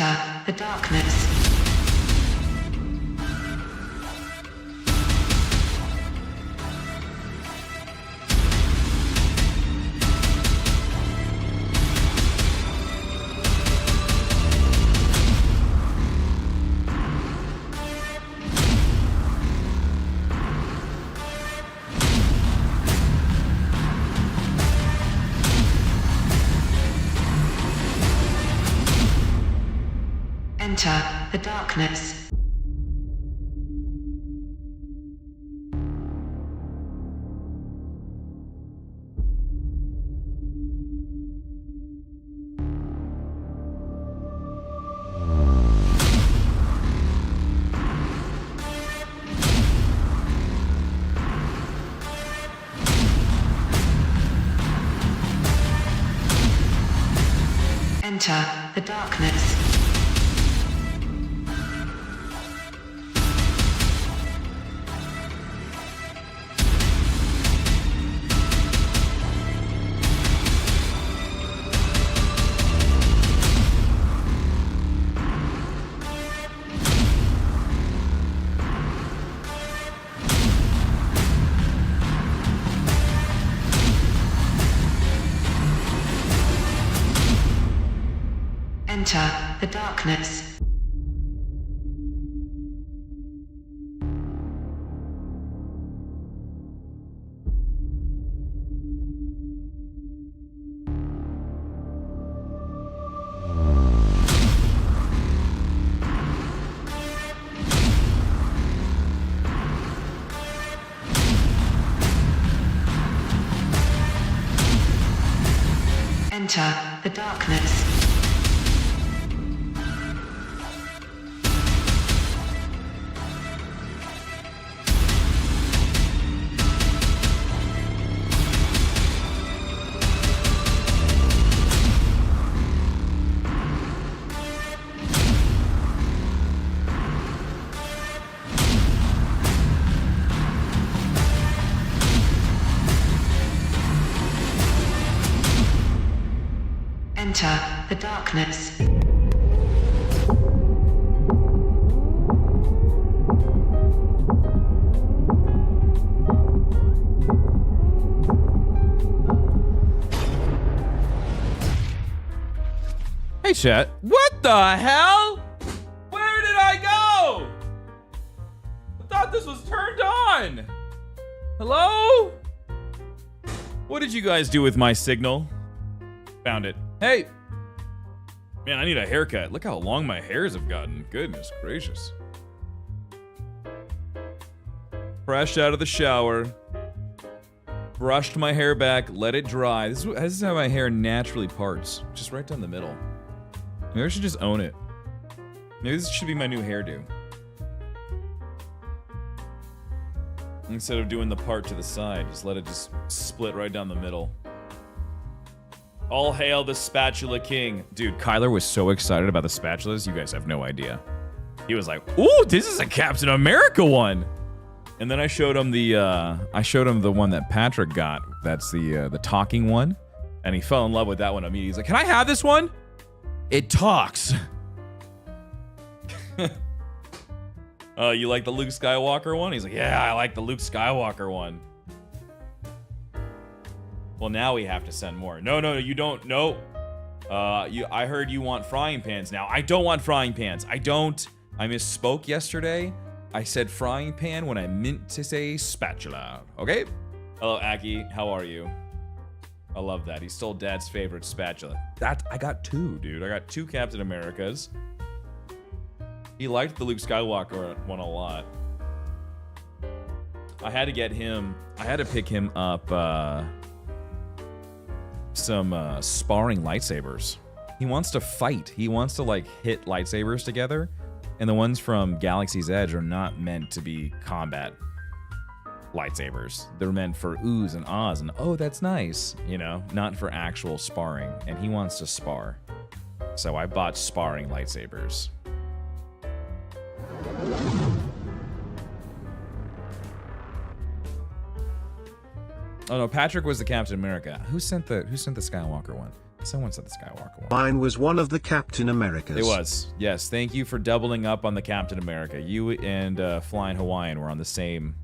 Enter the darkness. Enter the darkness. Enter the darkness. Enter the darkness. Enter the darkness. Enter the darkness. Hey, chat. What the hell? Where did I go? I thought this was turned on. Hello? What did you guys do with my signal? Found it. Hey. Man, I need a haircut. Look how long my hairs have gotten. Goodness gracious. Fresh out of the shower. Brushed my hair back, let it dry. This is how my hair naturally parts. Just right down the middle. Maybe I should just own it. Maybe this should be my new hairdo. Instead of doing the part to the side, just let it just split right down the middle. All hail the Spatula King. Dude, Kyler was so excited about the spatulas, you guys have no idea. He was like, ooh, this is a Captain America one. And then I showed him the one that Patrick got. That's the talking one. And he fell in love with that one immediately. He's like, can I have this one? It talks. You like the Luke Skywalker one? He's like, yeah, I like the Luke Skywalker one. Well, now we have to send more. No, you don't. No. I heard you want frying pans now. I don't want frying pans. I don't. I misspoke yesterday. I said frying pan when I meant to say spatula. Okay? Hello, Aki. How are you? I love that. He stole Dad's favorite spatula. I got two, dude. I got two Captain Americas. He liked the Luke Skywalker one a lot. I had to pick him up some sparring lightsabers. He wants to fight. He wants to like hit lightsabers together. And the ones from Galaxy's Edge are not meant to be combat lightsabers. They're meant for oohs and ahs and oh, that's nice, you know, not for actual sparring. And he wants to spar. So I bought sparring lightsabers. Oh no, Patrick was the Captain America. Who sent the Skywalker one? Someone said the Skywalker one. Mine was one of the Captain Americas. It was. Yes. Thank you for doubling up on the Captain America. You and Flying Hawaiian were on the same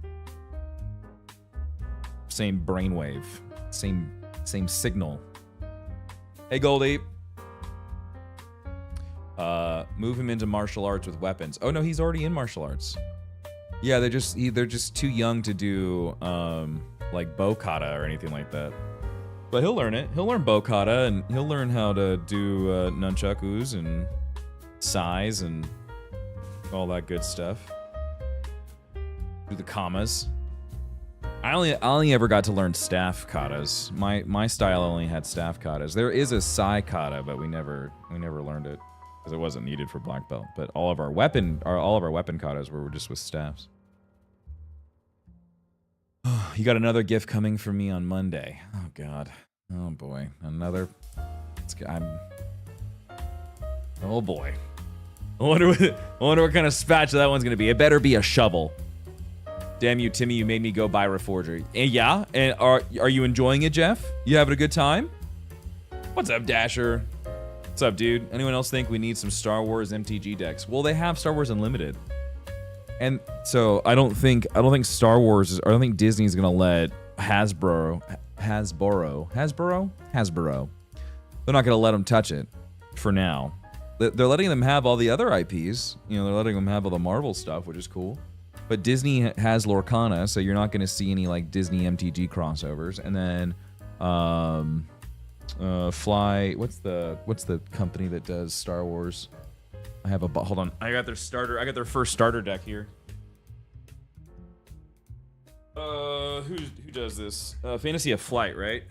brainwave, same signal. Hey, Goldie. Move him into martial arts with weapons. Oh no, he's already in martial arts. Yeah, they're just too young to do like bow kata or anything like that. But he'll learn it. He'll learn bow kata, and he'll learn how to do nunchakus and sais and all that good stuff. Do the kamas. I only ever got to learn staff katas. My style only had staff katas. There is a sai kata, but we never learned it because it wasn't needed for black belt. But all of our weapon katas were just with staffs. You got another gift coming from me on Monday. Oh God. Oh boy. Another. Oh boy. I wonder what kind of spatula that one's gonna be. It better be a shovel. Damn you, Timmy, you made me go buy Reforger. And yeah, and are you enjoying it, Jeff? You having a good time? What's up, Dasher? What's up, dude? Anyone else think we need some Star Wars MTG decks? Well, they have Star Wars Unlimited. And so I don't think Star Wars I don't think Disney's gonna let Hasbro. They're not gonna let them touch it for now. They're letting them have all the other IPs. You know, they're letting them have all the Marvel stuff, which is cool. But Disney has Lorcana, so you're not going to see any like Disney MTG crossovers. And then Fly, what's the company that does Star Wars? Hold on. I got their first starter deck here. Who does this? Fantasy of Flight, right?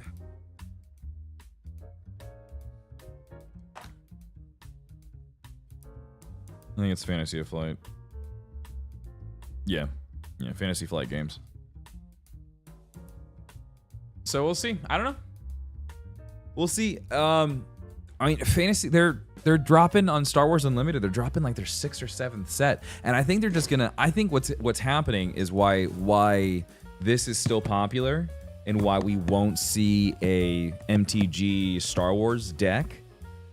I think it's Fantasy of Flight. Yeah, Fantasy Flight Games. So we'll see. I don't know. We'll see. I mean, Fantasy. They're dropping on Star Wars Unlimited. They're dropping like their 6th or 7th set, and I think they're just gonna. I think what's happening is why this is still popular and why we won't see a MTG Star Wars deck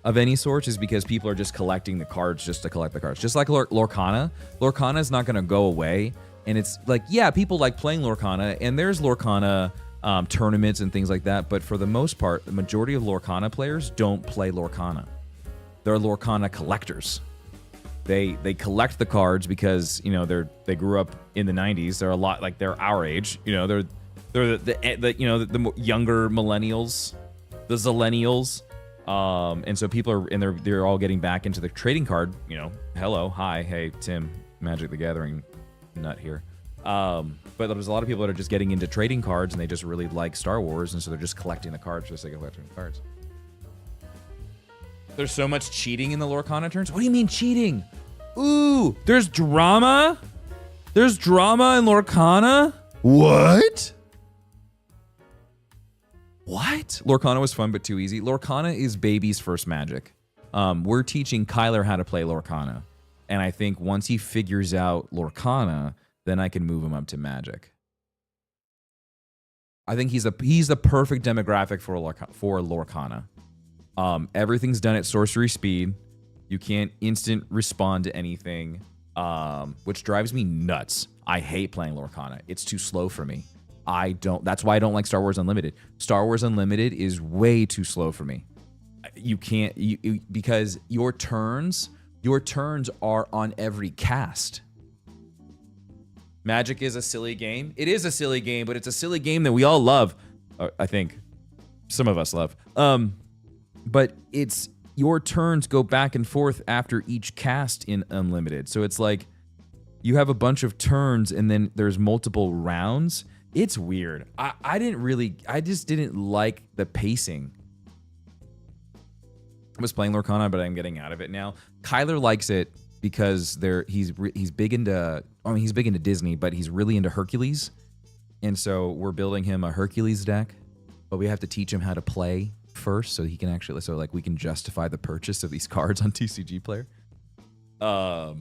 of any sort is because people are just collecting the cards just to collect the cards. Just like Lorcana. Lorcana is not going to go away. And it's like, yeah, people like playing Lorcana, and there's Lorcana tournaments and things like that. But for the most part, the majority of Lorcana players don't play Lorcana. They're Lorcana collectors. They collect the cards because, you know, they grew up in the 90s. They're a lot like they're our age. You know, they're the younger millennials, the zillennials. And so people are, they're all getting back into the trading card, you know, hello, hi, hey, Tim, Magic the Gathering nut here. But there's a lot of people that are just getting into trading cards and they just really like Star Wars. And so they're just collecting the cards for the sake of collecting the cards. There's so much cheating in the Lorcana turns. What do you mean cheating? Ooh, there's drama? There's drama in Lorcana? What? What? Lorcana was fun, but too easy. Lorcana is baby's first Magic. We're teaching Kyler how to play Lorcana. And I think once he figures out Lorcana, then I can move him up to Magic. I think he's the perfect demographic for Lorcana. Everything's done at sorcery speed. You can't instant respond to anything, which drives me nuts. I hate playing Lorcana. It's too slow for me. That's why I don't like Star Wars Unlimited. Star Wars Unlimited is way too slow for me. You can't, because your turns are on every cast. Magic is a silly game. It is a silly game, but it's a silly game that we all love. I think some of us love. But it's your turns go back and forth after each cast in Unlimited. So it's like you have a bunch of turns and then there's multiple rounds. It's weird. I just didn't like the pacing. I was playing Lorcana, but I'm getting out of it now. Kyler likes it because he's big into Disney, but he's really into Hercules. And so we're building him a Hercules deck, but we have to teach him how to play first so he can actually, so like we can justify the purchase of these cards on TCG Player. So,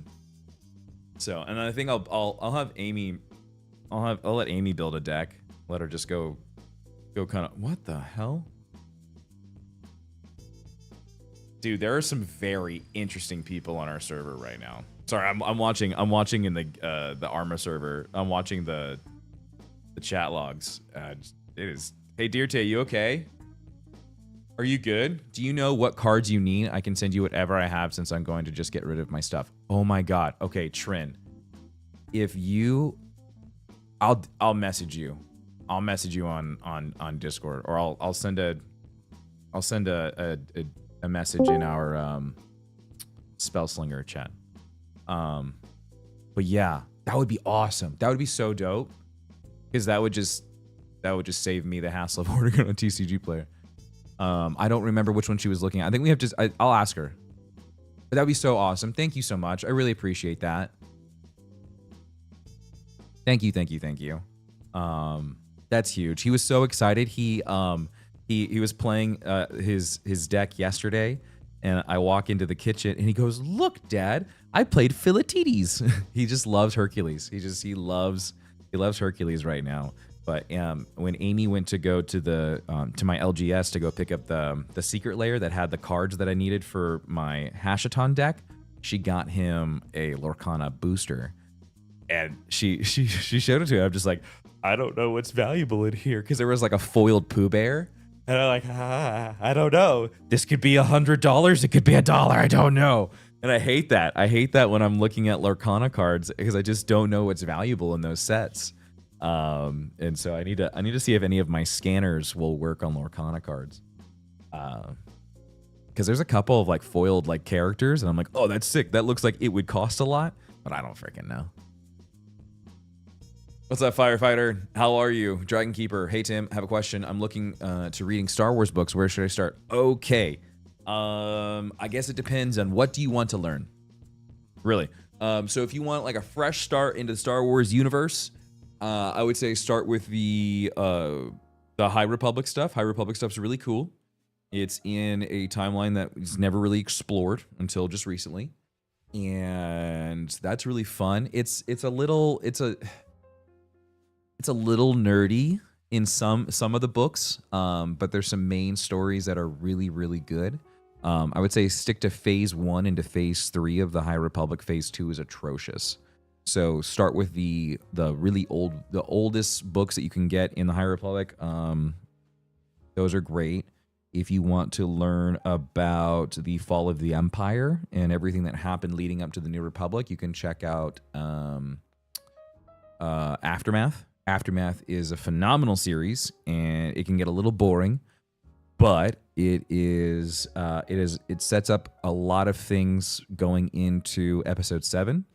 and I think I'll have Amy, I'll let Amy build a deck. Let her just go kind of, what the hell? Dude, there are some very interesting people on our server right now. Sorry, I'm watching in the Arma server. I'm watching the chat logs. It is. Hey, Dirte, you okay? Are you good? Do you know what cards you need? I can send you whatever I have since I'm going to just get rid of my stuff. Oh my god. Okay, Trin. If you, I'll message you. I'll message you on Discord, or I'll send a message in our Spellslinger chat. But yeah, that would be awesome. That would be so dope, because that would just save me the hassle of ordering on a TCG player. I don't remember which one she was looking at. I think we have to. I'll ask her. But that'd be so awesome. Thank you so much. I really appreciate that. Thank you. That's huge. He was so excited. He was playing his deck yesterday, and I walk into the kitchen and he goes, "Look, Dad, I played Philatides." He just loves Hercules. He loves Hercules right now. But when Amy went to go to the to my LGS to go pick up the secret layer that had the cards that I needed for my Hashaton deck, she got him a Lorcana booster, and she showed it to him. I'm just like, I don't know what's valuable in here, because there was like a foiled Pooh Bear, and I'm like, I don't know. This could be $100. It could be $1. I don't know. And I hate that. I hate that when I'm looking at Lorcana cards, because I just don't know what's valuable in those sets. And so I need to see if any of my scanners will work on Lorcana cards. Because there's a couple of like foiled like characters, and I'm like, oh, that's sick. That looks like it would cost a lot, but I don't freaking know. What's up, Firefighter? How are you? Dragon Keeper. Hey, Tim, I have a question. I'm looking to reading Star Wars books. Where should I start? Okay. I guess it depends on what do you want to learn. Really. So if you want like a fresh start into the Star Wars universe, I would say start with the High Republic stuff. High Republic stuff's really cool. It's in a timeline that was never really explored until just recently, and that's really fun. It's a little nerdy in some of the books, but there's some main stories that are really, really good. I would say stick to Phase 1 into Phase 3 of the High Republic. Phase 2 is atrocious. So start with the really oldest books that you can get in the High Republic. Those are great. If you want to learn about the fall of the Empire and everything that happened leading up to the New Republic, you can check out Aftermath. Aftermath is a phenomenal series, and it can get a little boring, but it sets up a lot of things going into Episode 7,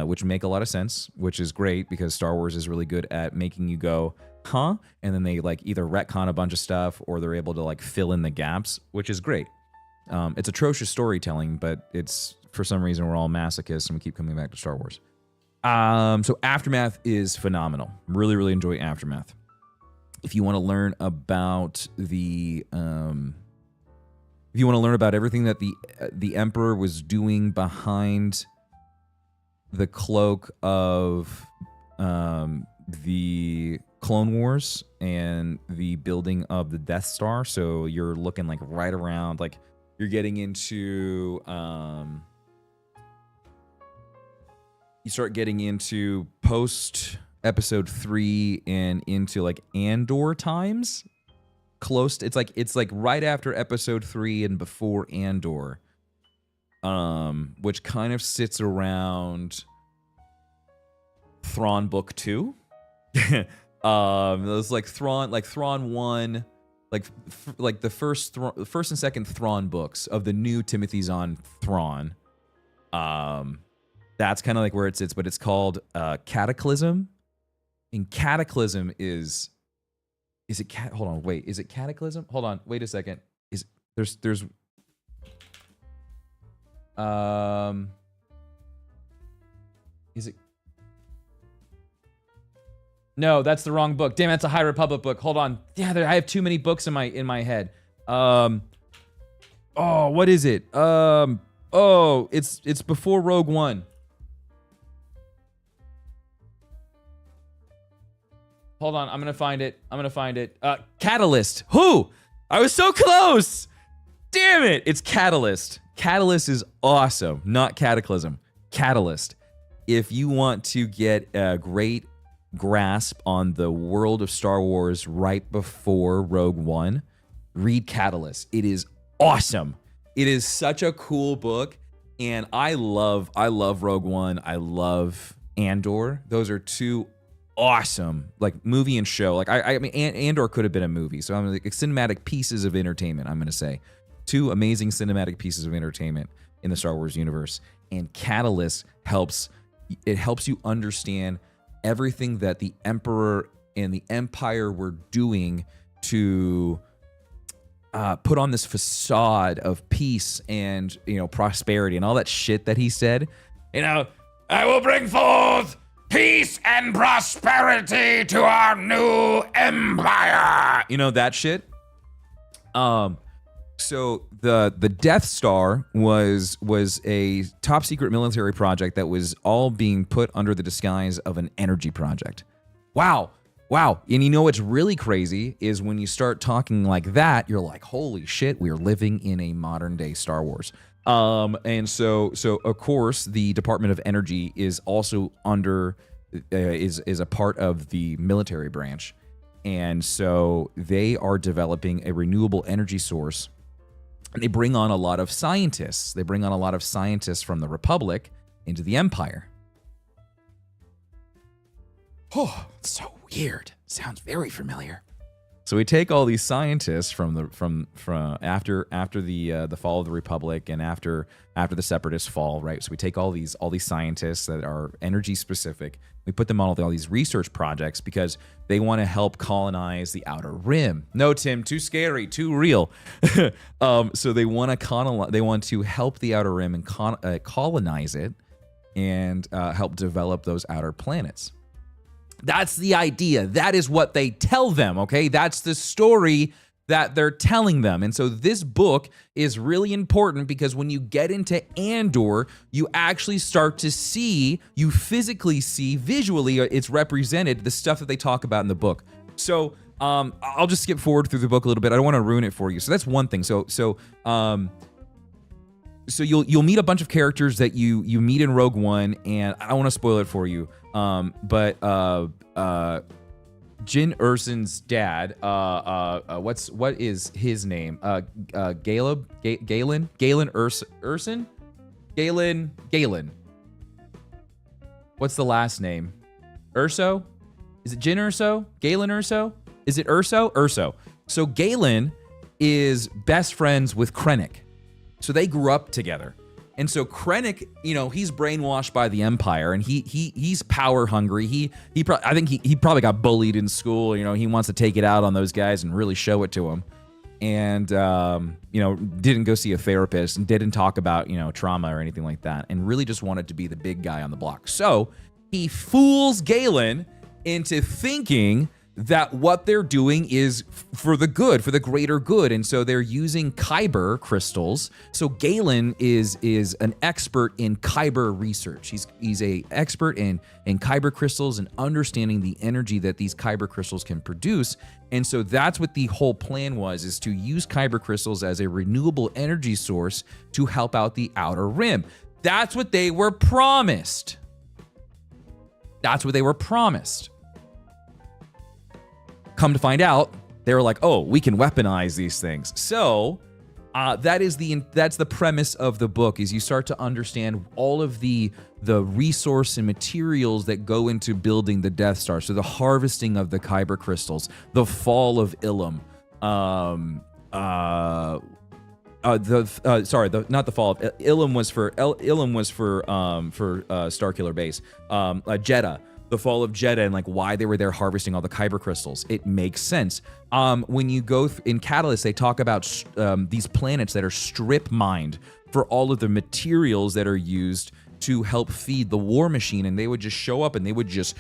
which make a lot of sense, which is great because Star Wars is really good at making you go, huh? And then they like either retcon a bunch of stuff or they're able to like fill in the gaps, which is great. It's atrocious storytelling, but it's for some reason we're all masochists and we keep coming back to Star Wars. So Aftermath is phenomenal. Really, really enjoy Aftermath. If you want to learn about everything that the Emperor was doing behind the cloak of the Clone Wars and the building of the Death Star, so you're looking like right around, like you're getting into you start getting into post Episode 3 and into like Andor times. Close to, it's like right after Episode 3 and before Andor. Which kind of sits around Thrawn Book 2. It was like Thrawn 1, like the first and second Thrawn books of the new Timothy Zahn Thrawn. That's kind of like where it sits, but it's called Cataclysm. And Cataclysm is it hold on, wait, is it Cataclysm? Hold on, wait a second. There's is it? No, that's the wrong book. Damn, that's a High Republic book. Hold on. Yeah, I have too many books in my head. Oh, what is it? Oh, it's before Rogue One. Hold on, I'm gonna find it. Catalyst. Who? I was so close. damn it! It's Catalyst. Catalyst is awesome, not Cataclysm. Catalyst. If you want to get a great grasp on the world of Star Wars right before Rogue One, read Catalyst. It is awesome. It is such a cool book, and I love Rogue One. I love Andor. Those are two awesome, like, movie and show. Like, I mean, Andor could have been a movie. So I'm like cinematic pieces of entertainment. I'm gonna say two amazing cinematic pieces of entertainment in the Star Wars universe. And Catalyst helps you understand everything that the Emperor and the Empire were doing to put on this facade of peace and, you know, prosperity and all that shit that he said. You know, I will bring forth peace and prosperity to our new empire. You know, that shit. So the Death Star was a top secret military project that was all being put under the disguise of an energy project. Wow. And you know what's really crazy is when you start talking like that, you're like, holy shit, we're living in a modern day Star Wars. And so of course the Department of Energy is also under is a part of the military branch. And so they are developing a renewable energy source. And they bring on a lot of scientists. They bring on a lot of scientists from the Republic into the Empire. Oh, it's so weird. Sounds very familiar. So we take all these scientists from after the fall of the Republic and after the Separatist fall, right? So we take all these scientists that are energy specific. We put them on all these research projects because they want to help colonize the Outer Rim. No, Tim, too scary, too real. So they want to help the Outer Rim and colonize it and help develop those outer planets. That's the idea. That is what they tell them, okay? That's the story that they're telling them. And so this book is really important because when you get into Andor, you actually start to see, you physically see, visually, it's represented, the stuff that they talk about in the book. So I'll just skip forward through the book a little bit. I don't want to ruin it for you. So that's one thing. So you'll meet a bunch of characters that you meet in Rogue One, and I don't want to spoil it for you. But Jyn Erso's dad, what is his name? Galen Erso? Galen. What's the last name? Erso? Is it Jyn Erso? Galen Erso? Is it Erso? Erso. So Galen is best friends with Krennic. So they grew up together. And so Krennic, you know, he's brainwashed by the Empire, and he's power hungry. I think he probably got bullied in school. You know, he wants to take it out on those guys and really show it to them. And you know, didn't go see a therapist and didn't talk about, you know, trauma or anything like that, and really just wanted to be the big guy on the block. So he fools Galen into thinking that what they're doing is for the good, for the greater good. And so they're using Kyber crystals. So Galen is an expert in Kyber research. He's a expert in Kyber crystals and understanding the energy that these Kyber crystals can produce. And so that's what the whole plan was, is to use Kyber crystals as a renewable energy source to help out the Outer Rim. That's what they were promised. That's what they were promised. Come to find out, they were like, oh, we can weaponize these things. So that's the premise of the book, is you start to understand all of the resource and materials that go into building the Death Star. So the harvesting of the Kyber crystals, the fall of Ilum, not the fall of Ilum was for Starkiller Base, Jeddah. The fall of Jeddah and like why they were there harvesting all the Kyber crystals. It makes sense. When you go in Catalyst, they talk about these planets that are strip mined for all of the materials that are used to help feed the war machine, and they would just show up and they would just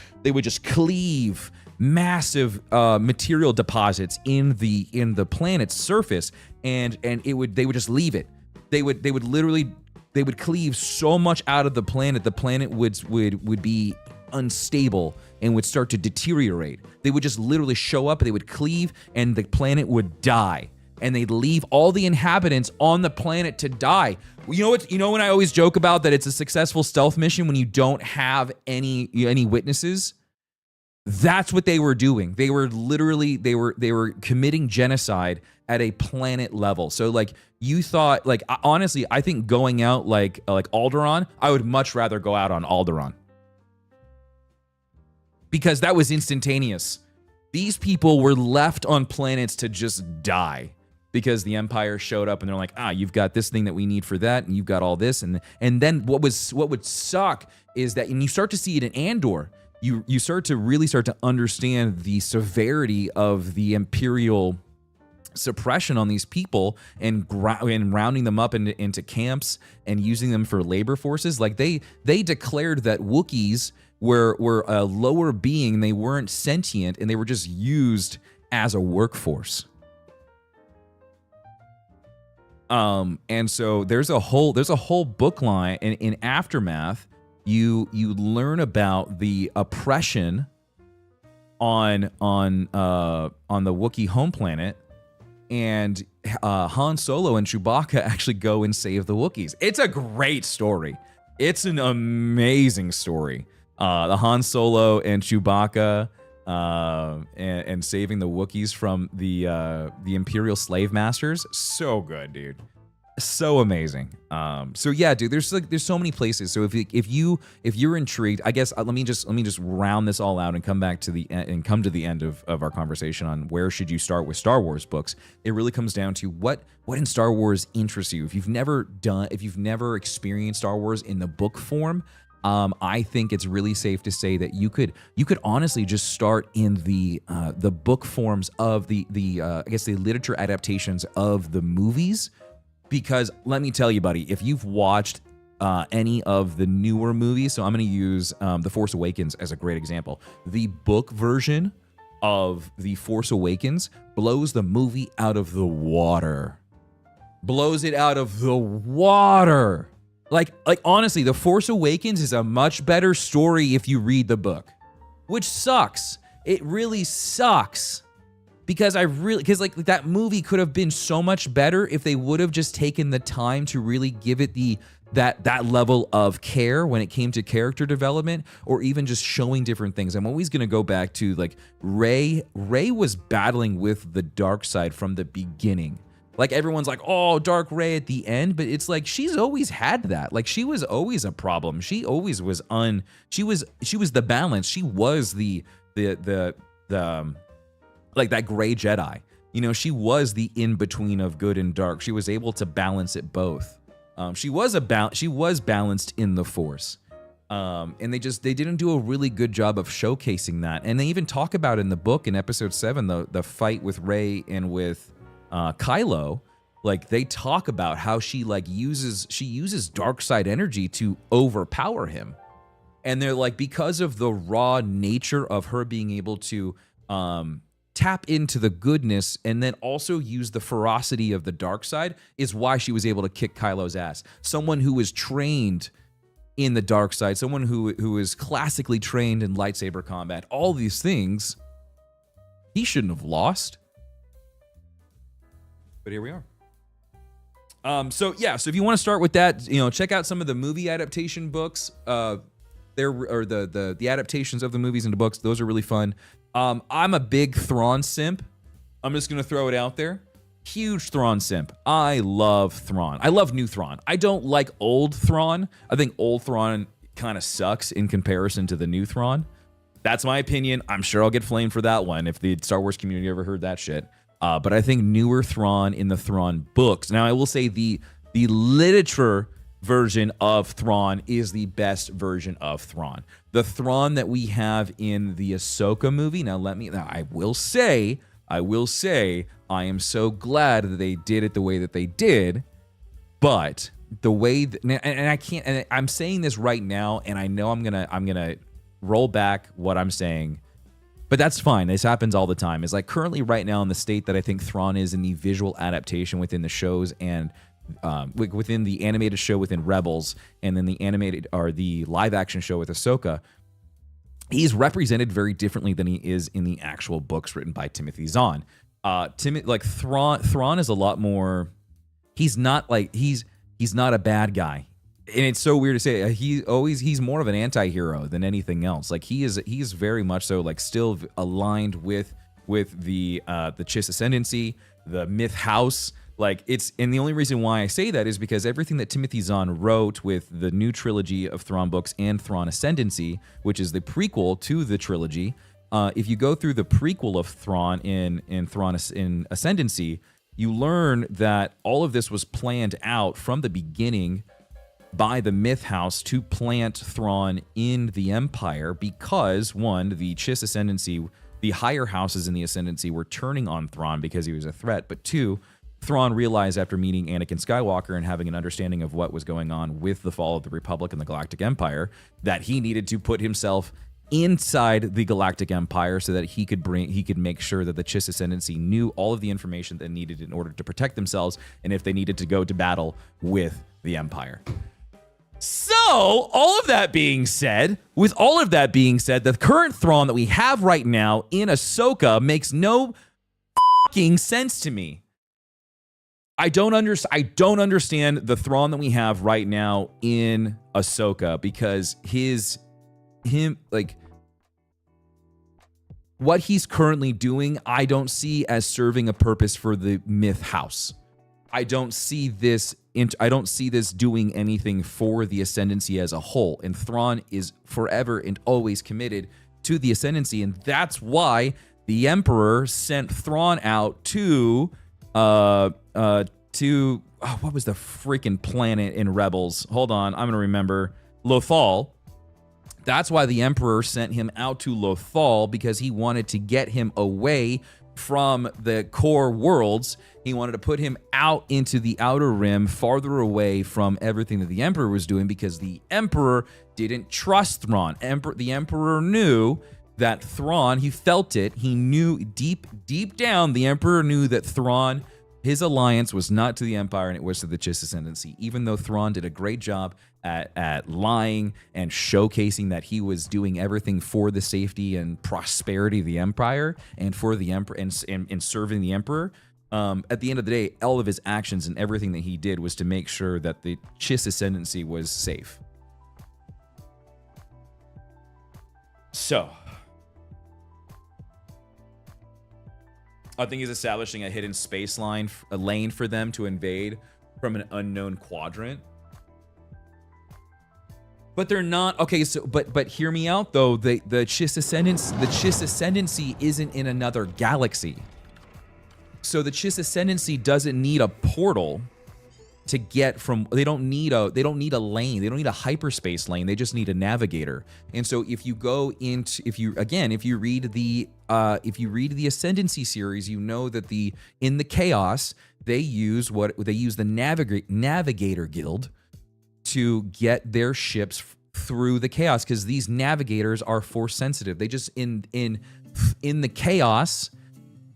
cleave massive material deposits in the planet's surface, and they would just leave it. They would cleave so much out of the planet would be unstable and would start to deteriorate. They would just literally show up, they would cleave, and the planet would die. and they'd leave all the inhabitants on the planet to die. You know what? You know when I always joke about that it's a successful stealth mission when you don't have any witnesses? That's what they were doing. They were literally they were committing genocide at a planet level. So like you thought, like honestly, I think going out like Alderaan, I would much rather go out on Alderaan. Because that was instantaneous. These people were left on planets to just die because the Empire showed up and they're like, you've got this thing that we need for that, and you've got all this, and then what would suck is that, and you start to see it in Andor, you start to understand the severity of the Imperial suppression on these people and rounding them up into camps and using them for labor forces. Like they declared that Wookiees were a lower being, they weren't sentient, and they were just used as a workforce. And so there's a whole book line in Aftermath. You learn about the oppression on the Wookiee home planet, and Han Solo and Chewbacca actually go and save the Wookiees. It's a great story. It's an amazing story. The Han Solo and Chewbacca and saving the Wookiees from the Imperial slave masters. So good, dude. So amazing. So yeah, dude. There's so many places. So if you're intrigued, I guess let me just round this all out and come back to the end of our conversation on where should you start with Star Wars books. It really comes down to what in Star Wars interests you. If you've never experienced Star Wars in the book form, I think it's really safe to say that you could honestly just start in the book forms of the literature adaptations of the movies. Because let me tell you, buddy, if you've watched any of the newer movies, so I'm going to use The Force Awakens as a great example. The book version of The Force Awakens blows the movie out of the water. Blows it out of the water. Like honestly, The Force Awakens is a much better story if you read the book, which sucks. It really sucks. Because that movie could have been so much better if they would have just taken the time to really give it that level of care when it came to character development, or even just showing different things. I'm always going to go back to like Rey was battling with the dark side from the beginning. Like everyone's like, oh, Dark Rey at the end, but it's like she's always had that. Like she was always a problem. She always was she was the balance. She was the like that gray Jedi. You know, she was the in-between of good and dark. She was able to balance it both. She was balanced in the Force. And they didn't do a really good job of showcasing that. And they even talk about in the book in episode 7, the fight with Rey and with Kylo. Like they talk about how she uses dark side energy to overpower him. And they're like, because of the raw nature of her being able to tap into the goodness and then also use the ferocity of the dark side is why she was able to kick Kylo's ass. Someone who was trained in the dark side, someone who is classically trained in lightsaber combat, all these things, he shouldn't have lost. But here we are. So if you want to start with that, check out some of the movie adaptation books. The adaptations of the movies into books. Those are really fun. I'm a big Thrawn simp. I'm just going to throw it out there. Huge Thrawn simp. I love Thrawn. I love new Thrawn. I don't like old Thrawn. I think old Thrawn kind of sucks in comparison to the new Thrawn. That's my opinion. I'm sure I'll get flamed for that one if the Star Wars community ever heard that shit. But I think newer Thrawn in the Thrawn books. Now, I will say the literature version of Thrawn is the best version of Thrawn. The Thrawn that we have in the Ahsoka movie. Now I will say, I am so glad that they did it the way that they did. But the way and I can't. And I'm saying this right now, and I know I'm gonna roll back what I'm saying. But that's fine. This happens all the time. It's like currently right now in the state that I think Thrawn is in the visual adaptation within the shows and within the animated show within Rebels, and then the animated or the live action show with Ahsoka, he's represented very differently than he is in the actual books written by Timothy Zahn. Thrawn is a lot more. He's not a bad guy. And it's so weird to say. He's more of an anti-hero than anything else. Like he's very much so like still aligned with the Chiss ascendancy, the Myth House. Like and the only reason why I say that is because everything that Timothy Zahn wrote with the new trilogy of Thrawn books and Thrawn Ascendancy, which is the prequel to the trilogy, if you go through the prequel of Thrawn in Thrawn in Ascendancy, you learn that all of this was planned out from the beginning by the Myth House to plant Thrawn in the Empire because, one, the Chiss Ascendancy, the higher houses in the Ascendancy were turning on Thrawn because he was a threat, but two, Thrawn realized after meeting Anakin Skywalker and having an understanding of what was going on with the fall of the Republic and the Galactic Empire that he needed to put himself inside the Galactic Empire so that he could make sure that the Chiss Ascendancy knew all of the information they needed in order to protect themselves and if they needed to go to battle with the Empire. So, all of that being said, the current Thrawn that we have right now in Ahsoka makes no fucking sense to me. I don't understand the Thrawn that we have right now in Ahsoka because what he's currently doing, I don't see as serving a purpose for the Myth House. I don't see this doing anything for the Ascendancy as a whole. And Thrawn is forever and always committed to the Ascendancy, and that's why the Emperor sent Thrawn out to what was the freaking planet in Rebels? Hold on, I'm gonna remember. Lothal. That's why the Emperor sent him out to Lothal, because he wanted to get him away from the core worlds. He wanted to put him out into the Outer Rim, farther away from everything that the Emperor was doing, because the Emperor didn't trust Thrawn. The Emperor knew that Thrawn, he felt it. He knew deep down, the Emperor knew that Thrawn, his alliance was not to the Empire and it was to the Chiss Ascendancy. Even though Thrawn did a great job at lying and showcasing that he was doing everything for the safety and prosperity of the Empire and for the Emperor and serving the Emperor, at the end of the day, all of his actions and everything that he did was to make sure that the Chiss Ascendancy was safe. So, I think he's establishing a hidden space lane for them to invade from an unknown quadrant. But they're not okay. So, but hear me out though. The Chiss Ascendancy isn't in another galaxy. So the Chiss Ascendancy doesn't need a portal to get from. They don't need a lane. They don't need a hyperspace lane. They just need a navigator. And so if you read the Ascendancy series, you know that in the Chaos they use the Navigator Guild to get their ships through the Chaos, because these navigators are force sensitive. They just in the Chaos,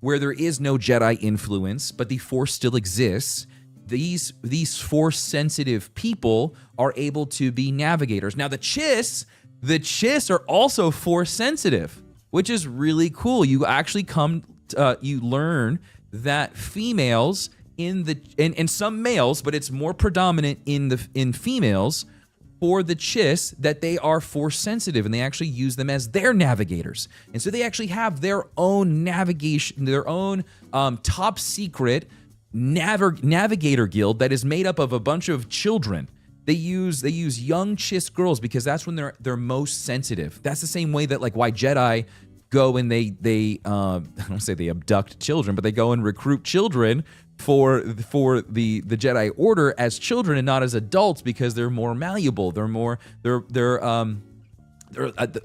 where there is no Jedi influence, but the Force still exists, these force sensitive people are able to be navigators. Now the Chiss are also force sensitive, which is really cool. You actually you learn that females and some males, but it's more predominant in females for the Chiss, that they are force sensitive and they actually use them as their navigators. And so they actually have their own navigation, their own top secret navigator guild that is made up of a bunch of children. They use young Chiss girls because that's when they're most sensitive. That's the same way that why Jedi go and they I don't say they abduct children, but they go and recruit children for the Jedi Order as children and not as adults, because they're more malleable. They're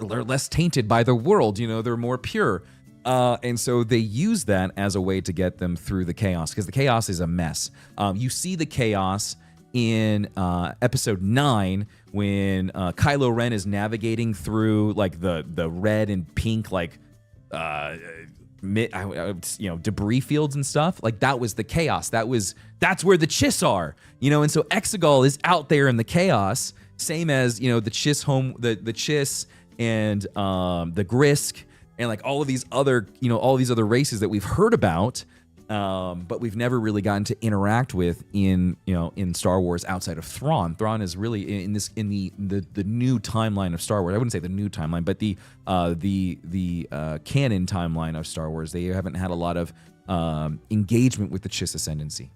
less tainted by the world. They're more pure. And so they use that as a way to get them through the Chaos, because the Chaos is a mess. You see the Chaos in episode 9 when Kylo Ren is navigating through the red and pink debris fields and stuff. That was the Chaos. That's where the Chiss are. And so Exegol is out there in the Chaos, same as the Chiss the Chiss and the Grisk and all of these other races that we've heard about. but we've never really gotten to interact with in Star Wars outside of Thrawn. Thrawn is really in the new timeline of Star Wars. I wouldn't say the new timeline, but the canon timeline of Star Wars. They haven't had a lot of engagement with the Chiss ascendancy.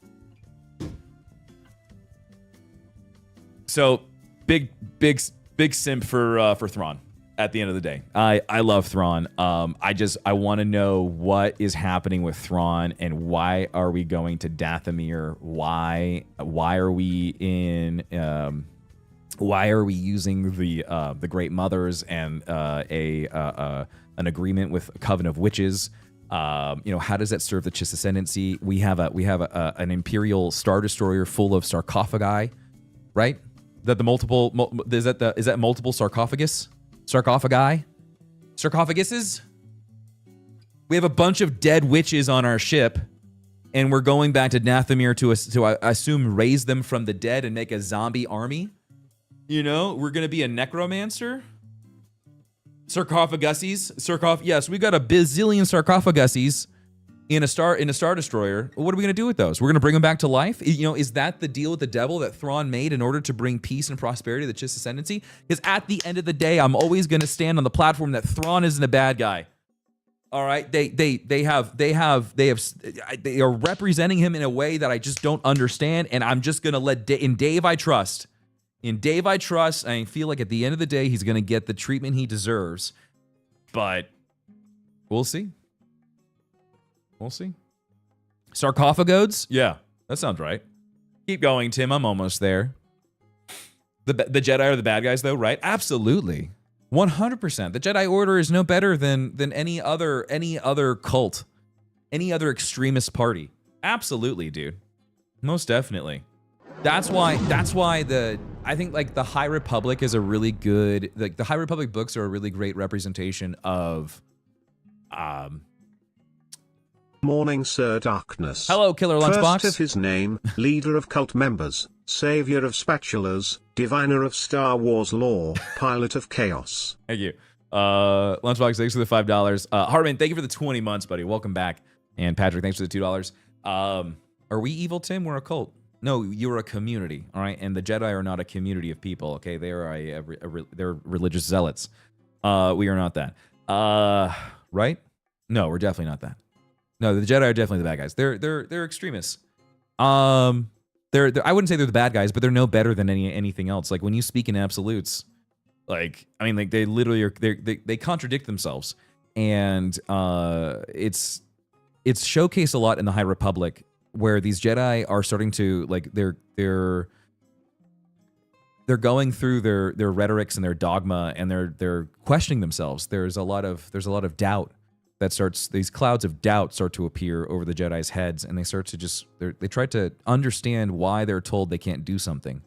So big simp for Thrawn. At the end of the day, I love Thrawn. I want to know what is happening with Thrawn and why are we going to Dathomir? Why are we in? Why are we using the Great Mothers and an agreement with a coven of witches? How does that serve the Chiss ascendancy? We have an Imperial Star Destroyer full of sarcophagi, right? Is that multiple sarcophaguses? We have a bunch of dead witches on our ship, and we're going back to Dathomir to I assume raise them from the dead and make a zombie army. We're gonna be a necromancer. Sarcophaguses. Yes, we got a bazillion sarcophaguses in a star destroyer. What are we gonna do with those? We're gonna bring them back to life? Is that the deal with the devil that Thrawn made in order to bring peace and prosperity to the Chiss ascendancy? Because at the end of the day, I'm always gonna stand on the platform that Thrawn isn't a bad guy. All right, they are representing him in a way that I just don't understand, and I'm just gonna let in Dave I trust. In Dave I trust. I feel like at the end of the day, he's gonna get the treatment he deserves, but we'll see. We'll see. Sarcophagodes? Yeah, that sounds right. Keep going, Tim. I'm almost there. The Jedi are the bad guys, though, right? Absolutely. 100%. The Jedi Order is no better than any other cult, any other extremist party. Absolutely, dude. Most definitely. That's why I think like the High Republic is a really good, like the High Republic books are a really great representation of Morning, Sir Darkness. Hello, Killer Lunchbox. First of his name, leader of cult members, savior of spatulas, diviner of Star Wars lore, pilot of chaos. Thank you. Lunchbox, thanks for the $5. Hartman, thank you for the 20 months, buddy. Welcome back. And Patrick, thanks for the $2. Are we evil, Tim? We're a cult. No, you're a community, all right? And the Jedi are not a community of people, okay? They are they're religious zealots. We are not that. Right? No, we're definitely not that. No, the Jedi are definitely the bad guys. They're extremists. I wouldn't say they're the bad guys, but they're no better than anything else. Like when you speak in absolutes, like they literally are. They contradict themselves, and it's showcased a lot in the High Republic, where these Jedi are starting to like they're going through their rhetorics and their dogma, and they're questioning themselves. There's a lot of doubt. These clouds of doubt start to appear over the Jedi's heads, and they start to they try to understand why they're told they can't do something.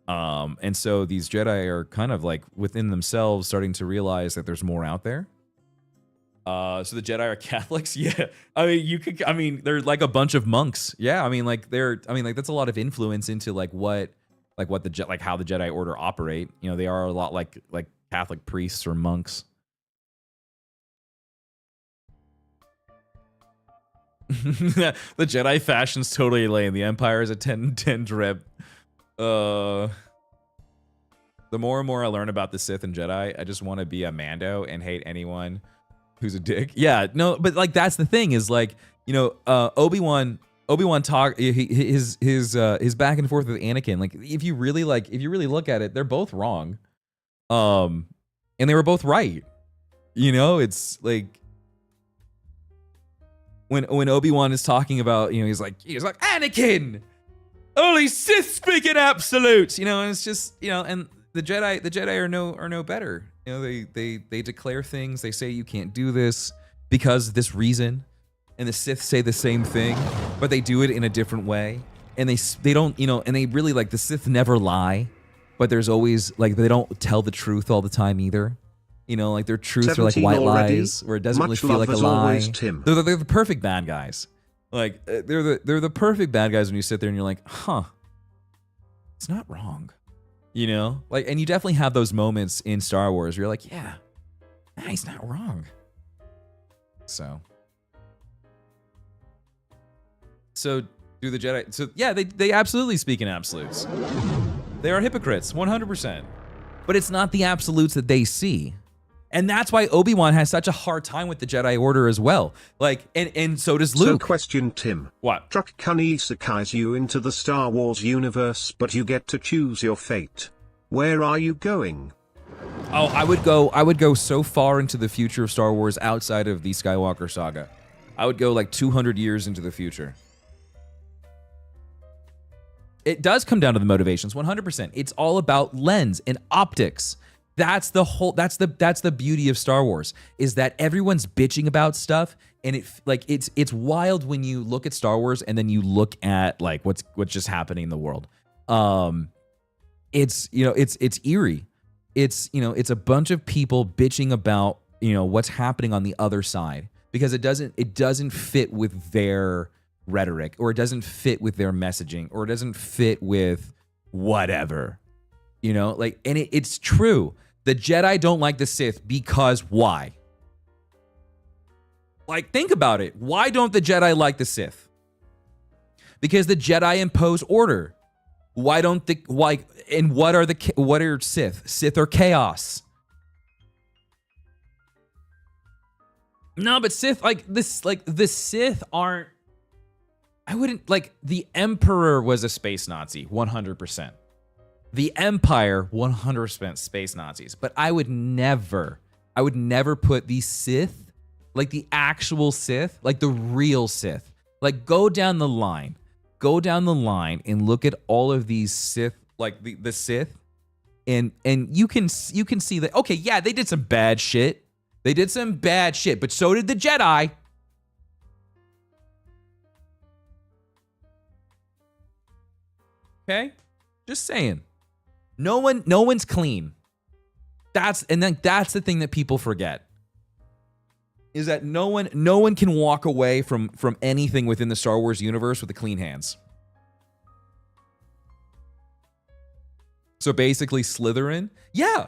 And so these Jedi are kind of like within themselves starting to realize that there's more out there. So the Jedi are Catholics? Yeah. They're like a bunch of monks. Yeah, that's a lot of influence into how the Jedi Order operate. They are a lot like Catholic priests or monks. The Jedi fashion's totally lame. The Empire is a 10 drip. The more and more I learn about the Sith and Jedi, I just want to be a Mando and hate anyone who's a dick. Yeah, no, but like that's the thing is Obi-Wan talk his back and forth with Anakin. Like if you really look at it, they're both wrong. And they were both right. It's like when Obi-Wan is talking about, he's like Anakin, only Sith speak in absolutes, and it's just, and the Jedi are no better. They declare things. They say you can't do this because of this reason, and the Sith say the same thing, but they do it in a different way. And they don't, and they really the Sith never lie, but there's always they don't tell the truth all the time either. Their truths are like white already? lies, where it doesn't Much really feel like a lie. always, Tim. They're the perfect bad guys. They're the perfect bad guys when you sit there and you're like, huh, it's not wrong. And you definitely have those moments in Star Wars where you're like, yeah, he's not wrong. So So do the Jedi. So yeah, they absolutely speak in absolutes. They are hypocrites, 100%. But it's not the absolutes that they see. And that's why Obi-Wan has such a hard time with the Jedi Order as well. Like, and so does Luke. So question, Tim. What? Truck Kunny isekais you into the Star Wars universe, but you get to choose your fate. Where are you going? Oh, I would go so far into the future of Star Wars outside of the Skywalker saga. I would go like 200 years into the future. It does come down to the motivations, 100%. It's all about lens and optics. That's the beauty of Star Wars, is that everyone's bitching about stuff, and it's wild when you look at Star Wars and then you look at like what's just happening in the world. It's eerie. It's a bunch of people bitching about, what's happening on the other side, because it doesn't fit with their rhetoric, or it doesn't fit with their messaging, or it doesn't fit with whatever, and it's true. The Jedi don't like the Sith because why? Like, think about it. Why don't the Jedi like the Sith? Because the Jedi impose order. Why don't and what are Sith? Sith are chaos. No, but Sith, the Sith aren't, I wouldn't, the Emperor was a space Nazi, 100%. The Empire, 100% space Nazis. But I would never put the Sith, like the actual Sith, like the real Sith. Like, go down the line and look at all of these Sith, like the Sith, and you can see that, okay, yeah, they did some bad shit. But so did the Jedi. Okay? Just saying. No one's clean. That's the thing that people forget. Is that no one can walk away from anything within the Star Wars universe with the clean hands. So basically Slytherin? Yeah,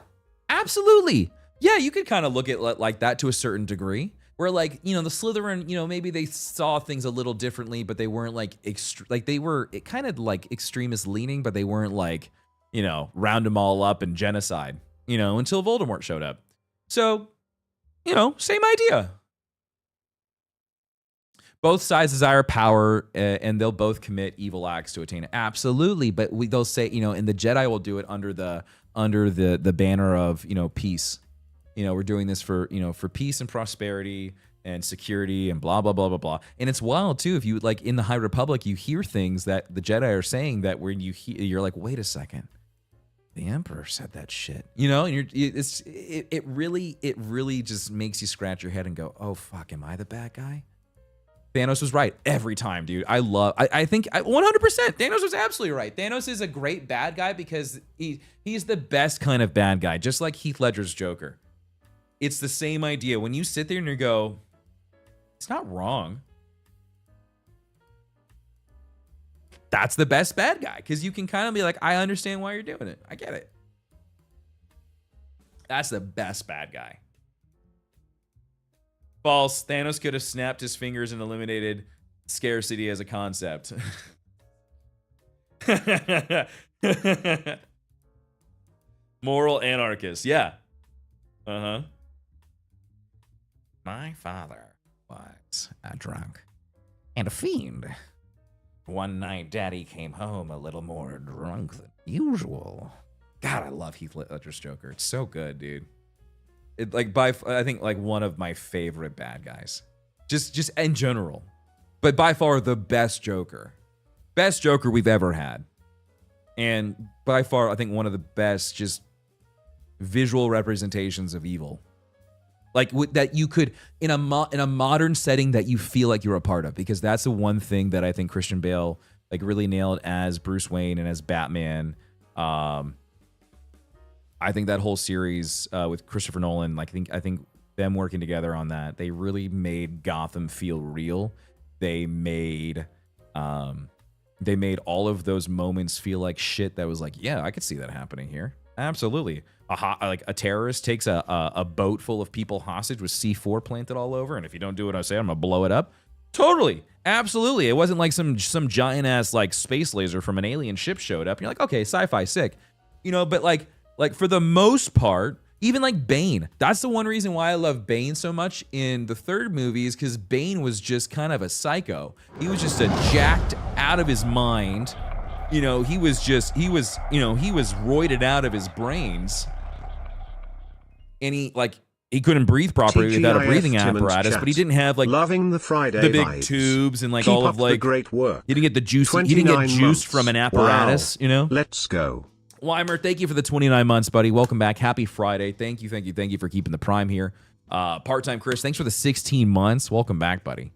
absolutely. Yeah, you could kind of look at like that to a certain degree. Where the Slytherin, maybe they saw things a little differently, but they weren't they were kind of like extremist leaning, but they weren't round them all up and genocide, until Voldemort showed up. So, same idea. Both sides desire power, and they'll both commit evil acts to attain it. Absolutely, but they'll say, and the Jedi will do it under the banner of, peace. We're doing this for peace and prosperity and security and blah, blah, blah, blah, blah. And it's wild too. If you in the High Republic, you hear things that the Jedi are saying that when you're like, wait a second, the Emperor said that shit, and it really just makes you scratch your head and go, oh fuck, am I the bad guy? Thanos was right every time, dude. I think 100%. Thanos was absolutely right. Thanos is a great bad guy because he's the best kind of bad guy, just like Heath Ledger's Joker. It's the same idea. When you sit there and you go, it's not wrong. That's the best bad guy, because you can kind of be like, I understand why you're doing it. I get it. That's the best bad guy. False. Thanos could have snapped his fingers and eliminated scarcity as a concept. Moral anarchist. Yeah. Uh-huh. My father was a drunk and a fiend. One night, Daddy came home a little more drunk than usual. God, I love Heath Ledger's Joker. It's so good, dude. I think one of my favorite bad guys, just in general, but by far the best Joker we've ever had, and by far I think one of the best just visual representations of evil, that you could in a modern setting that you feel like you're a part of, because that's the one thing that I think Christian Bale really nailed as Bruce Wayne and as Batman. I think that whole series with Christopher Nolan, I think them working together on that, they really made Gotham feel real. They made all of those moments feel like shit that was yeah, I could see that happening here. Absolutely. A terrorist takes a boat full of people hostage with C4 planted all over, and if you don't do what I say, I'm gonna blow it up. Totally. Absolutely. It wasn't like some giant ass like space laser from an alien ship showed up. And you're like, okay, sci-fi sick. You know, but like for the most part, even like Bane. That's the one reason why I love Bane so much in the third movie is because Bane was just kind of a psycho. He was just a jacked out of his mind. You know, he was roided out of his brains. And he couldn't breathe properly without a breathing apparatus, but he didn't have like loving the Friday the big vibes. Tubes and like Keep all up of like the great work. He didn't get the juice. He didn't get juice months. from an apparatus, Wow. you know? Let's go. Weimer, thank you for the 29 months, buddy. Welcome back. Happy Friday. Thank you for keeping the prime here. Part-time Chris, thanks for the 16 months. Welcome back, buddy.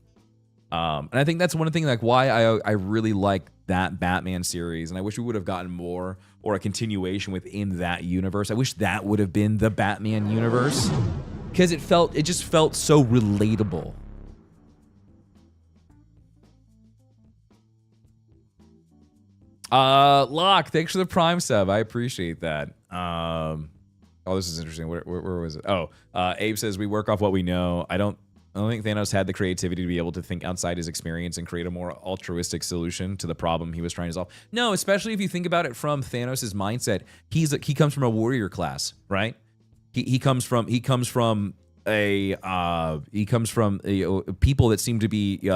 And I think that's one thing like why I really like that Batman series, and I wish we would have gotten more or a continuation within that universe. I wish that would have been the Batman universe because it just felt so relatable. Locke, thanks for the prime sub. I appreciate that. Oh, this is interesting. Where was it? Oh, Abe says we work off what we know. I don't think Thanos had the creativity to be able to think outside his experience and create a more altruistic solution to the problem he was trying to solve. No, especially if you think about it from Thanos' mindset. He comes from a warrior class, right? He comes from a people that seem to be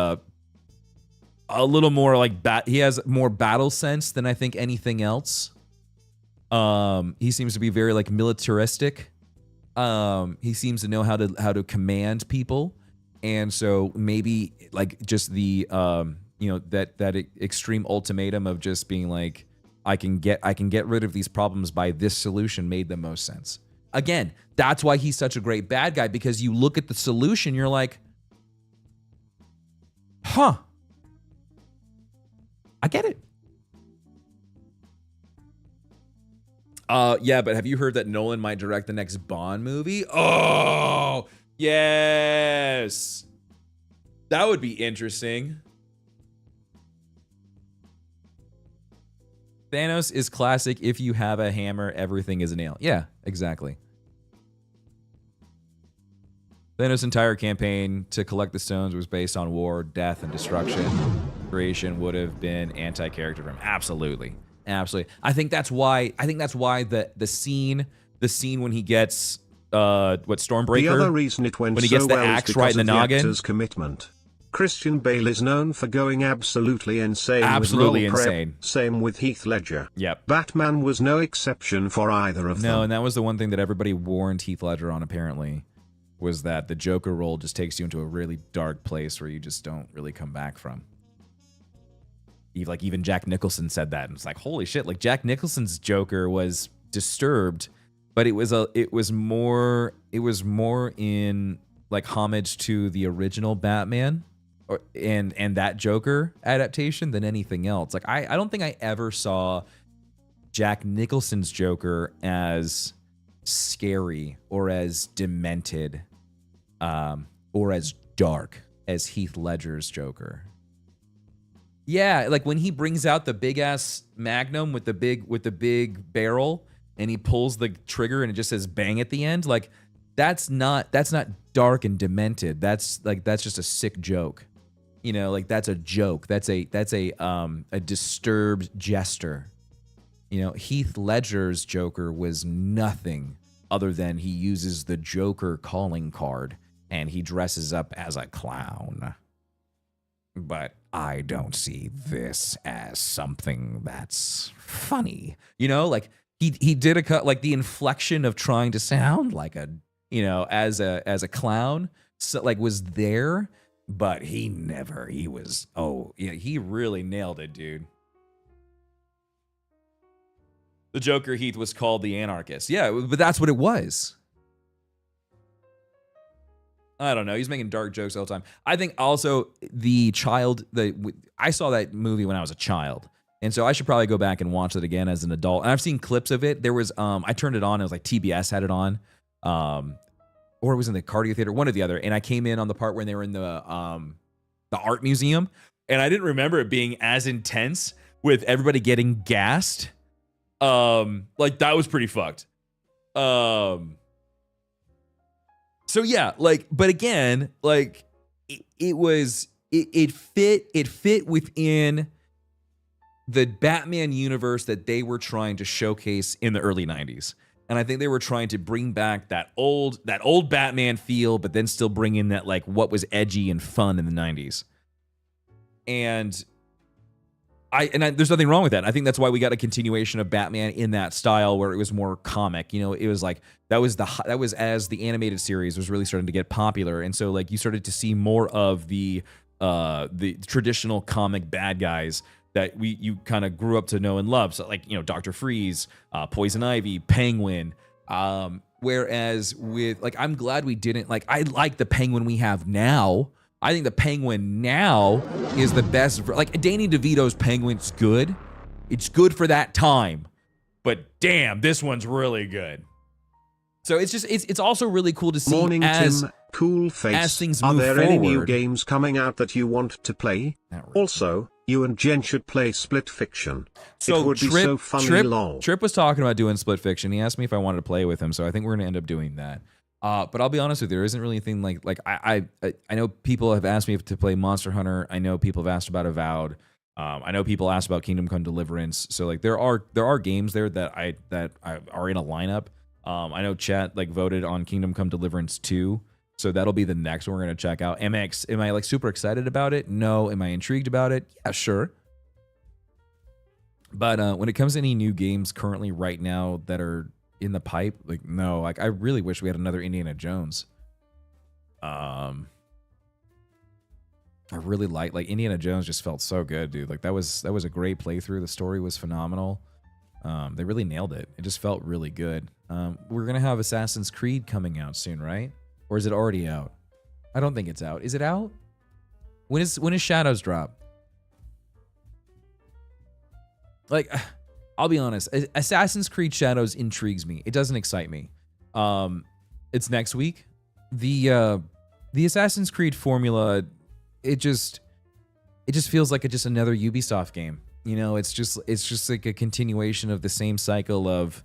a little more like he has more battle sense than I think anything else. He seems to be very like militaristic. He seems to know how to command people. And so maybe like just the that extreme ultimatum of just being like I can get rid of these problems by this solution made the most sense. Again, that's why he's such a great bad guy, because you look at the solution, you're like, huh, I get it. Yeah, but have you heard that Nolan might direct the next Bond movie? Oh, yes. That would be interesting. Thanos is classic. If you have a hammer, everything is a nail. Yeah, exactly. Thanos' entire campaign to collect the stones was based on war, death, and destruction. Creation would have been anti-character for him. Absolutely. Absolutely. I think that's why the scene when he gets Stormbreaker. The other reason it went when he gets so the well axe is right because in the of noggin. actor's commitment. Christian Bale is known for going absolutely insane Absolutely with role prep. insane. Same with Heath Ledger. Yep. Batman was no exception for either of them. No, and that was the one thing that everybody warned Heath Ledger on, apparently, was that the Joker role just takes you into a really dark place where you just don't really come back from. Even Jack Nicholson said that, and it's like, holy shit! Like Jack Nicholson's Joker was disturbed, but it was more in like homage to the original Batman, and that Joker adaptation than anything else. Like I don't think I ever saw Jack Nicholson's Joker as scary or as demented, or as dark as Heath Ledger's Joker. Yeah, like when he brings out the big ass Magnum with the big barrel and he pulls the trigger and it just says bang at the end, like that's not dark and demented. That's just a sick joke. You know, like that's a joke. That's a disturbed jester. You know, Heath Ledger's Joker was nothing other than he uses the Joker calling card and he dresses up as a clown. But I don't see this as something that's funny. You know, like he did like the inflection of trying to sound like a, you know, as a clown, so like was there, but he really nailed it, dude. The Joker Heath was called the Anarchist. Yeah, but that's what it was. I don't know. He's making dark jokes all the time. I think also I saw that movie when I was a child. And so I should probably go back and watch it again as an adult. And I've seen clips of it. There was, I turned it on. It was like TBS had it on. Or it was in the Cardio Theater, one or the other. And I came in on the part when they were in the art museum. And I didn't remember it being as intense with everybody getting gassed. Like that was pretty fucked. So yeah, like, but again, like it was it fit within the Batman universe that they were trying to showcase in the early 90s. And I think they were trying to bring back that old Batman feel, but then still bring in that like what was edgy and fun in the 90s. And there's nothing wrong with that. I think that's why we got a continuation of Batman in that style where it was more comic. You know, it was like that was as the animated series was really starting to get popular, and so like you started to see more of the traditional comic bad guys that you kind of grew up to know and love. So like, you know, Dr. Freeze, Poison Ivy, Penguin. Whereas with like, I'm glad we didn't like. I like the Penguin we have now. I think the Penguin now is the best. Like, Danny DeVito's Penguin's good. It's good for that time. But damn, this one's really good. So it's just, it's also really cool to see Morning, as, Tim. Cool face. as things Are move there forward. any new games coming out that you want to play? Not really. Also, you and Jen should play Split Fiction. It would be so funny, lol. Trip was talking about doing Split Fiction. He asked me if I wanted to play with him, so I think we're going to end up doing that. But I'll be honest with you, there isn't really anything like I know people have asked me to play Monster Hunter. I know people have asked about Avowed. I know people asked about Kingdom Come Deliverance. So like there are games there that are in a lineup. I know chat like voted on Kingdom Come Deliverance 2. So that'll be the next one we're going to check out. Am I like super excited about it? No. Am I intrigued about it? Yeah, sure. But when it comes to any new games currently right now that are in the pipe, like, no, like I really wish we had another Indiana Jones. I really like Indiana Jones just felt so good, dude. Like that was a great playthrough. The story was phenomenal. They really nailed it. It just felt really good. We're gonna have Assassin's Creed coming out soon, right? Or is it already out? I don't think it's out. Is it out? When is Shadows drop? Like, I'll be honest. Assassin's Creed Shadows intrigues me. It doesn't excite me. It's next week. The Assassin's Creed formula, it just feels like just another Ubisoft game. You know, it's just like a continuation of the same cycle of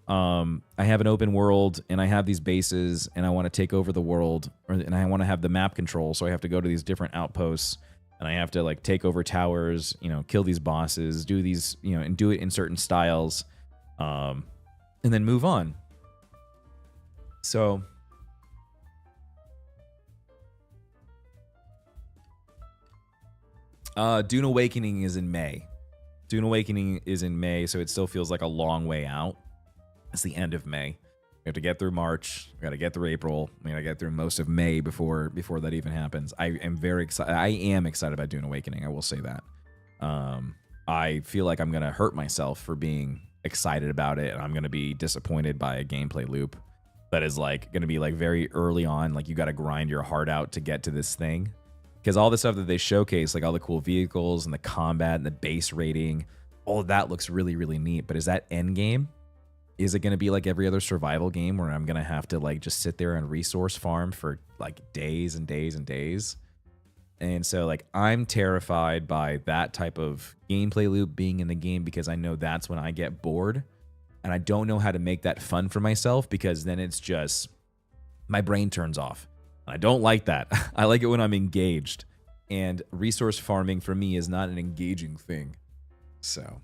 I have an open world and I have these bases and I want to take over the world, and I want to have the map control, so I have to go to these different outposts and I have to like take over towers, you know, kill these bosses, do these, you know, and do it in certain styles, and then move on. So Dune Awakening is in May. Dune Awakening is in May, so it still feels like a long way out. It's the end of May. We have to get through March. We got to get through April. We got to get through most of May before that even happens. I am very excited. I am excited about Dune Awakening. I will say that. I feel like I'm gonna hurt myself for being excited about it, and I'm gonna be disappointed by a gameplay loop that is like gonna be like very early on. Like you got to grind your heart out to get to this thing, because all the stuff that they showcase, like all the cool vehicles and the combat and the base rating, all of that looks really, really neat. But is that end game? Is it going to be like every other survival game where I'm going to have to like just sit there and resource farm for like days and days and days? And so like I'm terrified by that type of gameplay loop being in the game, because I know that's when I get bored, and I don't know how to make that fun for myself, because then it's just my brain turns off. I don't like that. I like it when I'm engaged, and resource farming for me is not an engaging thing. So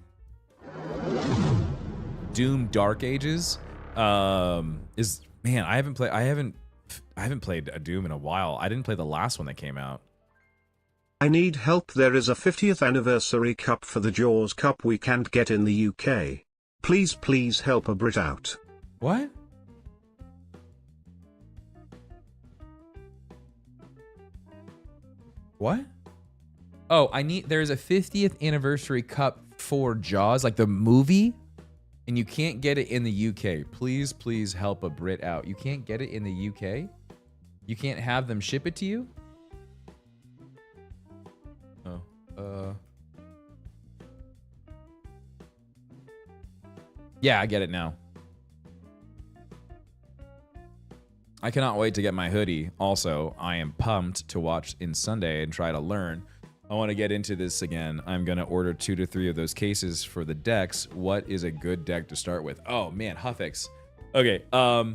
Doom Dark Ages is, man, I haven't played a Doom in a while. I didn't play the last one that came out. I need help. There is a 50th anniversary cup for the Jaws Cup we can't get in the UK. Please help a Brit out. What? What? Oh, there's a 50th anniversary cup for Jaws, like the movie, and you can't get it in the UK. Please help a Brit out. You can't get it in the UK? You can't have them ship it to you? Oh, yeah, I get it now. I cannot wait to get my hoodie. Also, I am pumped to watch in Sunday and try to learn. I want to get into this again. I'm going to order 2 to 3 of those cases for the decks. What is a good deck to start with? Oh, man, Huffix. Okay, oh,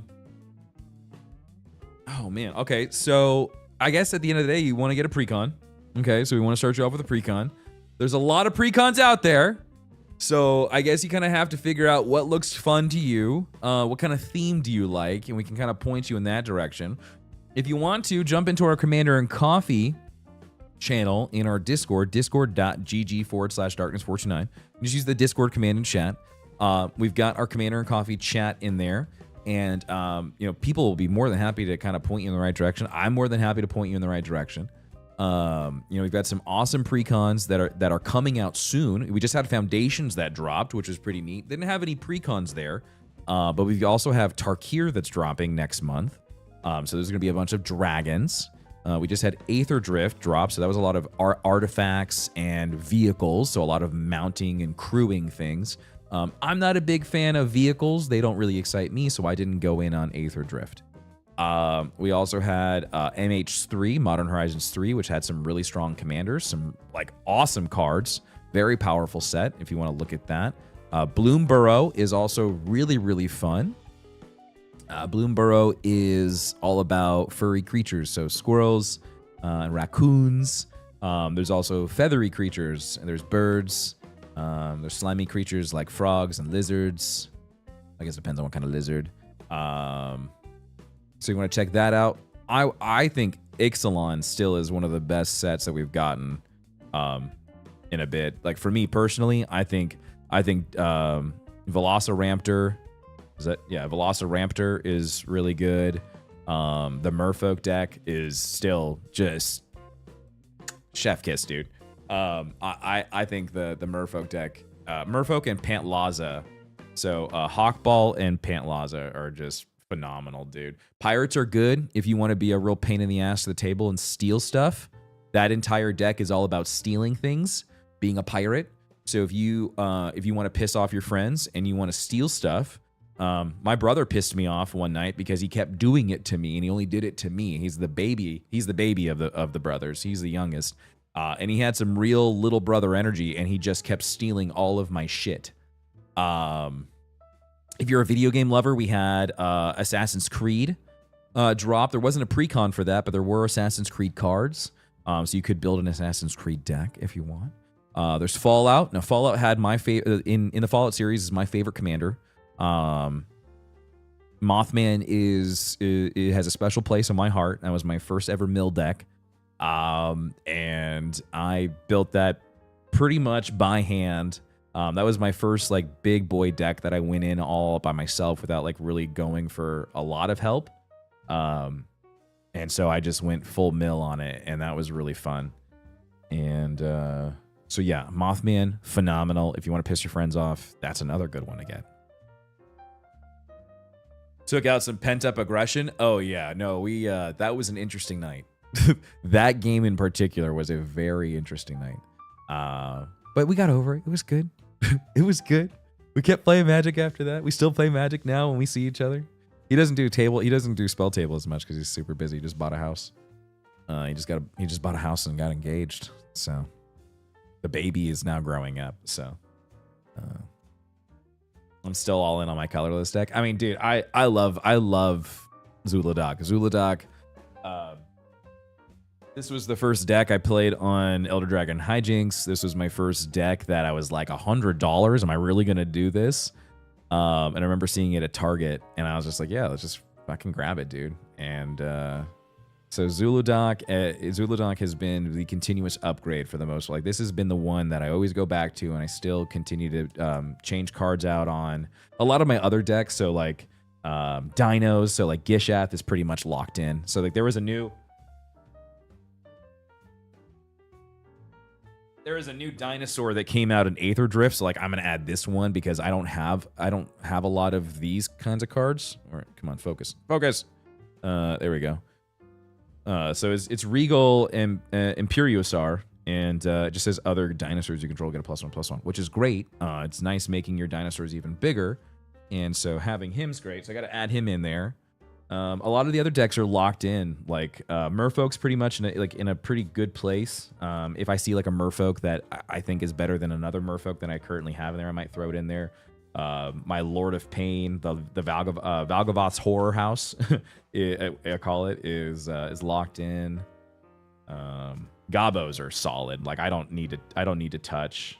man. Okay, so I guess at the end of the day, you want to get a precon. Okay, so we want to start you off with a precon. There's a lot of precons out there. So I guess you kind of have to figure out what looks fun to you. What kind of theme do you like? And we can kind of point you in that direction. If you want to, jump into our Commander and Coffee channel in our Discord, discord.gg/darkness429. Just use the Discord command and chat. We've got our Commander and Coffee chat in there. And, people will be more than happy to kind of point you in the right direction. I'm more than happy to point you in the right direction. We've got some awesome precons that are coming out soon. We just had Foundations that dropped, which was pretty neat. Didn't have any precons there, but we also have Tarkir that's dropping next month. So there's going to be a bunch of dragons. We just had Aether Drift drop, so that was a lot of artifacts and vehicles, so a lot of mounting and crewing things. I'm not a big fan of vehicles. They don't really excite me, so I didn't go in on Aether Drift. We also had MH3, Modern Horizons 3, which had some really strong commanders, some awesome cards, very powerful set if you want to look at that. Bloomburrow is also really, really fun. Bloomburrow is all about furry creatures, so squirrels and raccoons. There's also feathery creatures, and there's birds. There's slimy creatures like frogs and lizards. I guess it depends on what kind of lizard. So you want to check that out. I think Ixalan still is one of the best sets that we've gotten in a bit. Like for me personally, I think Velociraptor Velociraptor is really good. The Merfolk deck is still just chef kiss, dude. I think the Merfolk deck, Merfolk and Pantlaza, so Hawkball and Pantlaza are just phenomenal, dude. Pirates are good if you want to be a real pain in the ass to the table and steal stuff. That entire deck is all about stealing things, being a pirate. So if you want to piss off your friends and you want to steal stuff, my brother pissed me off one night because he kept doing it to me, and he only did it to me. He's the baby. He's the baby of the brothers. He's the youngest, and he had some real little brother energy, and he just kept stealing all of my shit. If you're a video game lover, we had Assassin's Creed drop. There wasn't a precon for that, but there were Assassin's Creed cards, so you could build an Assassin's Creed deck if you want. There's Fallout. Now, Fallout had my favorite in the Fallout series is my favorite commander. Mothman it has a special place in my heart. That was my first ever mill deck, and I built that pretty much by hand. That was my first big boy deck that I went in all by myself without really going for a lot of help. And so I just went full mill on it, and that was really fun. And so yeah, Mothman, phenomenal. If you want to piss your friends off, that's another good one to get. Took out some pent-up aggression. Oh yeah, no, we that was an interesting night. That game in particular was a very interesting night. But we got over it. It was good. It was good. We kept playing Magic after that. We still play Magic now when we see each other. He doesn't do spell table as much because he's super busy. He just bought a house. He just bought a house and got engaged. So the baby is now growing up. So I'm still all in on my colorless deck. I mean, dude, I love Zuladoc. Zuladoc. This was the first deck I played on Elder Dragon Hijinks. This was my first deck that I was like $100. Am I really gonna do this? And I remember seeing it at Target, and I was just like, yeah, let's just fucking grab it, dude. And so Zuladoc has been the continuous upgrade for the most. This has been the one that I always go back to, and I still continue to change cards out on a lot of my other decks. So dinos, so Gishath is pretty much locked in. So there was a new dinosaur that came out in Aether Drift, so I'm gonna add this one because I don't have a lot of these kinds of cards. All right, come on, focus. There we go. So it's Regal and Imperiosaur, and it just says other dinosaurs you control get a +1/+1, which is great. It's nice making your dinosaurs even bigger, and so having him's great. So I got to add him in there. A lot of the other decks are locked in. Merfolk's pretty much in a pretty good place. If I see a Merfolk that I think is better than another Merfolk than I currently have in there, I might throw it in there. My Lord of Pain, the Valgavoth's Horror House, I call it, is locked in. Gobos are solid. Like I don't need to touch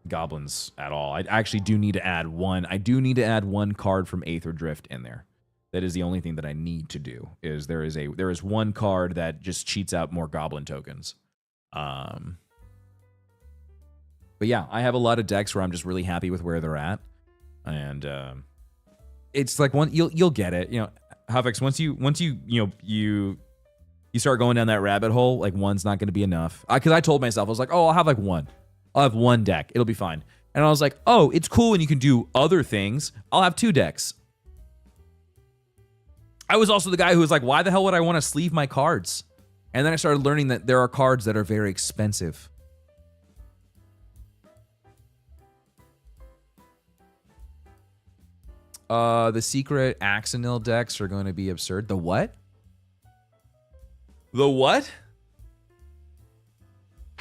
goblins at all. I actually do need to add one. I do need to add one card from Aether Drift in there. That is the only thing that I need to do. Is there is one card that just cheats out more goblin tokens. But yeah, I have a lot of decks where I'm just really happy with where they're at, and it's like you'll get it. You know, Havix, once you start going down that rabbit hole, like one's not going to be enough. Because I told myself, I was like, oh, I'll have like one. I'll have one deck. It'll be fine. And I was like, oh, it's cool and you can do other things. I'll have 2 decks. I was also the guy who was like, why the hell would I want to sleeve my cards? And then I started learning that there are cards that are very expensive. The secret Axonil decks are going to be absurd. The what? The what?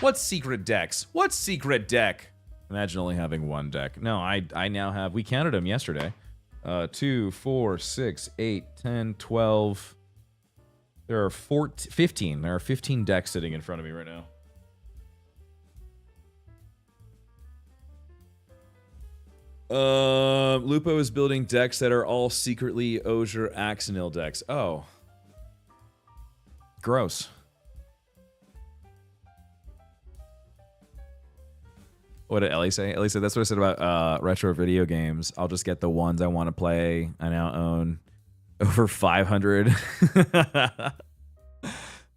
What secret decks? What secret deck? Imagine only having one deck. No, I now have, we counted them yesterday. 2, 4, 6, 8, 10, 12. There are 15. There are 15 decks sitting in front of me right now. Lupo is building decks that are all secretly Osier Axonil decks. Oh. Gross. What did Ellie say? Ellie said, that's what I said about retro video games. I'll just get the ones I want to play. I now own over 500.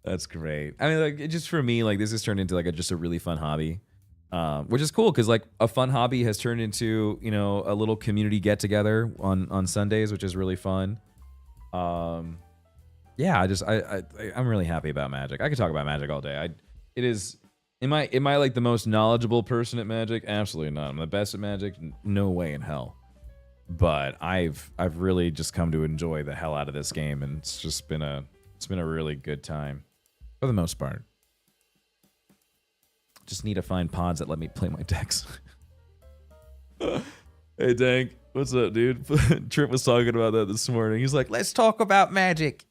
That's great. I mean, like, just for me, like, this has turned into, like, just a really fun hobby. Which is cool, because, like, a fun hobby has turned into, you know, a little community get-together on Sundays, which is really fun. Yeah, I'm really happy about Magic. I could talk about Magic all day. It is... Am I like the most knowledgeable person at Magic? Absolutely not. I'm the best at Magic? No way in hell. But I've really just come to enjoy the hell out of this game, and it's just been a really good time for the most part. Just need to find pods that let me play my decks. Hey Dank, what's up, dude? Trip was talking about that this morning. He's like, let's talk about Magic.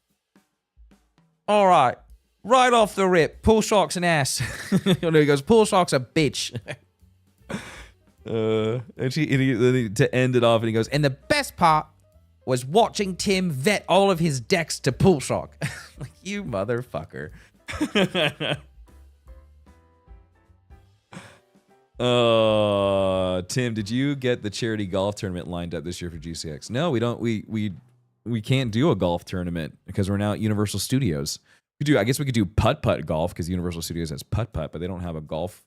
All right. Right off the rip, Pool Shark's an ass. He goes, Pool Shark's a bitch. And to end it off, and he goes, and the best part was watching Tim vet all of his decks to Pool Shark. Like, you motherfucker. Tim, did you get the charity golf tournament lined up this year for GCX? No, we don't. We can't do a golf tournament because we're now at Universal Studios. I guess we could do putt-putt golf because Universal Studios has putt-putt, but they don't have a golf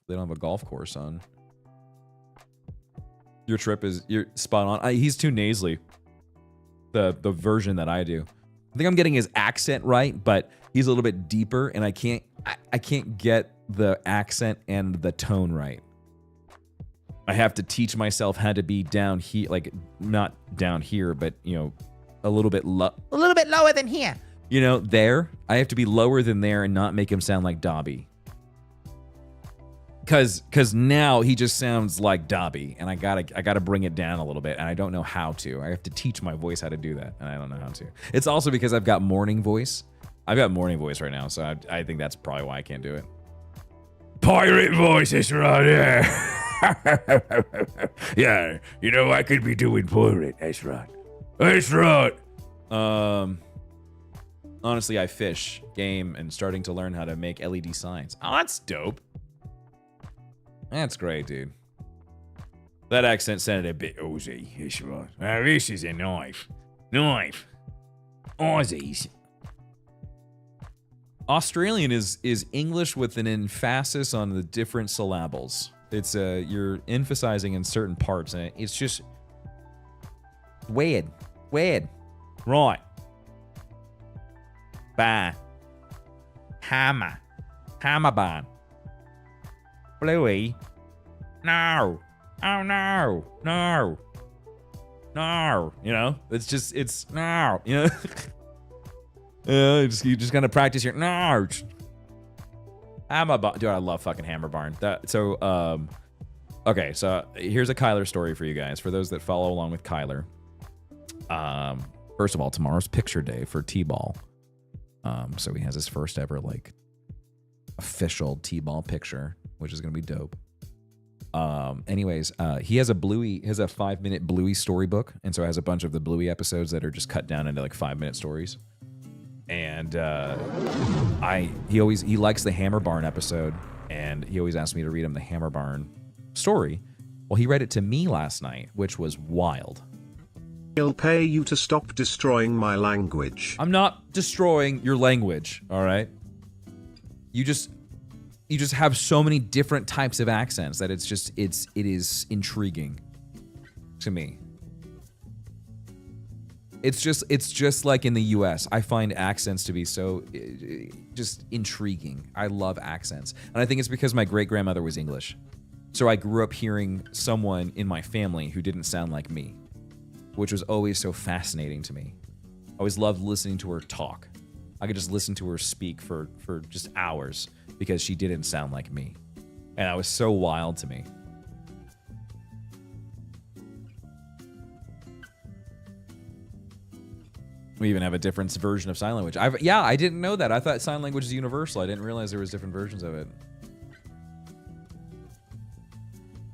course on. You're spot on. He's too nasally. The version that I do. I think I'm getting his accent right, but he's a little bit deeper, and I can't get the accent and the tone right. I have to teach myself how to be down here, like not down here, but you know, a little bit lower than here. You know, there. I have to be lower than there and not make him sound like Dobby. Cause now he just sounds like Dobby, and I gotta bring it down a little bit, and I don't know how to. I have to teach my voice how to do that, and I don't know how to. It's also because I've got morning voice. I've got morning voice right now, so I think that's probably why I can't do it. Pirate voice is right here. Yeah, you know, I could be doing pirate. That's right. That's right. Honestly, I fish, game, and starting to learn how to make LED signs. Oh, that's dope. That's great, dude. That accent sounded a bit Aussie. Yes, right. This is a knife. Knife. Aussies. Australian is English with an emphasis on the different syllables. It's you're emphasizing in certain parts, and it's just weird. Weird. Right. Ban. Hammer. Hammer ban. Bluey. No. Oh no. No. No. You know? It's no. You know? Yeah, you just gotta practice your no. Hammer barn. Dude, I love fucking Hammer Barn. Okay, so here's a Kyler story for you guys. For those that follow along with Kyler. First of all, tomorrow's picture day for T-Ball. So he has his first ever like official T-ball picture, which is gonna be dope. Anyways, he has a 5-minute Bluey storybook, and so it has a bunch of the Bluey episodes that are just cut down into like 5-minute stories. And he likes the Hammer Barn episode, and he always asks me to read him the Hammer Barn story. Well, he read it to me last night, which was wild. I'll pay you to stop destroying my language. I'm not destroying your language, all right? You just have so many different types of accents that it is intriguing to me. It's just like in the US. I find accents to be so just intriguing. I love accents. And I think it's because my great-grandmother was English. So I grew up hearing someone in my family who didn't sound like me, which was always so fascinating to me. I always loved listening to her talk. I could just listen to her speak for just hours because she didn't sound like me. And that was so wild to me. We even have a different version of sign language. I didn't know that. I thought sign language is universal. I didn't realize there was different versions of it.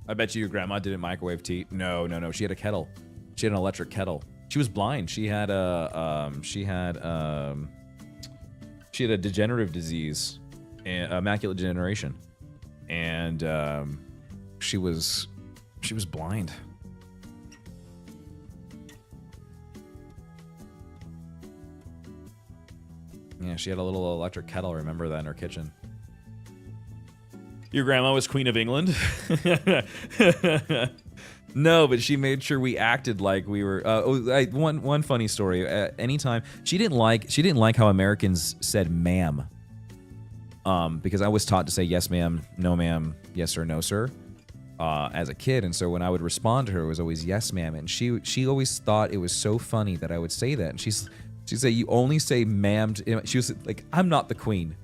I bet you your grandma didn't microwave tea. No. She had a kettle. She had an electric kettle. She was blind. She had a degenerative disease, macular degeneration, and she was blind. Yeah, she had a little electric kettle. I remember that in her kitchen. Your grandma was Queen of England? No, but she made sure we acted like we were. One funny story. Anytime she didn't like how Americans said "ma'am," because I was taught to say yes, ma'am, no, ma'am, yes or no, sir, as a kid, and so when I would respond to her, it was always yes, ma'am, and she always thought it was so funny that I would say that, and she'd say you only say ma'am. She was like, I'm not the queen.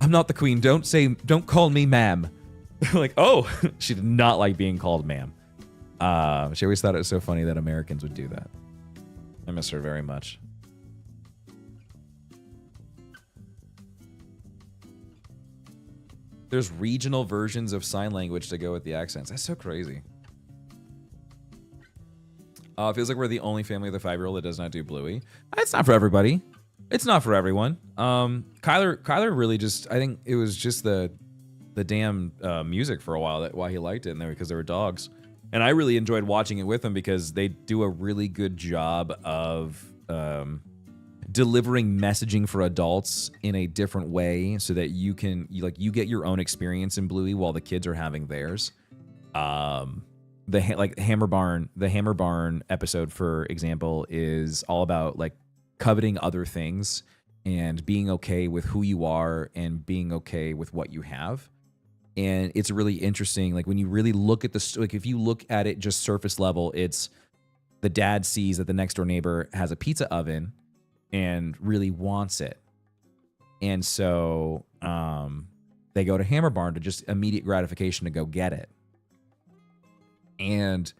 I'm not the queen. Don't call me ma'am. Like, oh, she did not like being called ma'am. She always thought it was so funny that Americans would do that. I miss her very much. There's regional versions of sign language to go with the accents. That's so crazy. It feels like we're the only family of the 5-year-old that does not do Bluey. It's not for everybody. It's not for everyone. Kyler really just, I think it was just the damn music for a while why he liked it, and because there were dogs. And I really enjoyed watching it with him because they do a really good job of delivering messaging for adults in a different way so that you get your own experience in Bluey while the kids are having theirs. The Hammer Barn episode, for example, is all about like coveting other things and being okay with who you are and being okay with what you have. And it's really interesting. Like when you really look at if you look at it just surface level, it's the dad sees that the next door neighbor has a pizza oven and really wants it. And so they go to Hammer Barn to just immediate gratification to go get it. And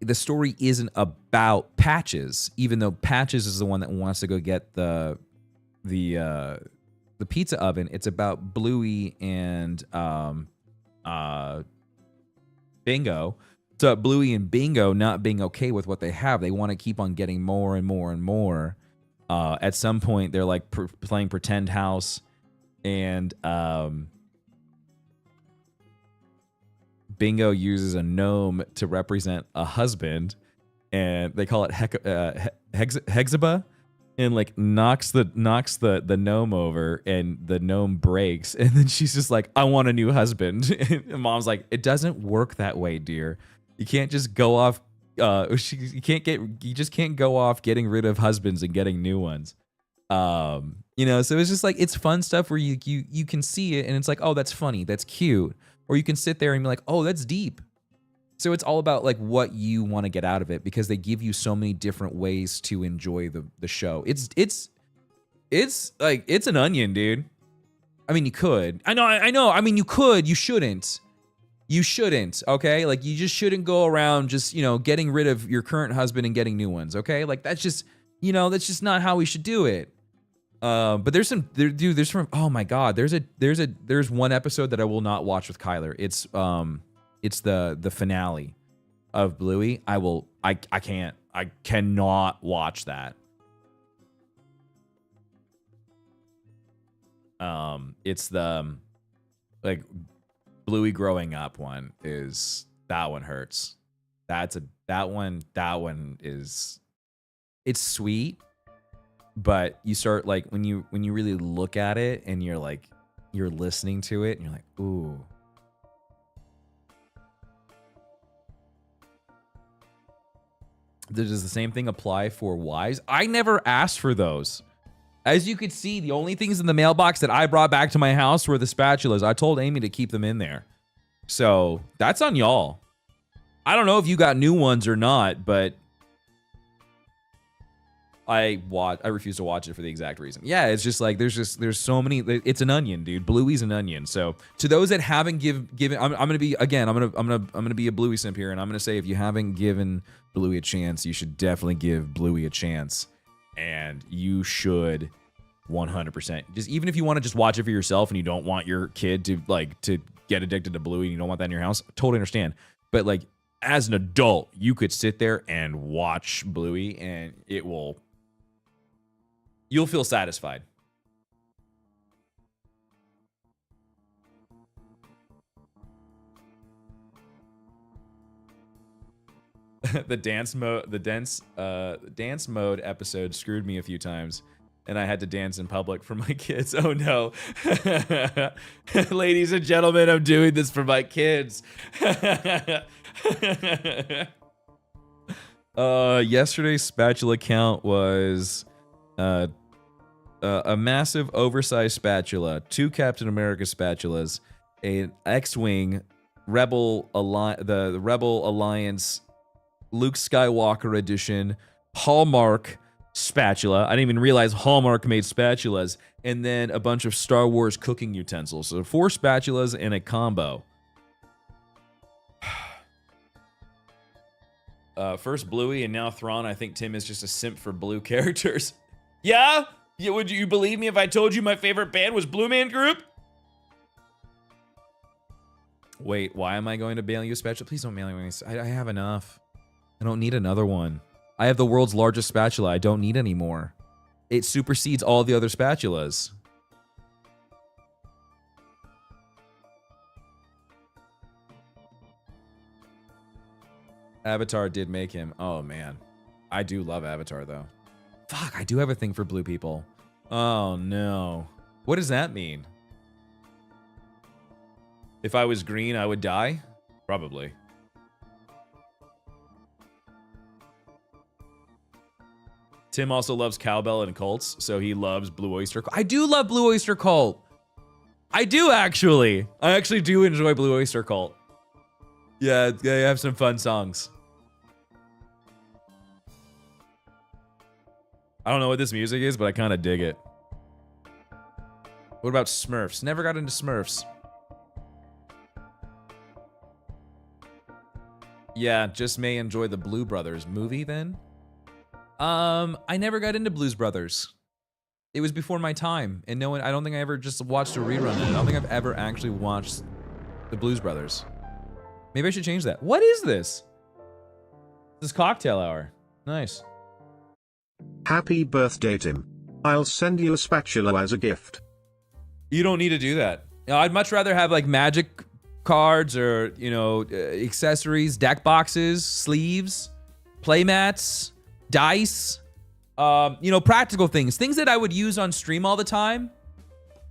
the story isn't about Patches, even though Patches is the one that wants to go get the pizza oven. It's about Bluey and Bingo. So Bluey and Bingo not being okay with what they have. They want to keep on getting more and more and more. At some point, they're like playing pretend house, and Bingo uses a gnome to represent a husband, and they call it Hexaba, and like knocks the gnome over, and the gnome breaks, and then she's just like, I want a new husband. And Mom's like, it doesn't work that way, dear. You can't just go off. You just can't go off getting rid of husbands and getting new ones. So it's just like, it's fun stuff where you can see it and it's like, oh, that's funny, that's cute. Or you can sit there and be like, oh, that's deep. So it's all about like what you want to get out of it, because they give you so many different ways to enjoy the show. It's like, it's an onion, dude. I mean, you could. I know. I mean, you could. You shouldn't. Okay? Like, you just shouldn't go around just, getting rid of your current husband and getting new ones, okay? Like, that's just, that's just not how we should do it. But there's some dude. There's from oh my god. There's one episode that I will not watch with Kyler. It's the finale of Bluey. I cannot watch that. It's the like Bluey growing up one is that one hurts. That one is it's sweet, but you start like when you really look at it and you're listening to it and you're like, ooh. Does the same thing apply for wives? I never asked for those. As you could see, the only things in the mailbox that I brought back to my house were the spatulas. I told Amy to keep them in there. So that's on y'all. I don't know if you got new ones or not, but I refuse to watch it for the exact reason. Yeah, it's just like there's so many. It's an onion, dude. Bluey's an onion. So to those that haven't given, I'm gonna be again. I'm gonna be a Bluey simp here, and I'm gonna say if you haven't given Bluey a chance, you should definitely give Bluey a chance, and you should 100%. Just even if you want to just watch it for yourself and you don't want your kid to get addicted to Bluey and you don't want that in your house, totally understand. But like as an adult, you could sit there and watch Bluey, and you'll feel satisfied. The dance mode episode screwed me a few times, and I had to dance in public for my kids. Oh no. Ladies and gentlemen, I'm doing this for my kids. Yesterday's spatula count was a massive oversized spatula, 2 Captain America spatulas, an X-Wing the Rebel Alliance Luke Skywalker edition Hallmark spatula. I didn't even realize Hallmark made spatulas, and then a bunch of Star Wars cooking utensils. So 4 spatulas in a combo. First Bluey and now Thrawn. I think Tim is just a simp for blue characters. Yeah? Would you believe me if I told you my favorite band was Blue Man Group? Wait, why am I going to mail you a spatula? Please don't mail me. I have enough. I don't need another one. I have the world's largest spatula. I don't need any more. It supersedes all the other spatulas. Avatar did make him. Oh, man. I do love Avatar, though. Fuck, I do have a thing for blue people. Oh, no. What does that mean? If I was green, I would die? Probably. Tim also loves cowbell and cults, so he loves Blue Oyster Cult. I do love Blue Oyster Cult. I do, actually. I actually do enjoy Blue Oyster Cult. Yeah, they have some fun songs. I don't know what this music is, but I kind of dig it. What about Smurfs? Never got into Smurfs. Yeah, just may enjoy the Blue Brothers movie then. I never got into Blues Brothers. It was before my time, and no one. I don't think I ever just watched a rerun of it. I don't think I've ever actually watched the Blues Brothers. Maybe I should change that. What is this? This is cocktail hour. Nice. Happy birthday, Tim. I'll send you a spatula as a gift. You don't need to do that. You know, I'd much rather have like magic cards or, you know, accessories, deck boxes, sleeves, playmats, dice, you know, practical things that I would use on stream all the time.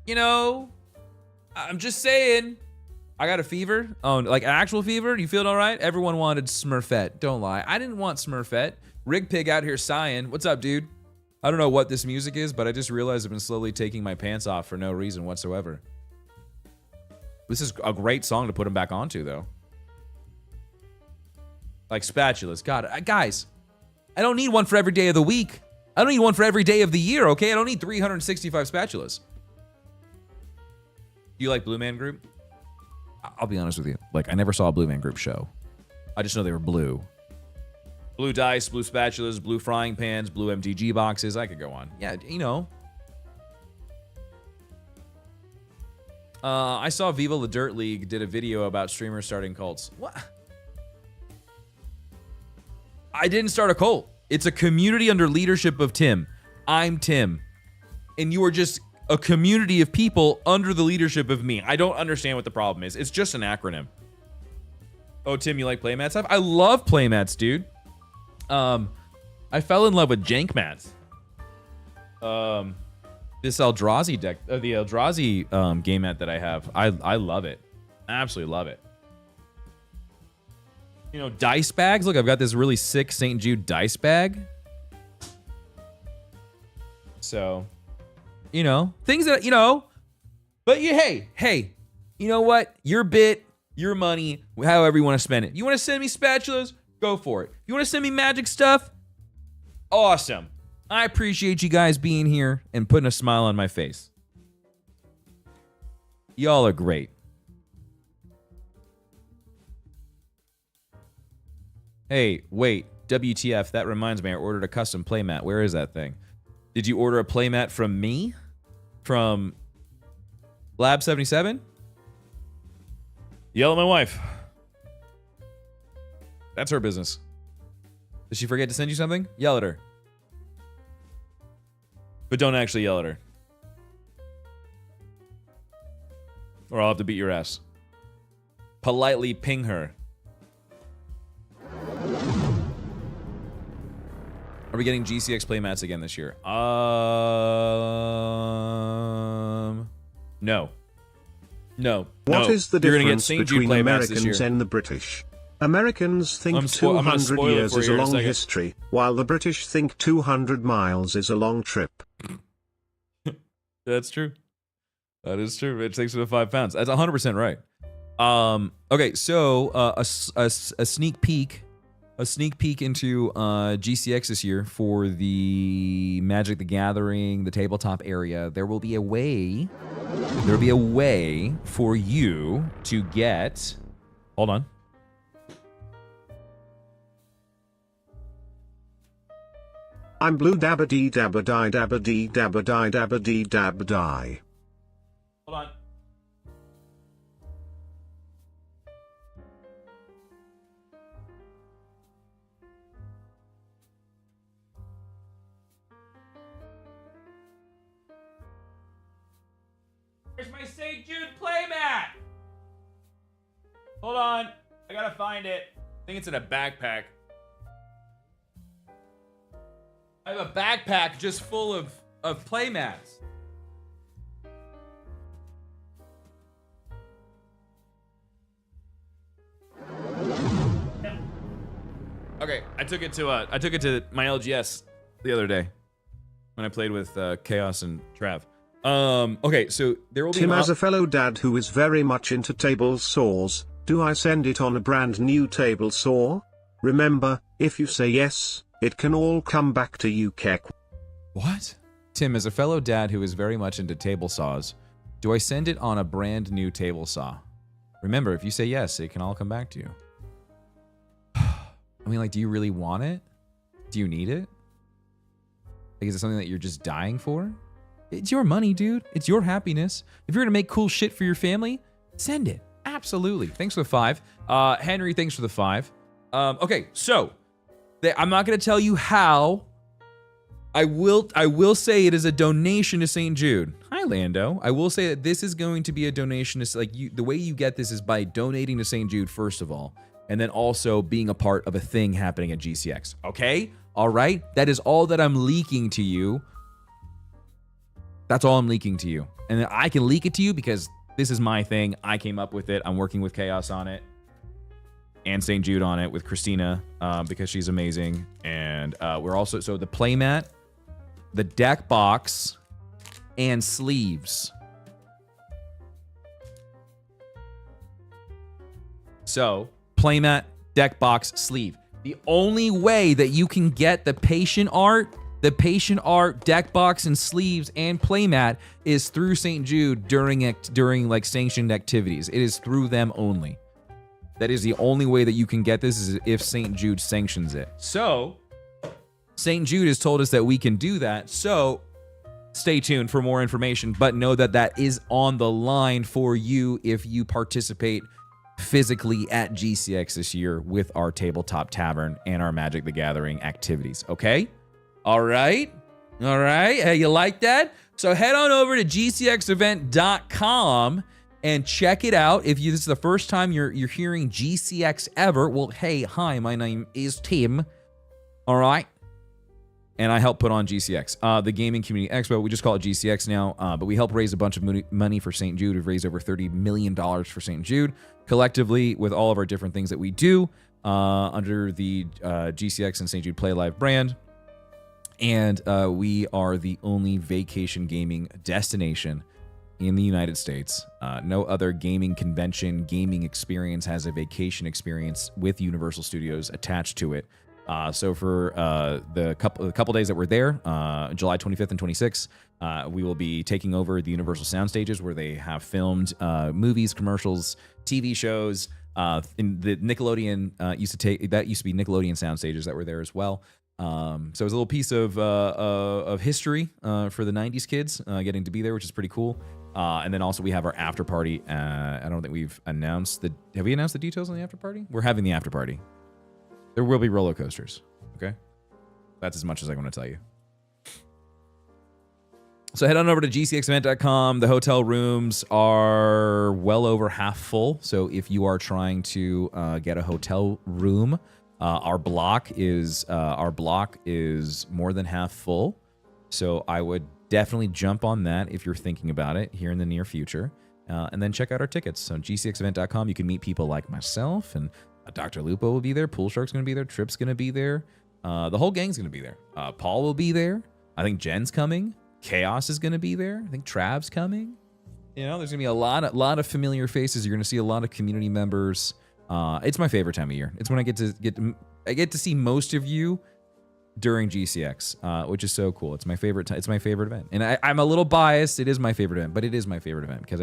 You know, I'm just saying. I got a fever. Oh, like an actual fever? You feeling all right? Everyone wanted Smurfette. Don't lie. I didn't want Smurfette. Rig Pig out here sighing. What's up, dude? I don't know what this music is, but I just realized I've been slowly taking my pants off for no reason whatsoever. This is a great song to put them back onto, though. Like spatulas. God, guys, I don't need one for every day of the week. I don't need one for every day of the year, okay? I don't need 365 spatulas. Do you like Blue Man Group? I'll be honest with you. Like, I never saw a Blue Man Group show. I just know they were blue. Blue dice, blue spatulas, blue frying pans, blue MTG boxes. I could go on. Yeah, you know. I saw Viva La Dirt League did a video about streamers starting cults. What? I didn't start a cult. It's a community under leadership of Tim. I'm Tim. And you are just a community of people under the leadership of me. I don't understand what the problem is. It's just an acronym. Oh, Tim, you like playmat stuff? I love playmats, dude. I fell in love with jank mats. This Eldrazi deck, the Eldrazi game mat that I have, I love it. Absolutely love it. You know, dice bags. Look, I've got this really sick St. Jude dice bag. So, you know, things that, you know, but you, hey, you know what? Your bit, your money, however you want to spend it. You want to send me spatulas? Go for it. You want to send me magic stuff? Awesome. I appreciate you guys being here and putting a smile on my face. Y'all are great. Hey, wait, WTF, that reminds me, I ordered a custom playmat. Where is that thing? Did you order a playmat from me? From Lab 77? Yell at my wife. That's her business. Did she forget to send you something? Yell at her. But don't actually yell at her. Or I'll have to beat your ass. Politely ping her. Are we getting GCX playmats again this year? No. What is the You're gonna get difference St. Jude between playmats this year. Americans and the British? Americans think I'm gonna 200 spoil it years for is you a in a long second. history, while the British think 200 miles is a long trip. That's true. That is true. It takes it to 5 pounds. That's 100% right. Okay, so a sneak peek into GCX this year for the Magic the Gathering, the tabletop area. There will be a way for you to get. Hold on. I'm blue dabba dee dabba die dabba dee dabba die dabba dee dabba die. Hold on. Where's my St. Jude playmat? Hold on. I gotta find it. I think it's in a backpack. I have a backpack just full of playmats. Okay, I took it to my LGS the other day when I played with Chaos and Trav. Okay, so there will be Tim, as a fellow dad who is very much into table saws, do I send it on a brand new table saw? Remember, if you say yes, it can all come back to you, Keck. What? Tim, as a fellow dad who is very much into table saws, do I send it on a brand new table saw? Remember, if you say yes, it can all come back to you. I mean, like, do you really want it? Do you need it? Like, is it something that you're just dying for? It's your money, dude. It's your happiness. If you're gonna make cool shit for your family, send it. Absolutely. Thanks for the 5. Henry, thanks for the 5. Okay, so I'm not gonna tell you how. I will say it is a donation to St. Jude. Hi, Lando. I will say that this is going to be a donation to, like, you. The way you get this is by donating to St. Jude first of all, and then also being a part of a thing happening at GCX. Okay? All right? That is all that I'm leaking to you. That's all I'm leaking to you. And then I can leak it to you because this is my thing. I came up with it. I'm working with Chaos on it. And St. Jude on it with Christina because she's amazing. And we're also, so the playmat, the deck box, and sleeves. So, playmat, deck box, sleeve. The only way that you can get the patient art, deck box, and sleeves, and playmat is through St. Jude during like sanctioned activities. It is through them only. That is the only way that you can get this, is if St. Jude sanctions it. So, St. Jude has told us that we can do that. So, stay tuned for more information, but know that that is on the line for you if you participate physically at GCX this year with our tabletop tavern and our Magic the Gathering activities. Okay? All right? Hey, you like that? So head on over to gcxevent.com and check it out. If this is the first time you're hearing GCX ever, well, hey, hi, my name is Tim. All right? And I help put on GCX, the Gaming Community Expo. We just call it GCX now, but we help raise a bunch of money for St. Jude. We've raised over $30 million for St. Jude, collectively with all of our different things that we do under the GCX and St. Jude Play Live brand. And we are the only vacation gaming destination in the United States. No other gaming convention, gaming experience has a vacation experience with Universal Studios attached to it. So for the couple days that we're there, July 25th and 26th, we will be taking over the Universal Sound Stages where they have filmed movies, commercials, TV shows. In the Nickelodeon used to be Nickelodeon Sound Stages that were there as well. So it was a little piece of history for the 90s kids getting to be there, which is pretty cool. And then also we have our after party. I don't think we've announced have we announced the details on the after party? We're having the after party. There will be roller coasters, okay? That's as much as I want to tell you. So head on over to gcxevent.com. The hotel rooms are well over half full. So if you are trying to get a hotel room, our block is more than half full. So I would definitely jump on that if you're thinking about it here in the near future. And then check out our tickets. So gcxevent.com, you can meet people like myself, and Dr. Lupo will be there. Pool Shark's going to be there. Trip's going to be there. The whole gang's going to be there. Paul will be there. I think Jen's coming. Chaos is going to be there. I think Trav's coming. You know, there's going to be a lot of familiar faces. You're going to see a lot of community members. It's my favorite time of year. It's when I get to see most of you during GCX, which is so cool. It's my favorite time. It's my favorite event. And I'm a little biased. It is my favorite event, but it is my favorite event because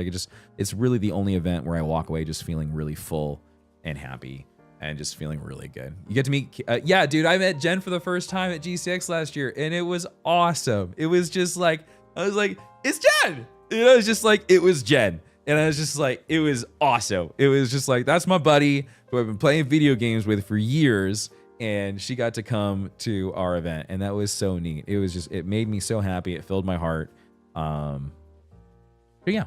it's really the only event where I walk away just feeling really full and happy and just feeling really good. You get to meet, yeah, dude, I met Jen for the first time at GCX last year, and it was awesome. It was just like, I was like, it's Jen. You know, it's just like, it was Jen. And I was just like, it was awesome. It was just like, that's my buddy who I've been playing video games with for years, and she got to come to our event, and that was so neat. It was just, it made me so happy. It filled my heart. But yeah.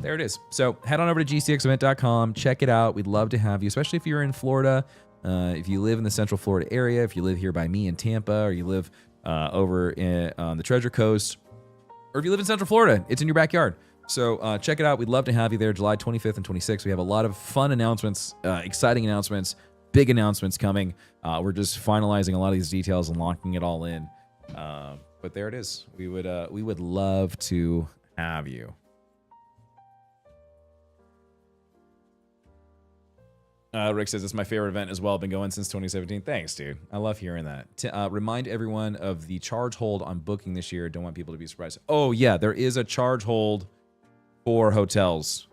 There it is. So head on over to gcxevent.com. Check it out. We'd love to have you, especially if you're in Florida. If you live in the Central Florida area, if you live here by me in Tampa, or you live over on the Treasure Coast, or if you live in Central Florida, it's in your backyard. So check it out. We'd love to have you there July 25th and 26th. We have a lot of fun announcements, exciting announcements, big announcements coming. We're just finalizing a lot of these details and locking it all in. But there it is. We would love to have you. Rick says, it's my favorite event as well. Been going since 2017. Thanks, dude. I love hearing that. Remind everyone of the charge hold on booking this year. Don't want people to be surprised. Oh, yeah. There is a charge hold for hotels.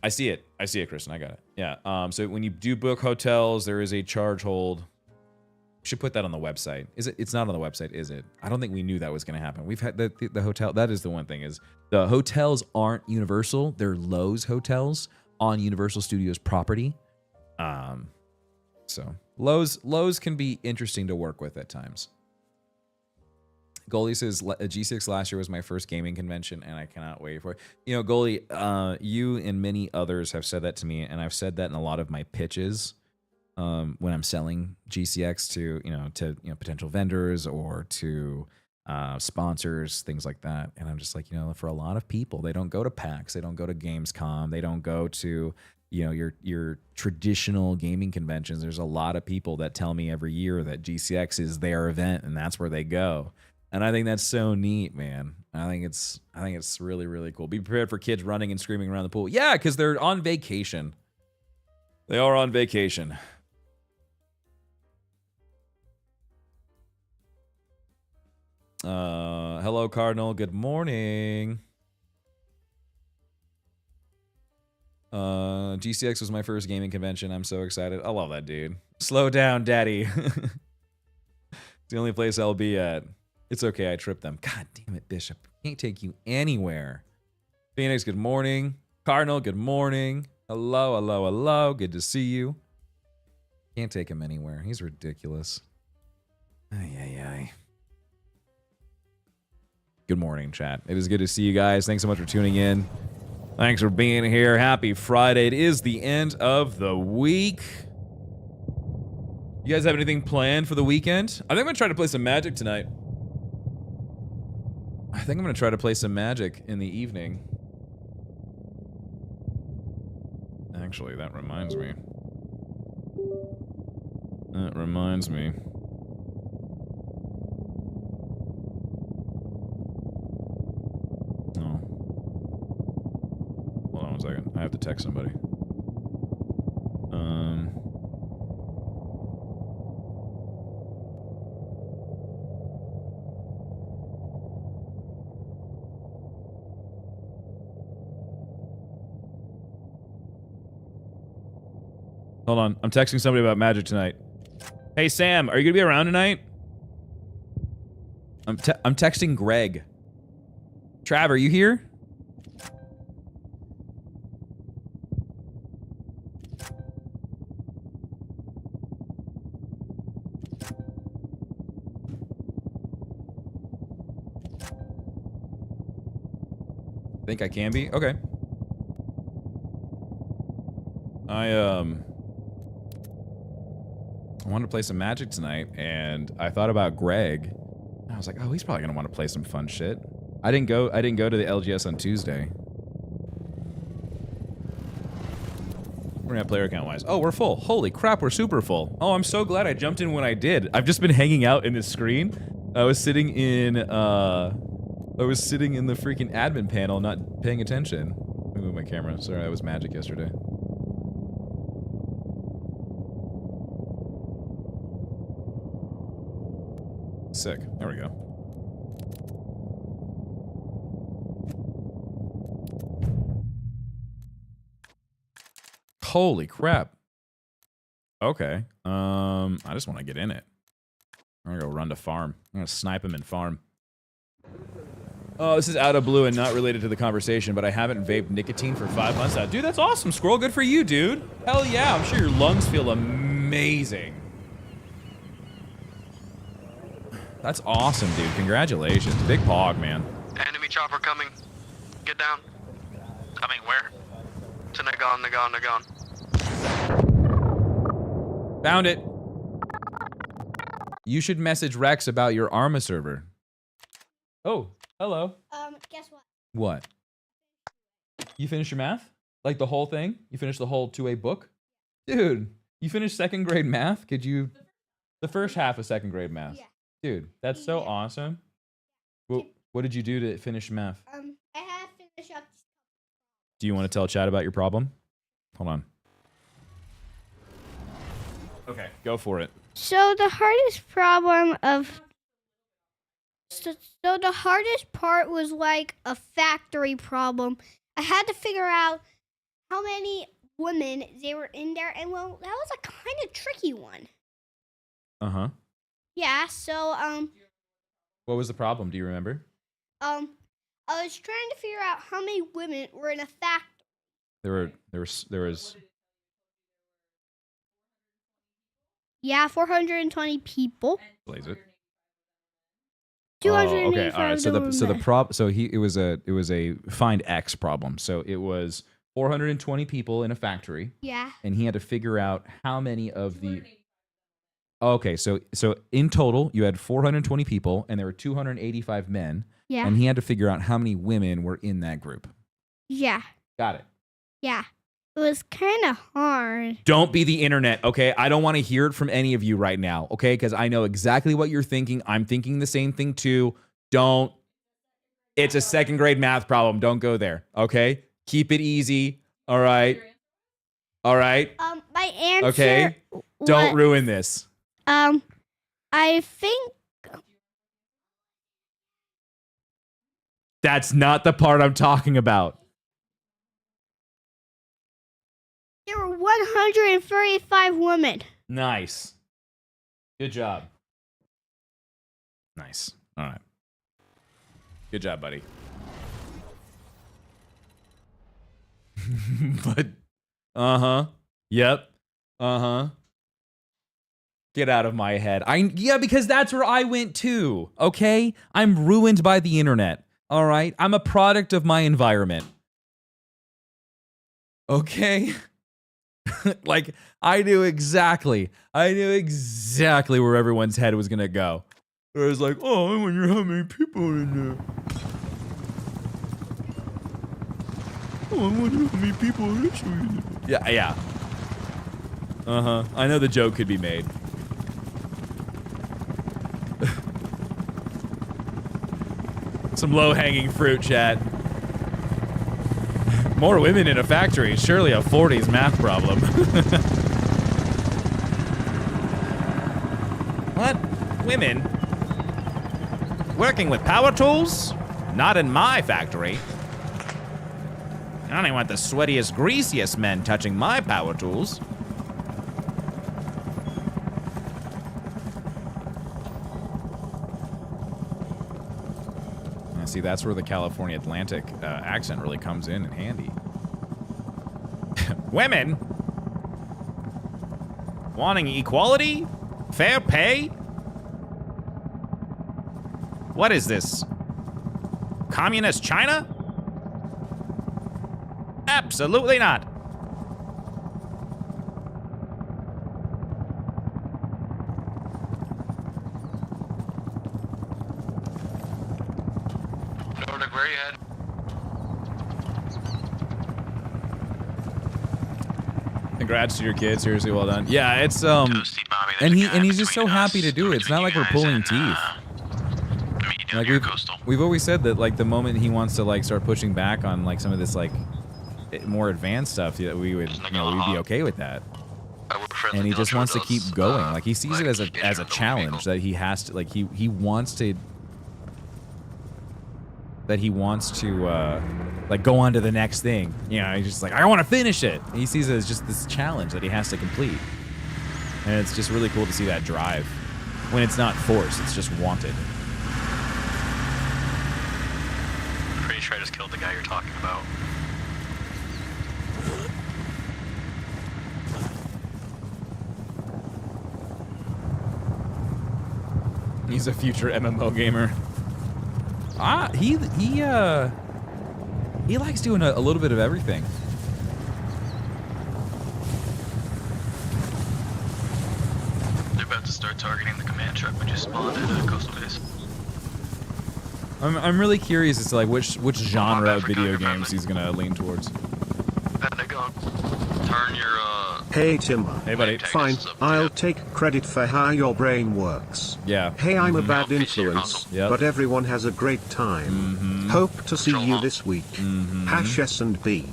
I see it. I see it, Kristen. I got it. Yeah. So when you do book hotels, there is a charge hold. Should put that on the website. It's not on the website, is it? I don't think we knew that was going to happen. We've had the hotel. That is the one thing, is the hotels aren't Universal. They're Lowe's hotels on Universal Studios property. So Lowe's can be interesting to work with at times. Goalie says, G6 last year was my first gaming convention, and I cannot wait for it. You know, Goalie, you and many others have said that to me, and I've said that in a lot of my pitches when I'm selling GCX to potential vendors or to sponsors, things like that. And I'm just like, for a lot of people, they don't go to PAX, they don't go to Gamescom, they don't go to your traditional gaming conventions. There's a lot of people that tell me every year that GCX is their event and that's where they go. And I think that's so neat, man. I think it's really, really cool. Be prepared for kids running and screaming around the pool. Yeah, because they're on vacation. They are on vacation. Hello, Cardinal. Good morning. GCX was my first gaming convention. I'm so excited. I love that, dude. Slow down, daddy. It's the only place I'll be at. It's okay, I tripped them. God damn it, Bishop. Can't take you anywhere. Phoenix, good morning. Cardinal, good morning. Hello, hello, hello. Good to see you. Can't take him anywhere. He's ridiculous. Ay, ay, ay. Good morning, chat. It is good to see you guys. Thanks so much for tuning in. Thanks for being here. Happy Friday. It is the end of the week. You guys have anything planned for the weekend? I think I'm going to try to play some Magic tonight. I think I'm going to try to play some Magic in the evening. Actually, that reminds me. That reminds me. Oh. Hold on one second. I have to text somebody. Hold on. I'm texting somebody about Magic tonight. Hey, Sam, are you going to be around tonight? I'm texting Greg. Trav, are you here? Think I can be? Okay. I wanted to play some Magic tonight, and I thought about Greg. I was like, oh, he's probably gonna want to play some fun shit. I didn't go to the LGS on Tuesday. We're gonna have player count wise. Oh, we're full. Holy crap, we're super full. Oh, I'm so glad I jumped in when I did. I've just been hanging out in this screen. I was sitting in the freaking admin panel, not paying attention. Let me move my camera. Sorry, I was Magic yesterday. Sick. There we go. Holy crap. Okay. I just want to get in it. I'm gonna go run to farm. I'm gonna snipe him and farm. Oh, this is out of blue and not related to the conversation, but I haven't vaped nicotine for 5 months now. Dude, that's awesome, Squirrel. Good for you, dude. Hell yeah. I'm sure your lungs feel amazing. That's awesome, dude. Congratulations. Big pog, man. Enemy chopper coming. Get down. Coming where? To Nagon, Nagon, Nagon. Found it. You should message Rex about your Arma server. Oh, hello. Guess what? What? You finished your math? Like the whole thing? You finished the whole 2A book? Dude, you finished second grade math? Could you... The first half of second grade math? Yeah. Dude, that's so awesome. Well, what did you do to finish math? I have finished up. Do you want to tell chat about your problem? Hold on. Okay, go for it. So the hardest problem of... So the hardest part was like a factory problem. I had to figure out how many women they were in there, and well, that was a kind of tricky one. Uh-huh. Yeah, so, What was the problem? Do you remember? I was trying to figure out how many women were in a factory. There was... Yeah, 420 people. Blaze it. 285 okay. All right. It was a find X problem. So it was 420 people in a factory. Yeah. And he had to figure out how many of the... Okay, so in total, you had 420 people, and there were 285 men. Yeah. And he had to figure out how many women were in that group. Yeah. Got it. Yeah. It was kind of hard. Don't be the internet, okay? I don't want to hear it from any of you right now, okay? Because I know exactly what you're thinking. I'm thinking the same thing too. Don't. It's a second grade math problem. Don't go there, okay? Keep it easy, all right? All right? My answer... Okay? Don't ruin this. I think... That's not the part I'm talking about. There were 135 women. Nice. Good job. Nice. All right. Good job, buddy. But, yep, get out of my head. Yeah, because that's where I went too, okay? I'm ruined by the internet, all right? I'm a product of my environment. Okay? Like, I knew exactly where everyone's head was gonna go. It was like, oh, I wonder how many people are in there. Oh, I wonder how many people are actually. Yeah. I know the joke could be made. Some low-hanging fruit, chat. More women in a factory. Surely a 40s math problem. What? Women? Working with power tools? Not in my factory. I don't want the sweatiest, greasiest men touching my power tools. See, that's where the California Atlantic accent really comes in handy. Women? Wanting equality? Fair pay? What is this? Communist China? Absolutely not. Nordic, where are you headed? Congrats to your kid. Seriously, well done. Yeah, it's Toasty Bobby, there's and a guy he's just so between happy us, to do it. It's not like we're between you pulling guys and, teeth. me down Like here, Coastal. we've always said that like the moment he wants to like start pushing back on like some of this like more advanced stuff, that we would we'd be okay with that. And he just wants to keep going. Like he sees it as a challenge that he has to like he wants to like go on to the next thing. You know, he's just like, I want to finish it. He sees it as just this challenge that he has to complete. And it's just really cool to see that drive. When it's not forced, it's just wanted. Pretty sure I just killed the guy you're talking about. He's a future MMO gamer. He likes doing a little bit of everything. They're about to start targeting the command truck we just spawned at Coastal Base. I'm really curious as to like which genre of video Africa, games he's gonna lean towards. Pentagon. Turn your Hey Timber. Hey buddy. Fine, I'll take credit for how your brain works. Yeah. Hey, I'm a bad influence, Yep. but everyone has a great time. Hope to see you this week. Hash S&B.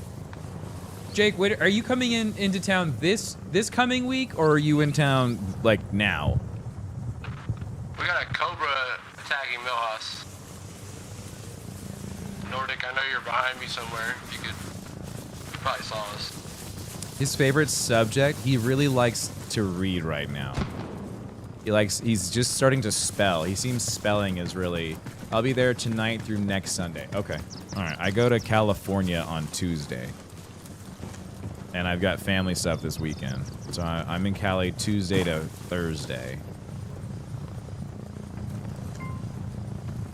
Jake, wait, are you coming into town this coming week, or are you in town like now? We got a Cobra attacking Milhouse. Nordic, I know you're behind me somewhere. If you probably saw us. His favorite subject, he really likes to read right now. He's just starting to spell. He seems spelling is really, I'll be there tonight through next Sunday. Okay. All right. I go to California on Tuesday. And I've got family stuff this weekend. So I'm in Cali Tuesday to Thursday.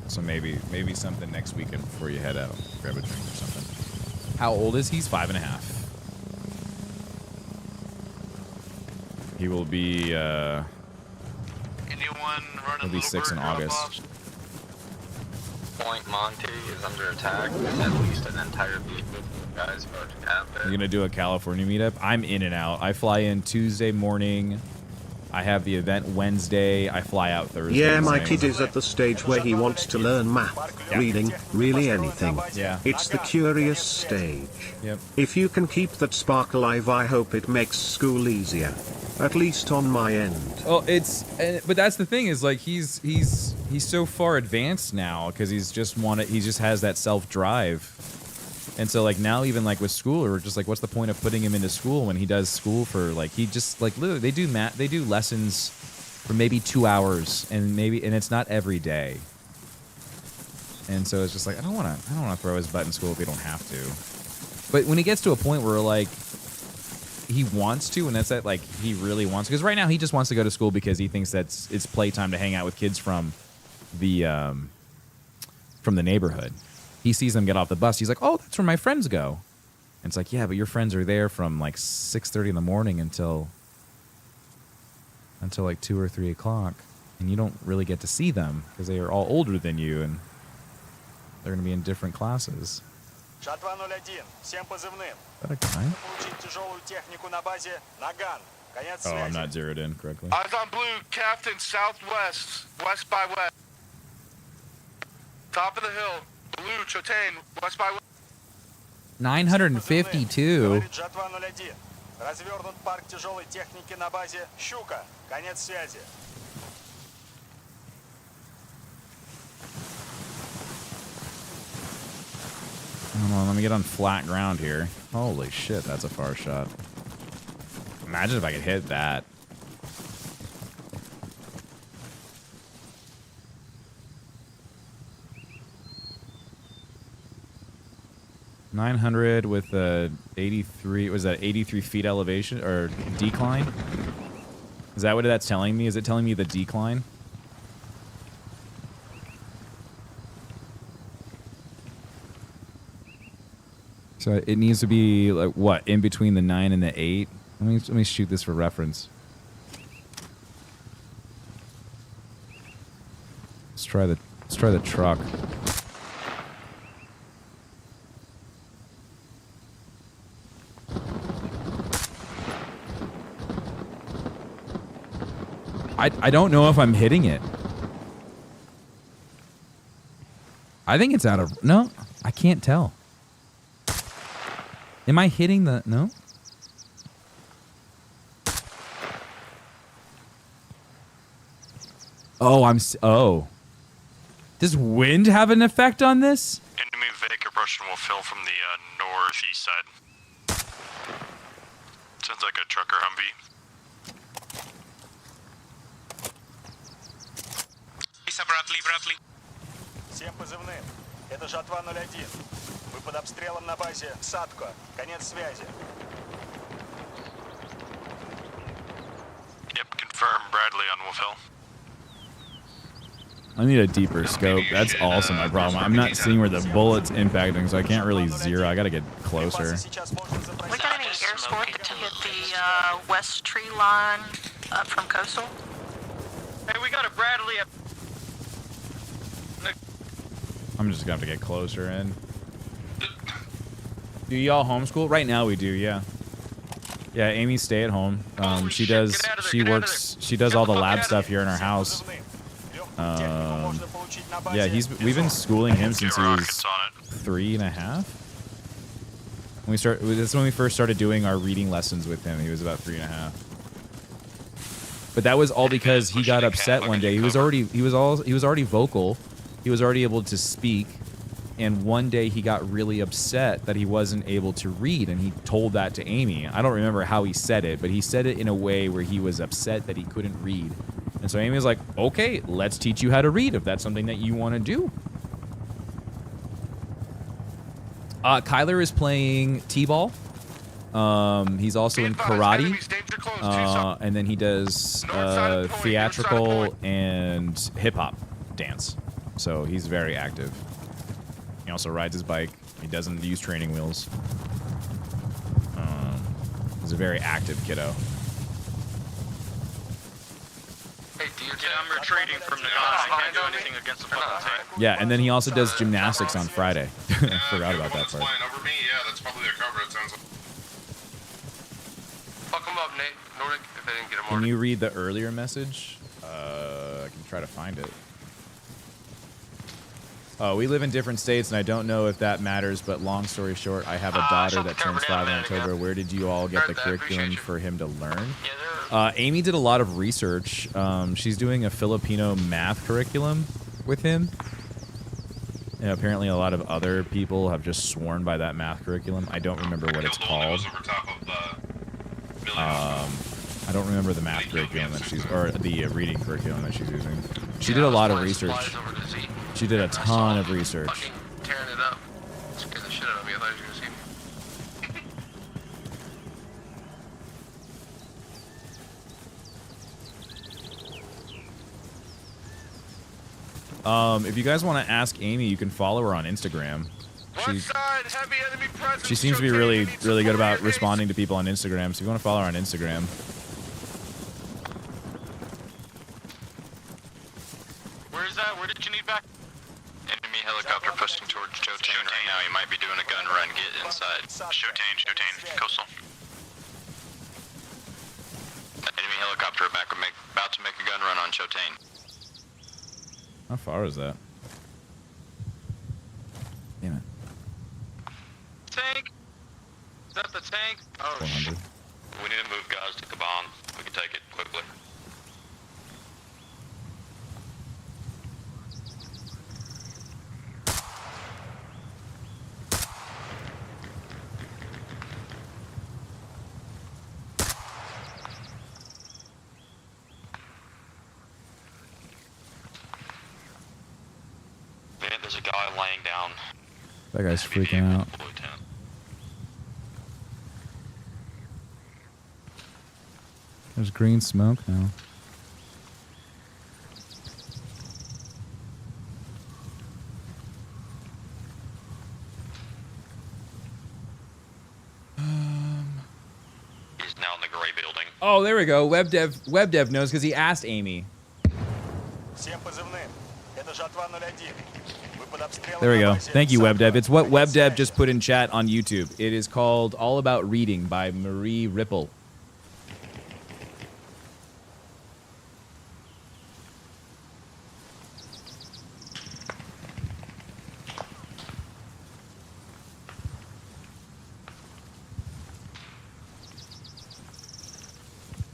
So maybe something next weekend before you head out. Grab a drink or something. How old is he? He's 5.5. He will be, anyone running he'll be 6 in August. Point Monte is under attack. There's at least an entire vehicle of guys about to have there. You're gonna do a California meetup? I'm in and out. I fly in Tuesday morning. I have the event Wednesday. I fly out Thursday. Yeah, my morning. kid is at the stage where he wants to learn math, reading, really anything. Yeah. It's the curious stage. Yep. If you can keep that spark alive, I hope it makes school easier. At least on my end. Well, but that's the thing is like he's so far advanced now because he just has that self drive. And so like now even like with school or just like what's the point of putting him into school when he does school for like he just like literally they do lessons for maybe 2 hours and it's not every day. And so it's just like I don't want to throw his butt in school if he don't have to. But when he gets to a point where like he wants to, and that's that like he really wants, because right now he just wants to go to school because he thinks that's it's playtime to hang out with kids from the neighborhood. He sees them get off the bus. He's like, oh, that's where my friends go. And it's like, yeah, but your friends are there from like 6:30 in the morning until like 2 or 3 o'clock, and you don't really get to see them because they are all older than you, and they're going to be in different classes. Is that a guy? Oh, I'm not zeroed in correctly. Eyes on Blue, Captain, southwest, west by west. Top of the hill, Blue, Chotain, west by west. 952. Развернут парк тяжелой техники на базе Щука. Конец связи. Hold on, let me get on flat ground here. Holy shit, that's a far shot. Imagine if I could hit that. $900 with a 83. Was that 83 feet elevation or decline? Is that what that's telling me? Is it telling me the decline? So it needs to be like what, in between the 9 and the 8? Let me shoot this for reference. Let's try the truck. I don't know if I'm hitting it. I think it's out of... No, I can't tell. Am I hitting the... No? Oh, Oh. Does wind have an effect on this? Enemy Vic approaching will fill from the northeast side. Sounds like a trucker Humvee. Братли. Всем позывным. Это жатва 01. Вы под обстрелом на базе Садко. Конец связи. Yep, confirm Bradley on Wolf Hill. I need a deeper scope. That's also my problem. I'm not seeing where the bullet's impacting, so I can't really zero. I gotta get closer. We got any air support to hit the west tree line up from coastal? Hey, we got a Bradley up. I'm just gonna have to get closer in. Do y'all homeschool? Right now we do, yeah. Yeah, Amy stay at home. She does all the lab stuff here in our house. Yeah, we've been schooling him since he was 3.5. That's when we first started doing our reading lessons with him. He was about 3.5. But that was all because he got upset one day. He was already vocal. He was already able to speak, and one day he got really upset that he wasn't able to read, and he told that to Amy. I don't remember how he said it, but he said it in a way where he was upset that he couldn't read. And so Amy was like, okay, let's teach you how to read if that's something that you want to do. Kyler is playing t-ball. He's also in karate. And then he does theatrical and hip-hop dance. So he's very active. He also rides his bike. He doesn't use training wheels. He's a very active kiddo. Hey, I'm retreating from the gun. I can't do anything against the fucking tank. Yeah, and then he also does gymnastics on Friday. I forgot about that part. Over me, yeah, that's probably their cover, it sounds like. Fuck him up, Nate. Nordic, if they didn't get him Can you read the earlier message? I can try to find it. Oh, we live in different states, and I don't know if that matters, but long story short, I have a daughter that turns 5 in October. Where did you all get the curriculum for him to learn? Amy did a lot of research. She's doing a Filipino math curriculum with him. And apparently a lot of other people have just sworn by that math curriculum. I don't remember what it's called. I don't remember the math curriculum that she's, or the reading curriculum that she's using. She did a lot of research. She did a ton of research. Fucking tearing it up. Scared the shit out of me. I thought you were gonna see me. If you guys want to ask Amy, you can follow her on Instagram. She seems to be really good about responding to people on Instagram. So if you want to follow her on Instagram. Where is that? Where did you need back? Enemy helicopter pushing towards Chotane right now. You might be doing a gun run. Get inside. Showtane, coastal. Enemy helicopter about to make a gun run on Chotane. How far is that? Damn it. Tank? Is that the tank? Oh, 400. We need to move guys to Kaban. We can take it quickly. Man, there's a guy laying down. That guy's freaking out. There's green smoke now. He's now in the gray building. Oh, there we go. Web dev knows because he asked Amy. There we go. Thank you, WebDev. It's what WebDev just put in chat on YouTube. It is called All About Reading by Marie Ripple.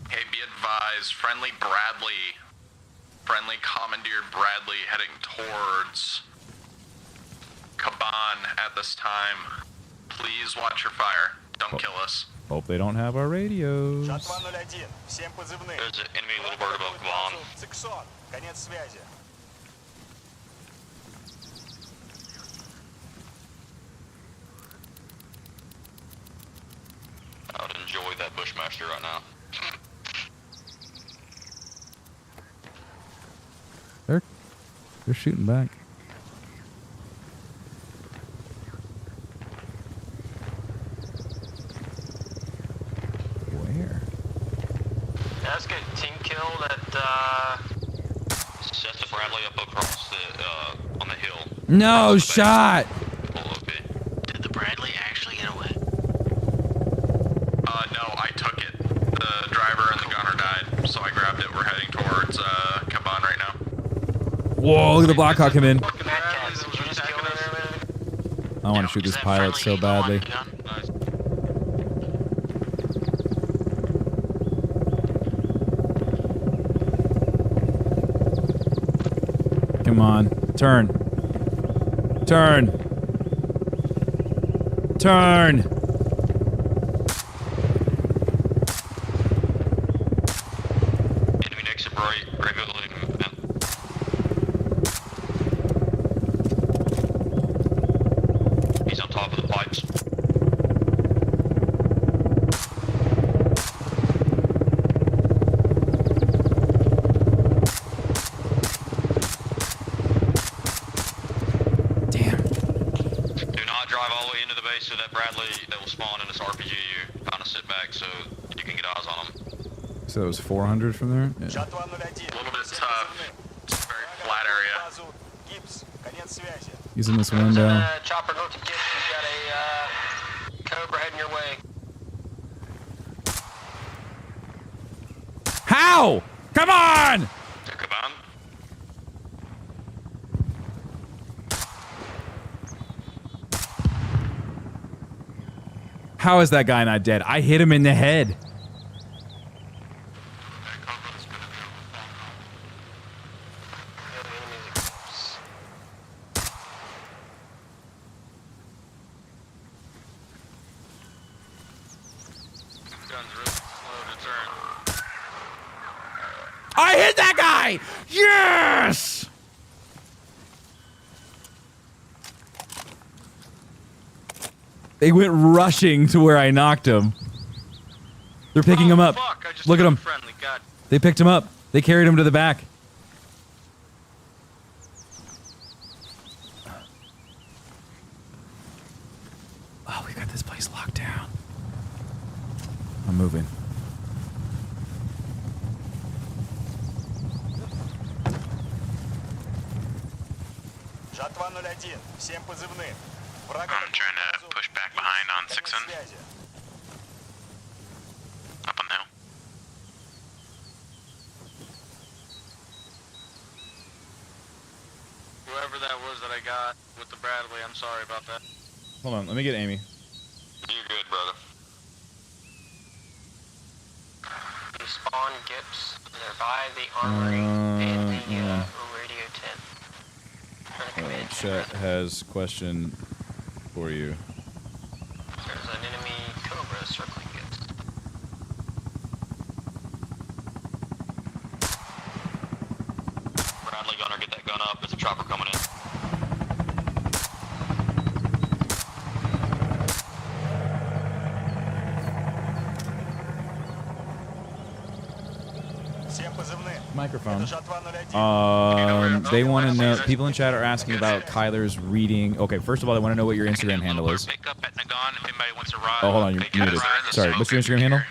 Hey, be advised, friendly commandeered Bradley heading towards Kaban at this time. Please watch your fire. Don't kill us. Hope they don't have our radios. There's an enemy little bird above Kaban. I would enjoy that Bushmaster right now. They're shooting back. Where? Yeah, let's get team killed at, Seth and Bradley up across the, on the hill. No shot! Did the Bradley actually get away? No, I took it. The driver and the gunner died, so I grabbed it. We're heading towards, Kaban right now. Whoa, look at the Blackhawk come in. I want to shoot this pilot so badly. Come on. Turn. Turn. Turn. Enemy next to Bright building. He's on top of the pipes. Damn. Do not drive all the way into the base so that Bradley that will spawn in this RPG. You kind of sit back so you can get eyes on him. So it was 400 from there? Yeah. A little bit tough. It's a very flat area. He's in this window. Chopper go to Gibbs. He's got a, Cobra heading your way. How? Come on! Kaban? How is that guy not dead? I hit him in the head. I hit that guy! Yes! They went rushing to where I knocked him. They're picking him up. Fuck, I just Look at him. friendly. God. They picked him up. They carried him to the back. Oh, we got this place locked down. I'm moving. Жатва 01, всем позывным. Враг I'm trying to push back behind on 6-in. Up on the hill. Whoever that was that I got with the Bradley, I'm sorry about that. Hold on, let me get Amy. You good, brother? You spawn Gips. They're by the armory and the radio tent. Chet has question for you. There's an enemy Cobra circling Gips. Bradley gunner, get that gun up. There's a chopper coming in. Всем позывным. Microphone. Это Жатва 01. They want to know. People in chat are asking about Kyler's reading. Okay, first of all, they want to know what your Instagram handle is. Pick up at Nagon if anybody wants to ride. Oh, hold on, you're muted. Sorry, what's your Instagram handle?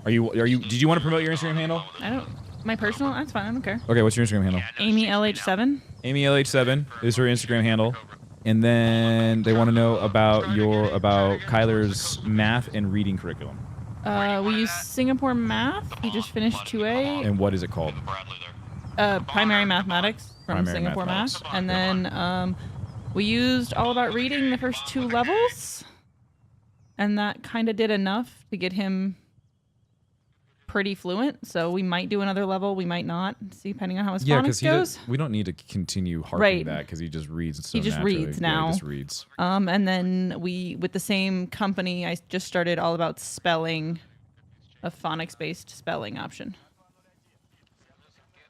Are you? Did you want to promote your Instagram handle? I don't. My personal? That's fine. I don't care. Okay, what's your Instagram handle? Amy LH7. Amy LH7 is her Instagram handle. And then they want to know about Kyler's math and reading curriculum. We use Singapore Math. He just finished 2A. And what is it called? Primary Mathematics from Primary Singapore Mathematics. Math. And then we used All About Reading the first 2 levels. And that kind of did enough to get him pretty fluent. So we might do another level. We might not, depending on how his phonics goes. We don't need to continue harping Right. that because he just reads so He just naturally. reads Yeah, now. he just reads. And then with the same company, I just started All About Spelling, a phonics-based spelling option.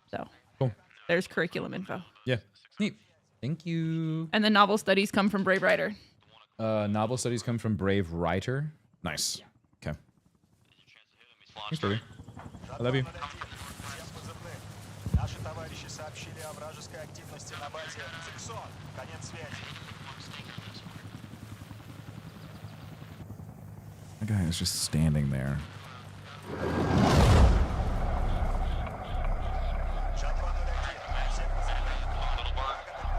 So Cool. there's curriculum info. Yeah. Neat. Thank you. And then novel studies come from Brave Writer. Novel studies come from Brave Writer. Nice. Okay. Thanks, baby. I love you. Всем позывным. Наши товарищи сообщили о вражеской активности на базе Зиксон. Конец связи. That guy is just standing there. Жатва 01, всем позывным. Little bird.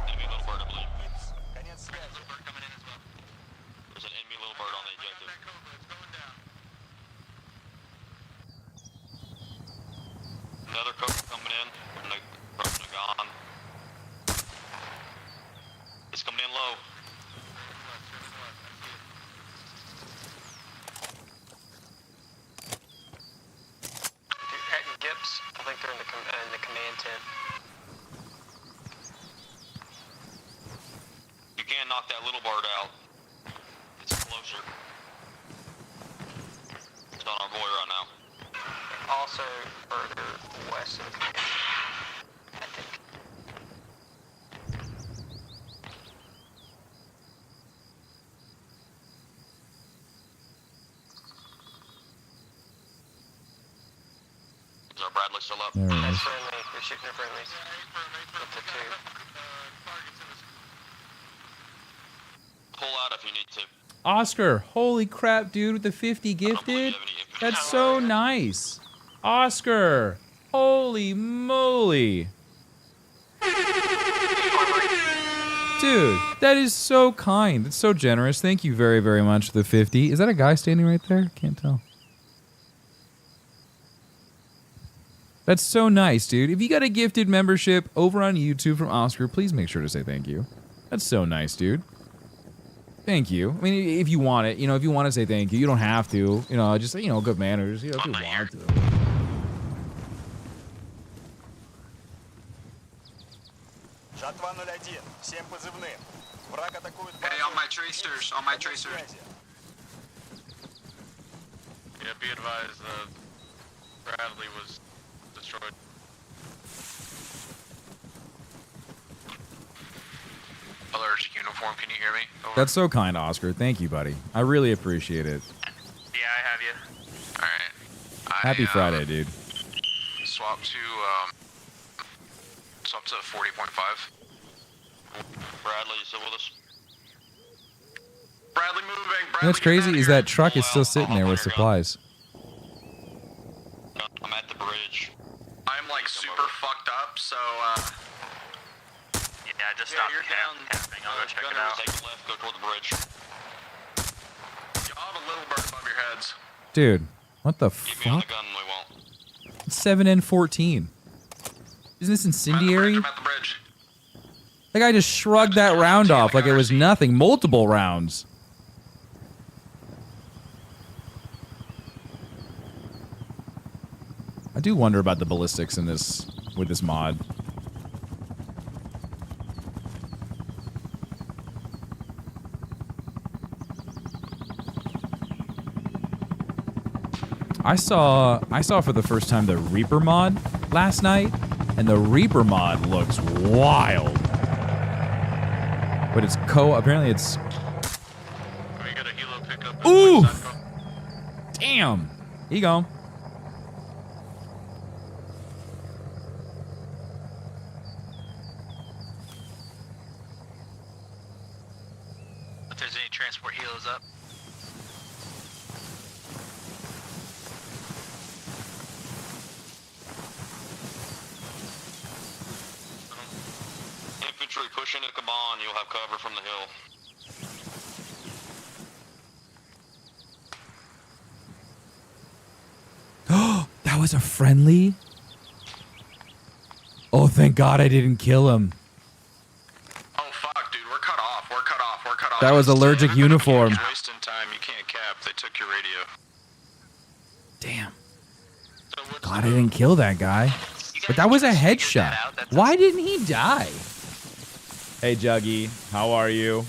Enemy little bird, I believe. Конец связи. There's an enemy little bird on the objective. Another cook coming in from Nagon. It's coming in low. At Gips, I think they're in the command tent. You can't knock that little bird out. It's closer. It's on our boy right now. Also further west of the command tent, I think. Is our Bradley still up? There he That's is. friendly. They're shooting at friendlies. Up to 2. Pull out if you need to. Oscar, holy crap, dude, with the 50 gifted. That's so nice. Oscar, holy moly. Dude, that is so kind. That's so generous. Thank you very, very much for the 50. Is that a guy standing right there? Can't tell. That's so nice, dude. If you got a gifted membership over on YouTube from Oscar, please make sure to say thank you. That's so nice, dude. Thank you. I mean, if you want it, if you want to say thank you, you don't have to. Just, good manners, if you want to. Жатва 01, всем позывным. Враг атакует Hey, on my tracers, on my tracers. Yeah, be advised, Bradley was destroyed. Colors, uniform. uniform. Can you hear me? Over. That's so kind, Oscar. Thank you, buddy. I really appreciate it. Yeah, I have you. All right. Happy Friday, dude. Swap to 40.5. Bradley, you still with us? Bradley moving. Bradley, You know what's crazy is that truck is still sitting there with supplies. I'm at the bridge. I'm like super fucked up, so yeah, just stop camping. I'll go check it out. Take a left, go toward the bridge. Y'all have a little bird above your heads. Dude, what the Keep me on fuck? the gun, we won't. It's 7N14. Isn't this incendiary? I'm at the bridge. That guy just shrugged that round off like it was nothing. Multiple rounds. I do wonder about the ballistics in this with this mod. I saw for the first time the Reaper mod last night, and the Reaper mod looks wild. But it's apparently it's. Oof! Damn! Here you go. If there's any transport helos up. Infantry, push into Kaban, you'll have cover from the hill. That was a friendly? Oh, thank God I didn't kill him. Oh fuck, dude, we're cut off. We're cut off. We're cut off. That was allergic uniform. You're wasting time. You can't cap. They took your radio. Damn. God, I didn't kill that guy. But that was a headshot. Why didn't he die? Hey, Juggy. How are you?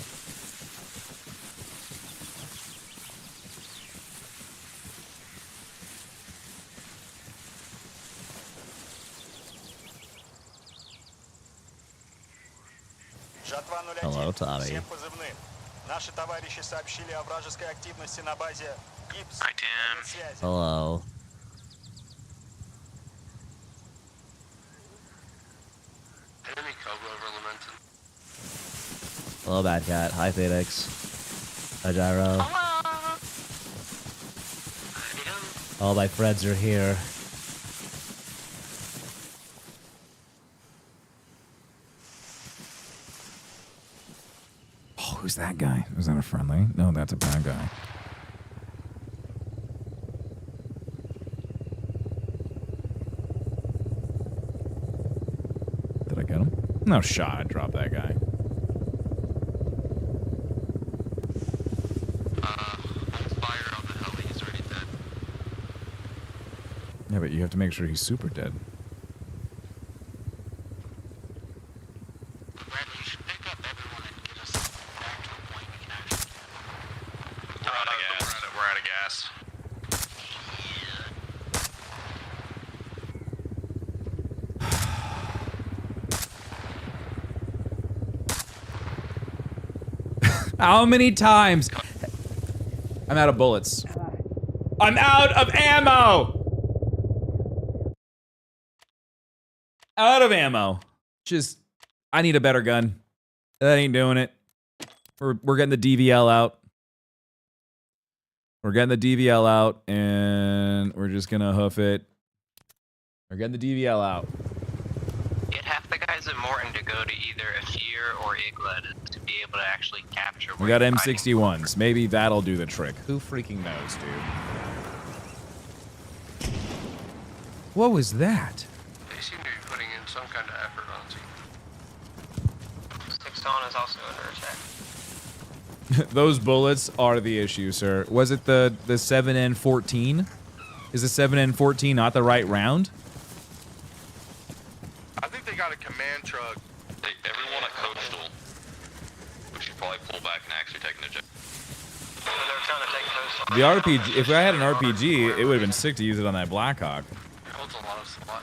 Hello, Tommy. Всем позывным. Наши товарищи сообщили о вражеской активности на базе Гипс. Hi, Tim. Hello. Enemy cover over Lamented. Hello, Bad Cat. Hi, Phoenix. Hi, Gyro. All my friends are here. Oh, who's that guy? Was that a friendly? No, that's a bad guy. Did I get him? No shot. I dropped that guy. Fire on the heli. He's already dead. Yeah, but you have to make sure he's super dead. Bradley, you should pick up everyone and get us back to a point we can actually. We're out of gas. We're out of gas. How many times? I'm out of bullets. I'm out of ammo! Out of ammo. Just, I need a better gun. That ain't doing it. We're getting the DVL out. We're getting the DVL out, and we're just gonna hoof it. We're getting the DVL out. Get half the guys at Morton to go to either Afir or Igled to be able to actually capture. We got M61s. Maybe that'll do the trick. Who freaking knows, dude? What was that? They seem to be putting in some kind of effort on team. Six Dawn is also under attack. Those bullets are the issue, sir. Was it the 7N14? Is the 7N14 not the right round? I think they got a command truck. Everyone at Coastal. We should probably pull back and actually take an eject. The RPG, if I had an RPG, it would have been sick to use it on that Blackhawk. It holds a lot of supplies.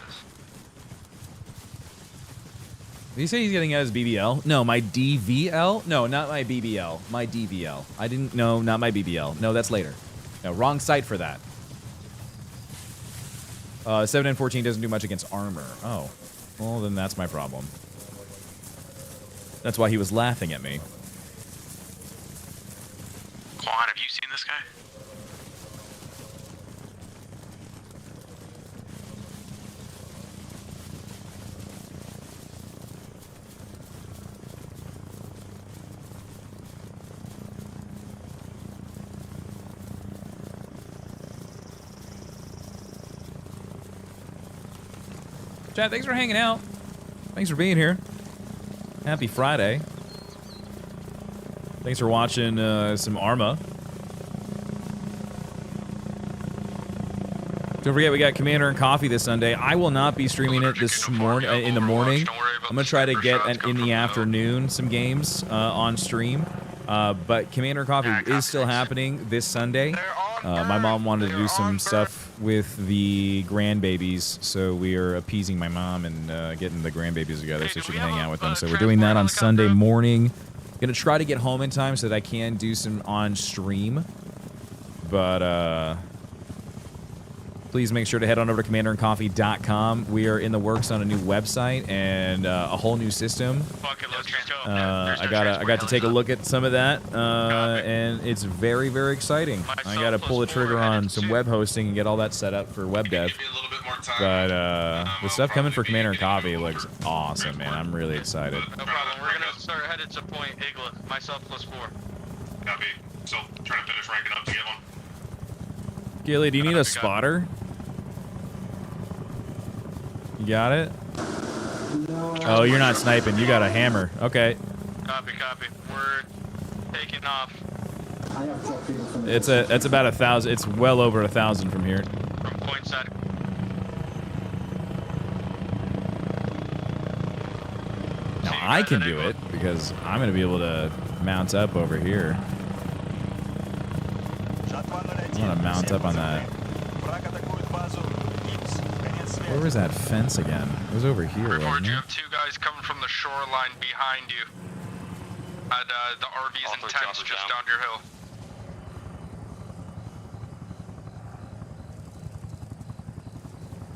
Did he say he's getting out his BBL? No, my DVL? No, not my BBL. My DVL. I didn't. No, not my BBL. No, that's later. No, wrong site for that. 7 and 14 doesn't do much against armor. Oh. Well, then that's my problem. That's why he was laughing at me. Quan, have you seen this guy? Chad, thanks for hanging out. Thanks for being here. Happy Friday. Thanks for watching some Arma. Don't forget, we got Commander and Coffee this Sunday. I will not be streaming it this morning. In the morning, I'm gonna try to get in the afternoon some games on stream. But Commander and Coffee is still happening this Sunday. My mom wanted to do some stuff with the grandbabies, so we are appeasing my mom and getting the grandbabies together so she can hang out with them. So we're doing that on Sunday morning. Gonna try to get home in time so that I can do some on stream. But please make sure to head on over to commanderandcoffee.com. We are in the works on a new website and a whole new system. I got to take a look at some of that, and it's very, very exciting. I got to pull the trigger on some web hosting and get all that set up for web dev. But the stuff coming for Commander and Coffee looks awesome, man. I'm really excited. No problem. We're gonna start headed to Point Igla. Myself +4. Copy. Still trying to finish ranking up to get one. Gilly, do you need a spotter? You got it? Oh, you're not sniping. You got a hammer. Okay. Copy, copy. We're taking off. It's about 1,000. It's well over 1,000 from here. From point side. Now I can do it because I'm gonna be able to mount up over here. I'm gonna mount up on that. Where was that fence again? It was over here, wasn't You it? have 2 guys coming from the shoreline behind you. At the RVs and tents just down your hill.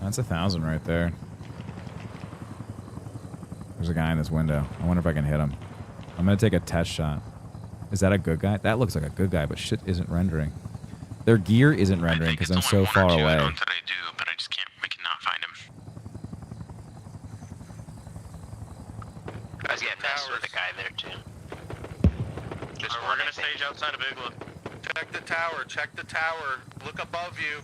That's 1,000 right there. There's a guy in this window. I wonder if I can hit him. I'm gonna take a test shot. Is that a good guy? That looks like a good guy, but shit isn't rendering. Their gear isn't rendering because I'm so far away. That I do, but I just can't. We cannot find him. I was getting messed with a guy there too. We're gonna stage outside of Igla. Check the tower. Check the tower. Look above you.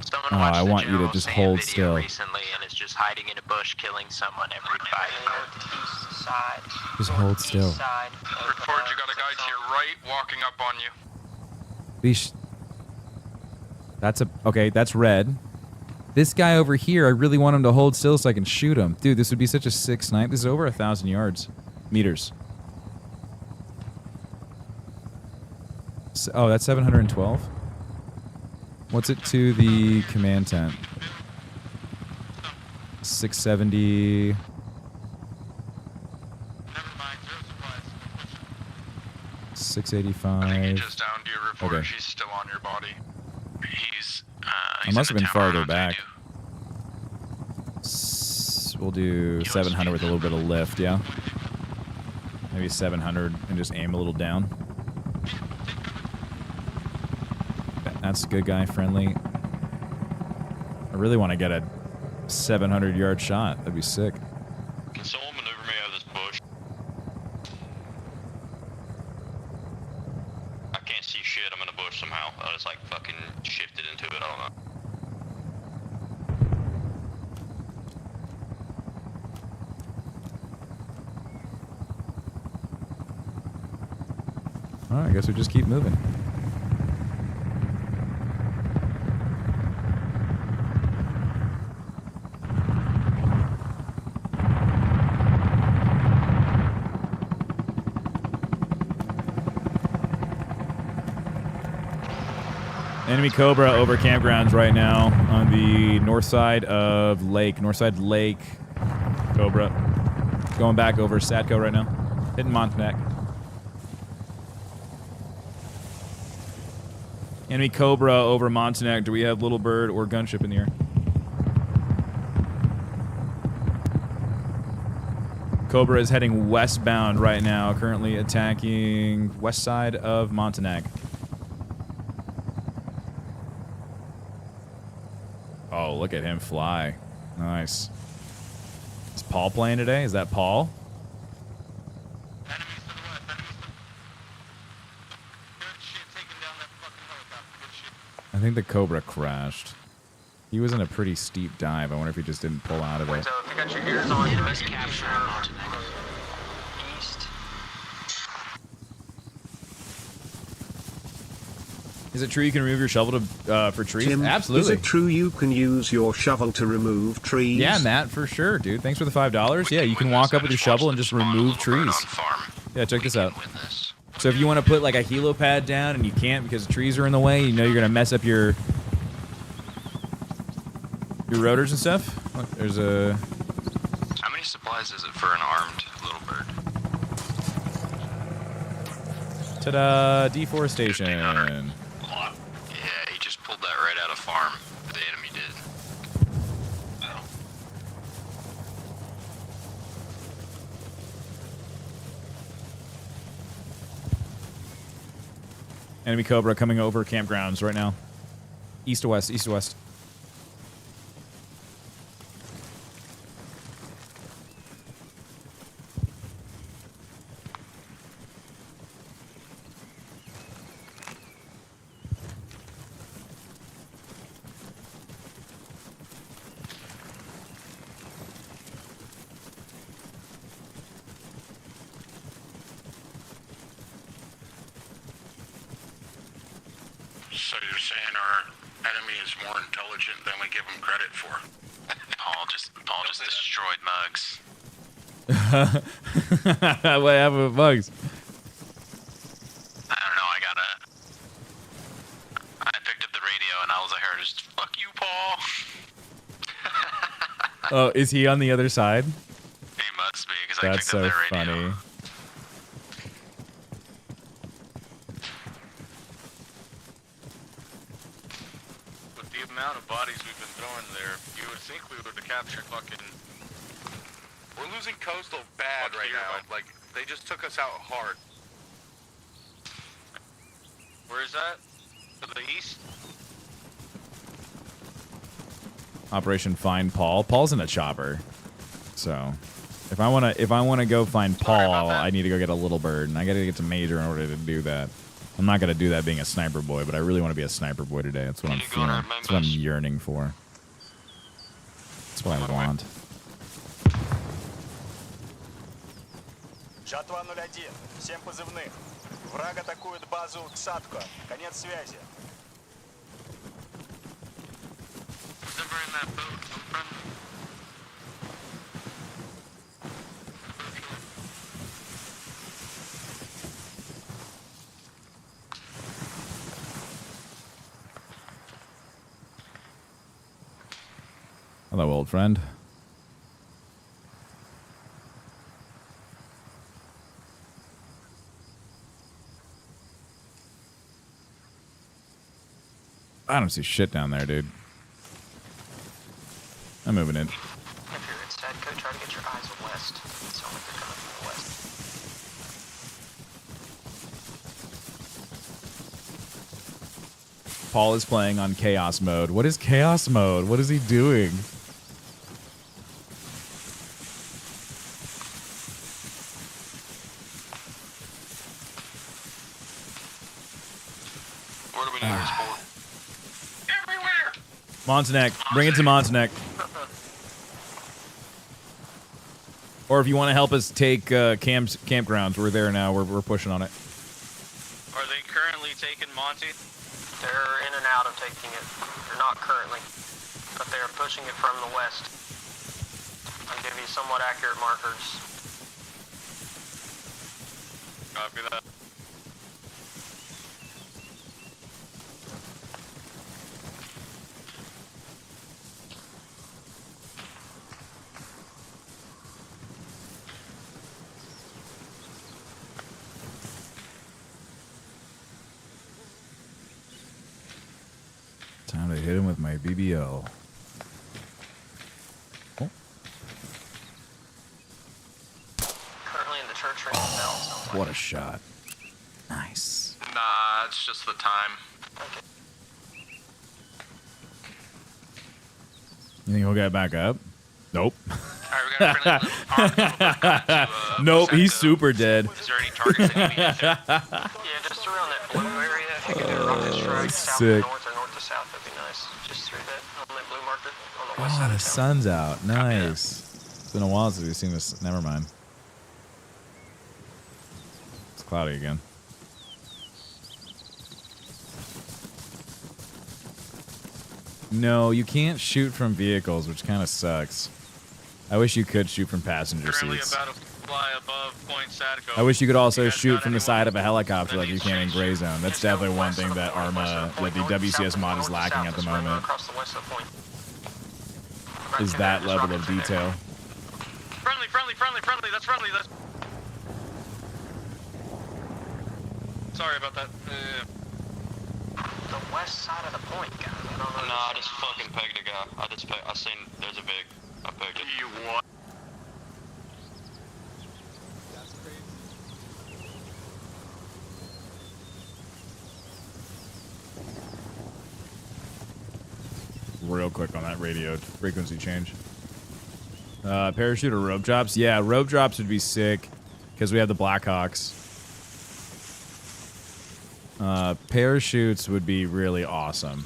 Someone Oh, watched I the want you to General just Sam hold video still. recently and is just hiding in a bush, killing someone every 5 minutes. Side. Just hold still. Side. Report, you got a guy to your right walking up on you. That's okay. That's red. This guy over here, I really want him to hold still so I can shoot him. Dude, this would be such a sick snipe. This is over 1,000 meters. Oh, that's 712. What's it to the command tent? 670. Never mind, zero supplies. 685. Just down to your report. Okay. She's still on your body. He's I must have been farther back. We'll do 700 with a little bit of lift, yeah? Maybe 700 and just aim a little down. That's good guy friendly. I really want to get a 700-yard shot. That'd be sick. Can someone maneuver me out of this bush? I can't see shit. I'm in a bush somehow. I just like fucking shifted into it. I don't know. All right, I guess we just keep moving. Enemy Cobra over campgrounds right now on the north side of Lake. Northside Lake. Cobra. Going back over Satco right now. Hitting Montanak. Enemy Cobra over Montanak. Do we have Little Bird or Gunship in the air? Cobra is heading westbound right now, currently attacking west side of Montanak. Oh, look at him fly. Nice. Is Paul playing today? Is that Paul? I think the Cobra crashed. He was in a pretty steep dive. I wonder if he just didn't pull out of it. So if you got your ears on, you must capture east. Is it true you can remove your shovel to for trees? Tim, Absolutely. Is it true you can use your shovel to remove trees? Yeah, Matt, for sure, dude. Thanks for the $5. Yeah, you can walk up with your shovel and just remove trees. Yeah, check this out. So if you want to put like a helipad down and you can't because the trees are in the way, you know you're gonna mess up your rotors and stuff. Look, there's a. How many supplies is it for an armed little bird? Ta-da! Deforestation. Yeah, he just pulled that right out of farm. The enemy did. Oh. Enemy Cobra coming over campgrounds right now. East to west, east to west. So you're saying our enemy is more intelligent than we give him credit for? Paul just destroyed Mugs. What happened with Bugs? I don't know, I picked up the radio and all I heard is, fuck you, Paul. Oh, is he on the other side? He must be, because I That's picked up so the radio. funny. With the amount of bodies we've been throwing there, you would think we would have captured fucking... We're losing coastal bad right now. Like, they just took us out hard. Where is that? To the east? Operation Find Paul. Paul's in a chopper. So, if I wanna go find Paul, I need to go get a Little Bird, and I gotta get to Major in order to do that. I'm not gonna do that being a sniper boy, but I really want to be a sniper boy today. That's what I'm feeling. That's what I'm yearning for. That's what I want. Жатва 01. Всем позывных. Враг атакует базу Садко. Конец связи. Hello, old friend. I don't see shit down there, dude. I'm moving in. If you're in Stadco, try to get your eyes west. It sounds like they're coming from the west. Paul is playing on Chaos Mode. What is Chaos Mode? What is he doing? Where do we need our sport? Everywhere! Montanak. Bring it to Montanak. Or if you want to help us take campgrounds, we're there now. We're pushing on it. Are they currently taking Monty? They're in and out of taking it. They're not currently, but they are pushing it from the west. I'll give you somewhat accurate markers. Copy that. hit him with my BBL. Oh. Currently in the church ring of bells. What a shot. Nice. Nah, it's just the time. Okay. You think he'll get back up? Nope. Alright, we got a friendly armed to, Nope, he's super dead. Is there any targets that you need to check? Yeah, just around that blue area. If you can do a rocket strike south to sick. north or north to south, that'd be nice. Just through that, on that blue marker on the west Oh, side the of town. sun's out. Nice. It's been a while since we've seen this. Never mind. It's cloudy again. No, you can't shoot from vehicles, which kind of sucks. I wish you could shoot from passenger Currently seats. about to fly above Point Sadco. I wish you could also You guys shoot got from the anyone side of a helicopter that like you needs can in change? Gray Zone. That's definitely one thing that Arma, that the WCS mod is lacking at the moment, Across the west of the point. is that level of detail. Friendly, that's friendly, that's... Sorry about that. The west side of the point, guys. I don't know. No, I just fucking pegged a guy. I seen there's a big. I pegged it. You what? Real quick on that radio frequency change. Parachute or rope drops? Yeah, rope drops would be sick because we have the Blackhawks. Parachutes would be really awesome.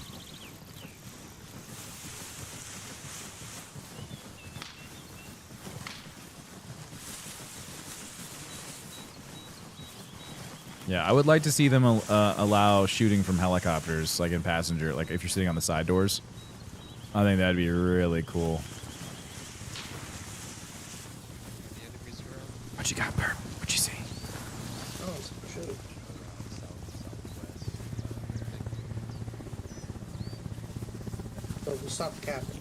Yeah, I would like to see them allow shooting from helicopters, like in passenger, like if you're sitting on the side doors. I think that'd be really cool. What you got, Burp? What you see? Oh, shit. So we'll stop the captains.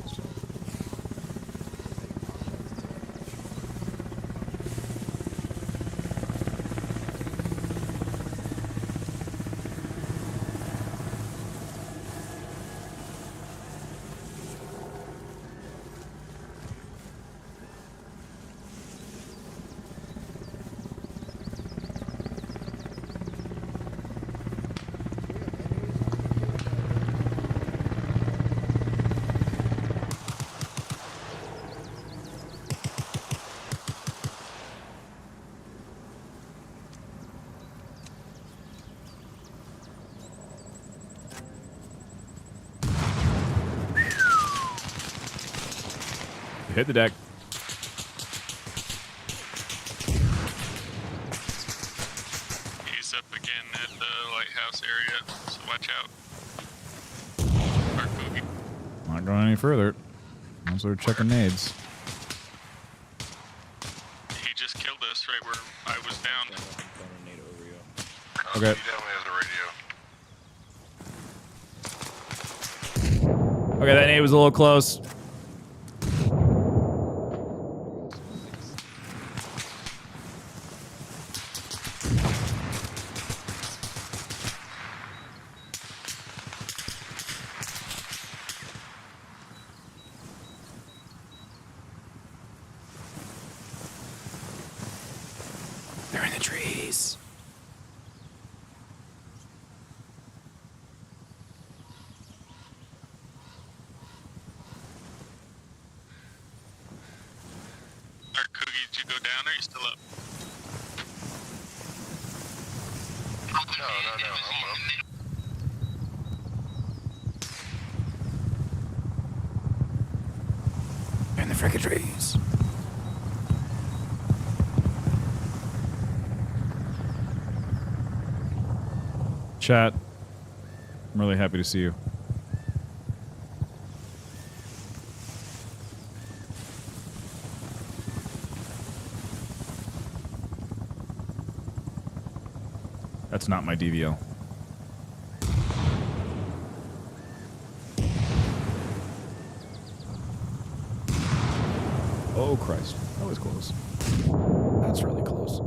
Hit the deck. He's up again at the lighthouse area, so watch out. Our cookie. Not going any further. Unless we're checking nades. He just killed us right where I was down. Okay. He definitely has the radio. Okay, that nade was a little close. They're in the trees. Our cookie, did you go down or are you still up? No, I'm up. They're in the frickin' trees. Chat. I'm really happy to see you. That's not my DVL. Oh, Christ. That was close. That's really close.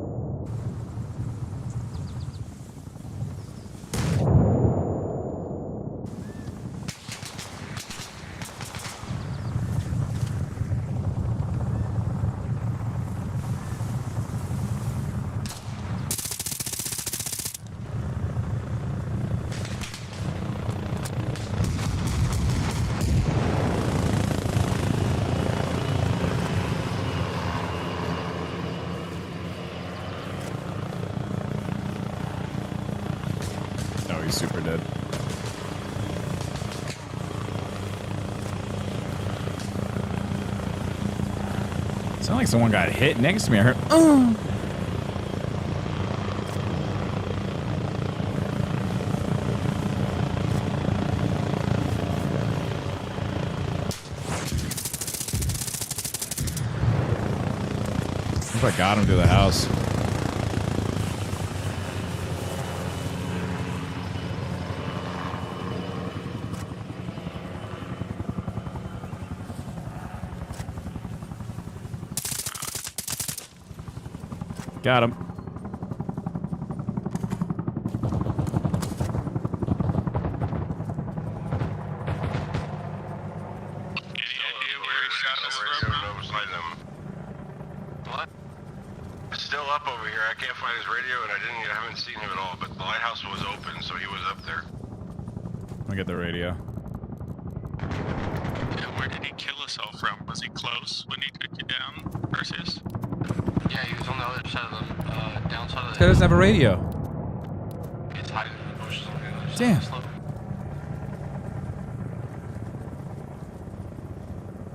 He's super dead. Sound like someone got hit next to me. I heard. Oh. I got him to the house. Got him. What? It's still up over here. I can't find his radio, and I haven't seen him at all. But the lighthouse was open, so he was up there. I'll get the radio. Yeah, where did he kill us all from? Was he close when he took you down, Perseus? Yeah, he was on the other side of the, downside of This the guy doesn't have a radio. It's hiding in the bushes on the other side Damn. of the slope.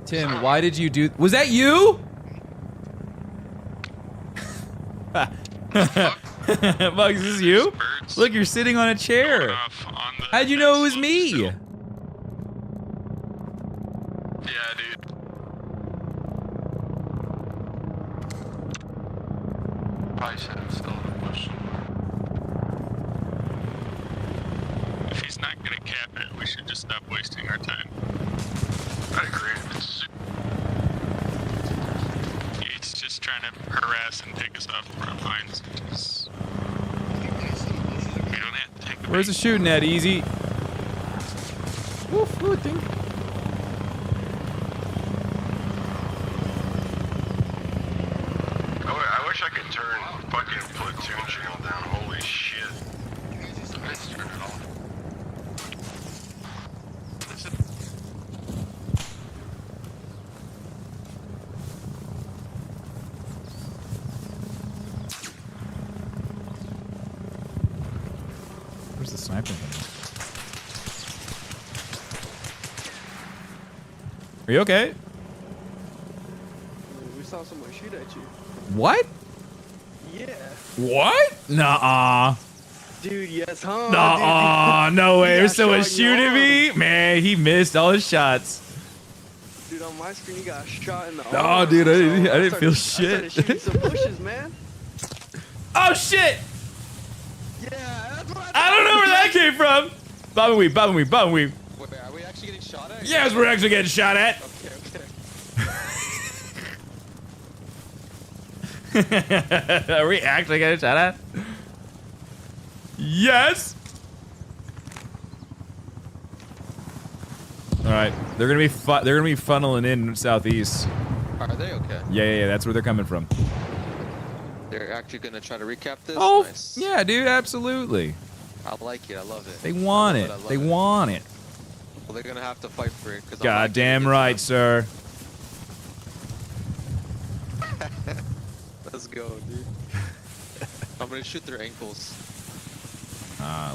Tim, why did you do? Was that you? Bugs, is this you? Look, you're sitting on a chair. How'd you know it was me? Yeah, dude. Probably said it was still in the bush. If he's not gonna cap it, we should just stop wasting our time. I agree. He's just trying to harass and take us off the front lines. We don't have to take Where's the shooting at, Easy? Woof, good thing. I wish I could turn fucking platoon channel down. Holy shit. Let's turn it off. Where's the sniper thing? Are you okay? We saw someone shoot at you. What? Yeah. What? Nuh-uh. Dude, yes, huh? Nuh-uh. No way. He There's got someone shot in your shooting arm. me? Man, he missed all his shots. Dude, on my screen, he got shot in the No, arm. dude, I So didn't feel I shit. started shooting some bushes, man. Oh, shit! Yeah, that's what I don't know where that came from. Bob and weave, bob and weave, bob and weave. Wait, are we actually getting shot at? Yes, we're actually getting shot at. Okay, Are we actually getting shot at? Yes. All right, they're gonna be funneling in southeast. Are they okay? Yeah. That's where they're coming from. They're actually gonna try to recap this? Oh, Nice. yeah, dude, absolutely. I like it, I love it. They want I it. love They want it. Well, they're gonna have to fight for it. 'Cause I'm not Goddamn giving it right, to sir. them. Let's go, dude. I'm gonna shoot their ankles.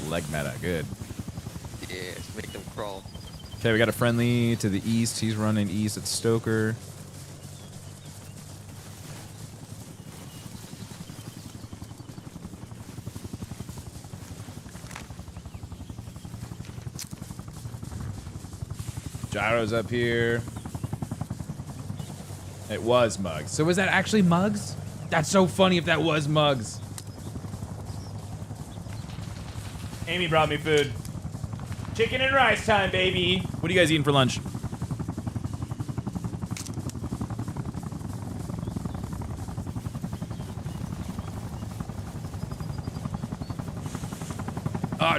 Leg meta, good. Yeah, make them crawl. Okay, we got a friendly to the east. He's running east at Stoker. Gyro's up here. It was Muggs. So was that actually Muggs? That's so funny if that was Muggs. Amy brought me food. Chicken and rice time, baby. What are you guys eating for lunch?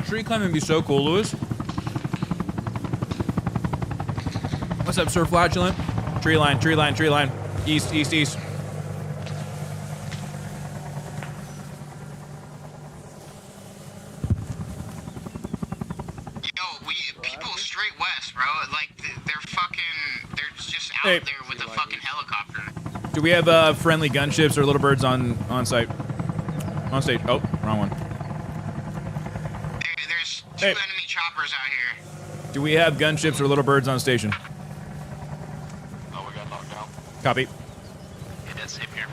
Tree climbing would be so cool, Lewis. What's up, Sir Flatulent? Tree line, tree line, tree line. East, east, east. People straight west, bro. Like, they're just out Hey. there with a fucking helicopter. Do we have friendly gunships or little birds on site? On stage. Oh, wrong one. There's 2 enemy choppers out here. Do we have gunships or little birds on station? Oh, we got knocked down. Copy. It is same here.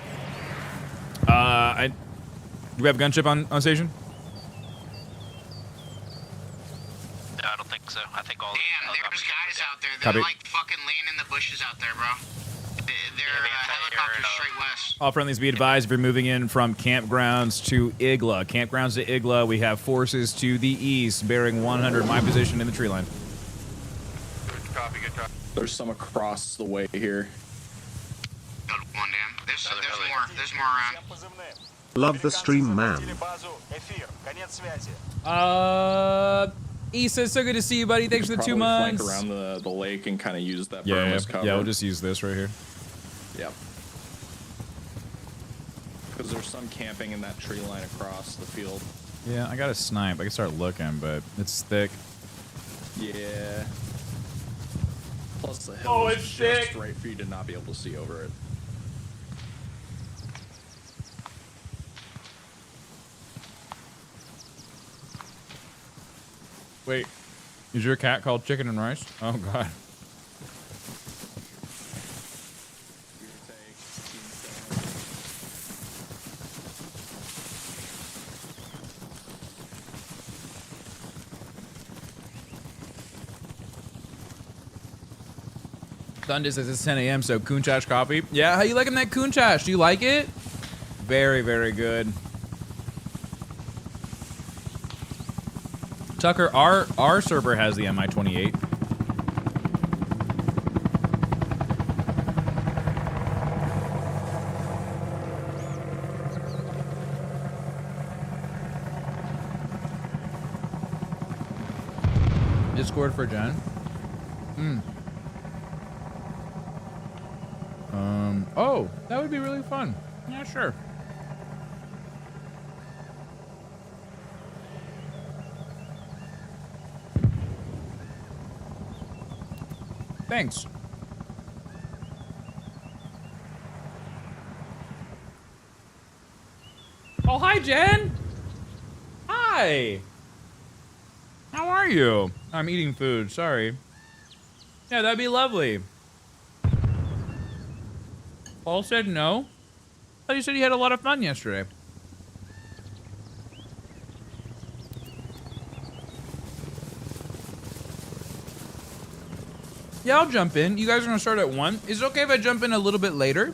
Do we have gunship on station? No, I don't think so. I think all. Damn, there's guys out there. Copy. They're like fucking laying in the bushes out there, bro. They're helicopters straight west. All friendlies be advised if you're moving in from campgrounds to Igla. Campgrounds to Igla, we have forces to the east, bearing 100. My position in the tree line. Good copy, good copy. There's some across the way here. Good one, damn. There's more. There's more around. Love the stream, man. Базу, эфир, конец связи. Issa, so good to see you, buddy. Thanks for the 2 months. Flank around the lake and kind of use that Yeah, berm as cover. yeah, we'll just use this right here. Yep. Because there's some camping in that tree line across the field. Yeah, I got a snipe. I can start looking, but it's thick. Yeah. Plus the hill is just right for you to not be able to see over it. Wait, is your cat called Chicken and Rice? Oh, God. Sunday says it's 10 a.m., so Coonchash coffee. Yeah, how you liking that Coonchash? Do you like it? Very, very good. Tucker, our server has the MI-28. Discord for Jen. Oh, that would be really fun. Yeah, sure. Thanks. Oh, hi, Jen. Hi. How are you? I'm eating food. Sorry. Yeah, that'd be lovely. Paul said no. I thought you said you had a lot of fun yesterday. Yeah, I'll jump in. You guys are gonna start at 1. Is it okay if I jump in a little bit later?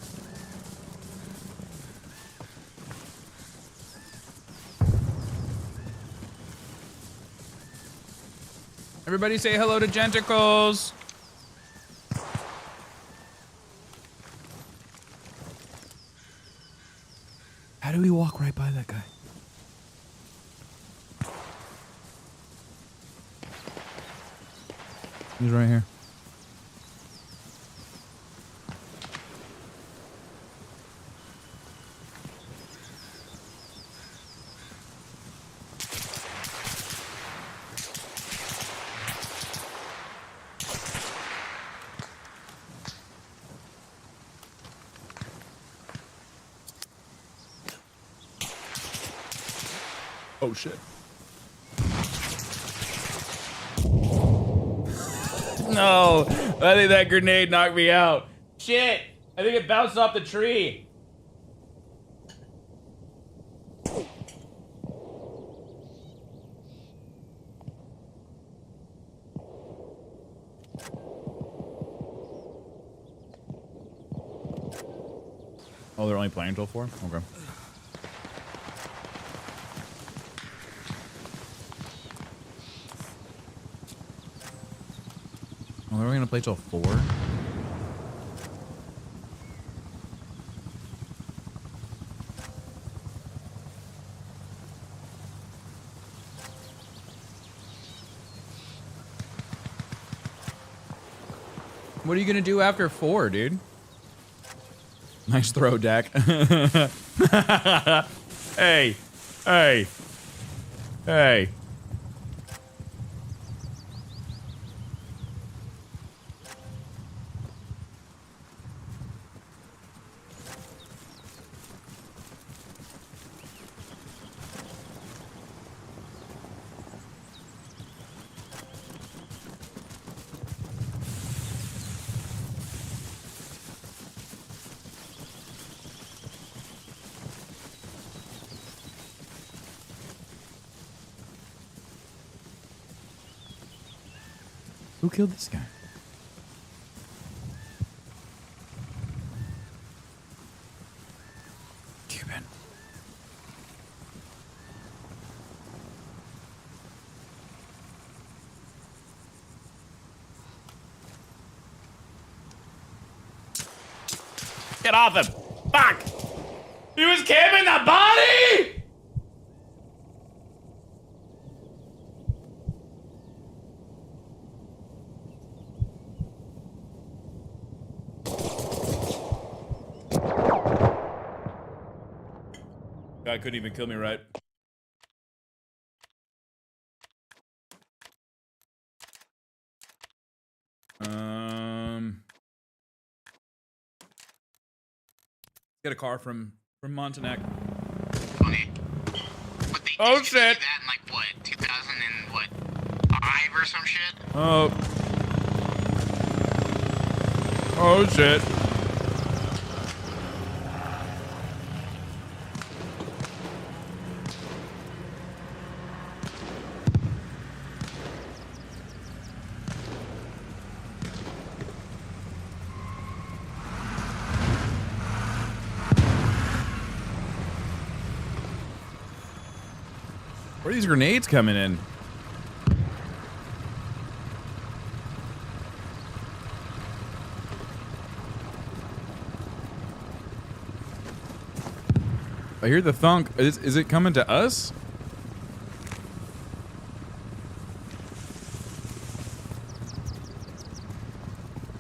Everybody say hello to Genticles. How do we walk right by that guy? He's right here. Oh shit. No, I think that grenade knocked me out. Shit, I think it bounced off the tree. Oh, they're only playing until 4? Okay. Oh, they're only gonna play till 4? What are you gonna do after 4, dude? Nice throw, Dak. Hey, hey, hey. Who killed this guy? Cuban. Get off him! Fuck! He was camping the body! Guy couldn't even kill me right. Get a car from Montanak. Funny. But they Oh did shit! do that in like what, 2005 or some shit? Oh. Oh shit. Where are these grenades coming in? I hear the thunk. Is it coming to us?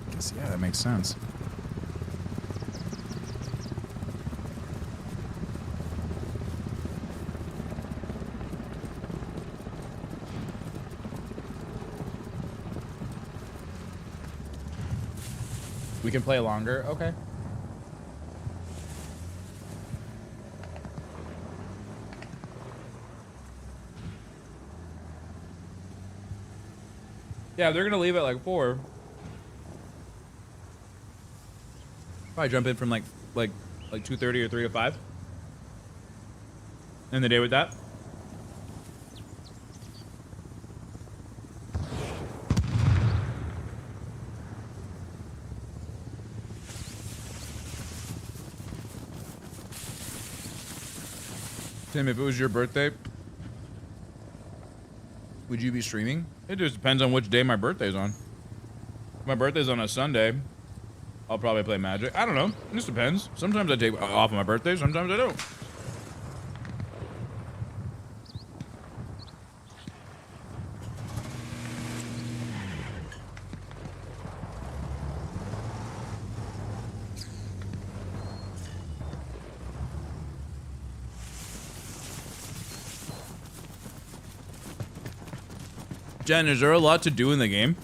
I guess, yeah, that makes sense. We can play longer? Okay. Yeah, they're gonna leave at like 4. Probably jump in from like 2:30 or 3 to 5. End the day with that. Tim, if it was your birthday, would you be streaming? It just depends on which day my birthday's on. If my birthday's on a Sunday, I'll probably play Magic. I don't know. It just depends. Sometimes I take off on my birthday, sometimes I don't. Jen, is there a lot to do in the game?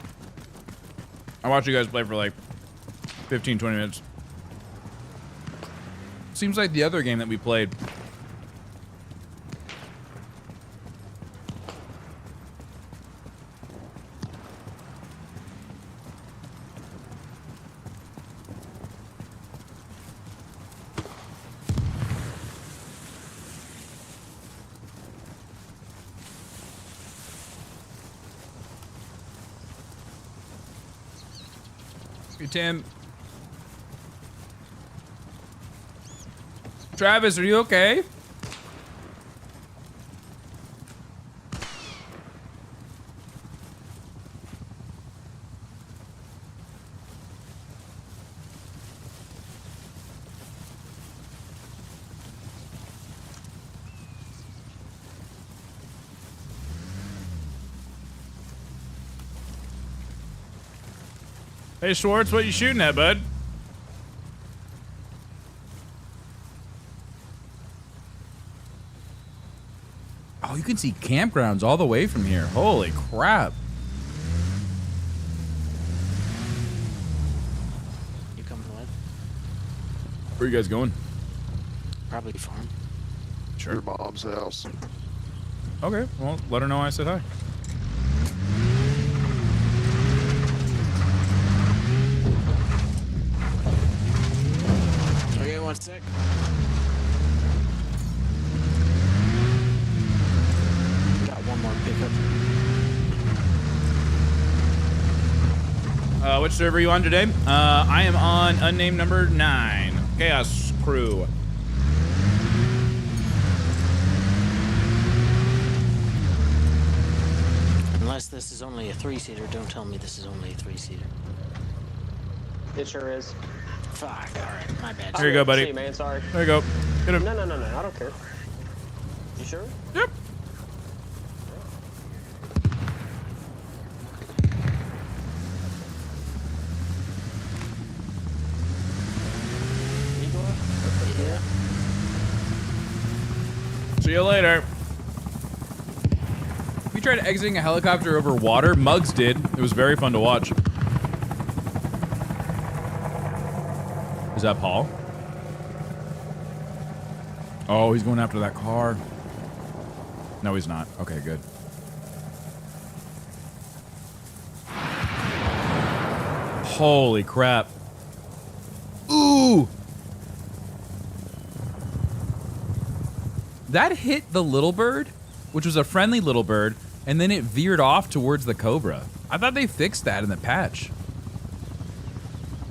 I watched you guys play for like 15, 20 minutes. Seems like the other game that we played. Hey, Tim. Travis, are you okay? Hey, Schwartz, what you shooting at, bud? Oh, you can see campgrounds all the way from here. Holy crap. You coming with? Where are you guys going? Probably farm. Sure. Your mom's house. Okay, well, let her know I said hi. Okay, 1 sec. Got one more pickup. which server are you on today? I am on unnamed number 9. Chaos Crew. Unless this is only a 3-seater, don't tell me this is only a 3-seater. It sure is. Fuck, alright, my bad. Here you go, buddy. See, man, sorry. There you go. Get him. No, I don't care. You sure? Yep. Yeah. See you later. We tried exiting a helicopter over water. Muggs did. It was very fun to watch. Is that Paul? Oh, he's going after that car. No, he's not. Okay, good. Holy crap. Ooh! That hit the little bird, which was a friendly little bird, and then it veered off towards the Cobra. I thought they fixed that in the patch.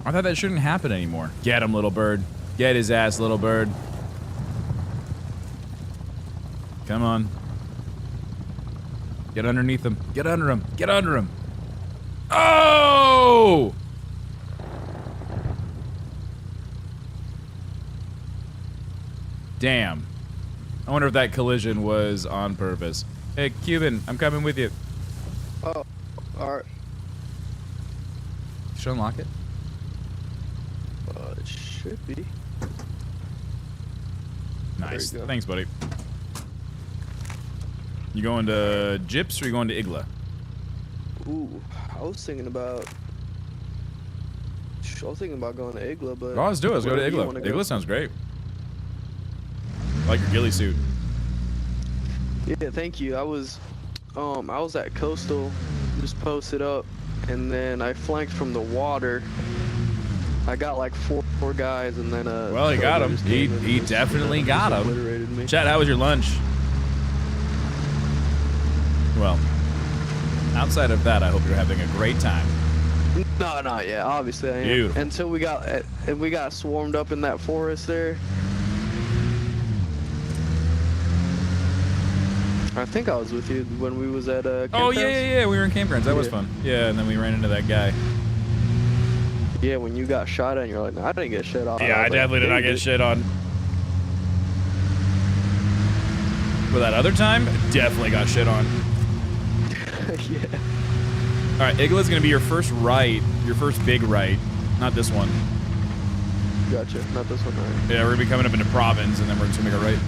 I thought that shouldn't happen anymore. Get him, little bird. Get his ass, little bird. Come on. Get underneath him. Get under him. Get under him. Oh! Damn. I wonder if that collision was on purpose. Hey, Cuban, I'm coming with you. Oh, alright. Should I unlock it? It should be. Nice. There you go. Thanks, buddy. You going to Gyps or you going to Igla? Ooh, I was thinking about going to Igla, but Oh, let's do it. Let's go to wherever you Igla. wanna go. Igla sounds great. I like your ghillie suit. Yeah, thank you. I was at Coastal, just posted up, and then I flanked from the water. I got like four guys, and then Well, he got him. He definitely got him. Obliterated me. Chad, how was your lunch? Well, outside of that, I hope you're having a great time. No, not yet. Obviously, I am. Beautiful. Until we got swarmed up in that forest there. I think I was with you when we was at Oh, yeah. We were in campgrounds. That was fun. Yeah, and then we ran into that guy. Yeah, when you got shot at, and you're like, no, I didn't get shit on. Yeah, I definitely did not get shit on. For that other time, definitely got shit on. Yeah. All right, Igla's gonna be your first right, your first big right, not this one. Gotcha. Not this one, right? Yeah, we're gonna be coming up into Province, and then we're just gonna make a right.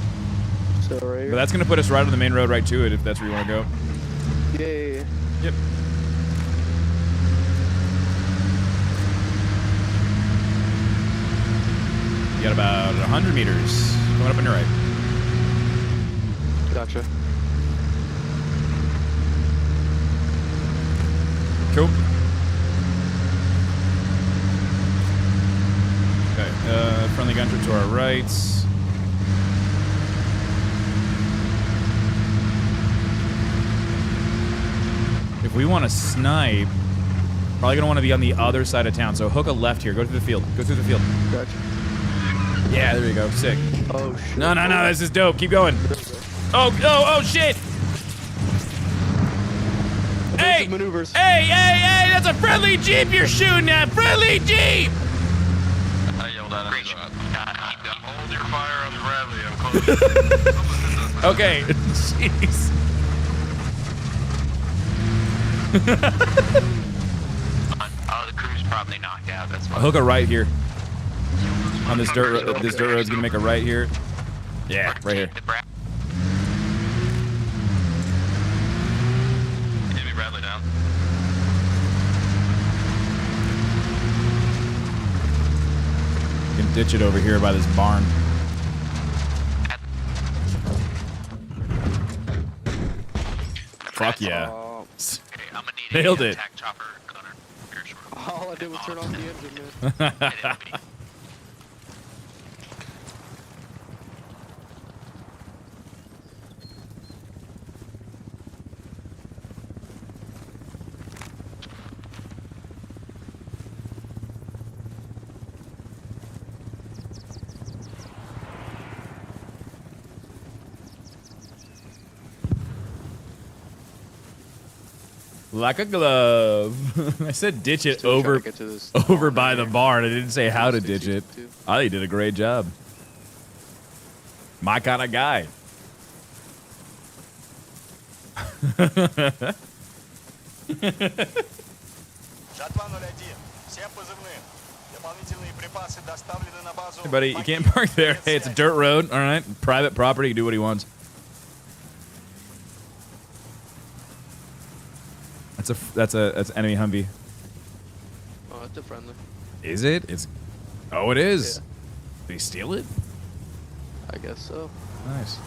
So right here. But that's gonna put us right on the main road, right to it, if that's where you want to go. Yeah. Yep. You got about 100 meters coming up on your right. Gotcha. Cool. Okay, friendly gunter to our right. If we want to snipe, probably gonna want to be on the other side of town. So hook a left here. Go through the field. Go through the field. Gotcha. Yeah, there you go. Sick. Oh shit. No, this is dope. Keep going. Oh, shit. Hey, maneuvers. Hey, that's a friendly Jeep you're shooting at. Friendly Jeep. I yelled at him. Hold your fire on Bradley. I'm close. Okay. Jeez. Oh, the crew's probably knocked out. That's Hook a right here. On this dirt road. This dirt road's gonna make a right here. Yeah, right here. Give me Bradley down. You can ditch it over here by this barn. Fuck yeah. Nailed it. All I did was turn off the engine, man. Like a glove. I said ditch it over by the barn. I didn't say how to ditch it. I think you did a great job. My kind of guy. Hey buddy, you can't park there. Hey, it's a dirt road. All right, private property. You can do what he wants. That's enemy Humvee. Oh, that's a friendly. Is it? It's. Oh, it is. Yeah. Did he steal it? I guess so. Nice.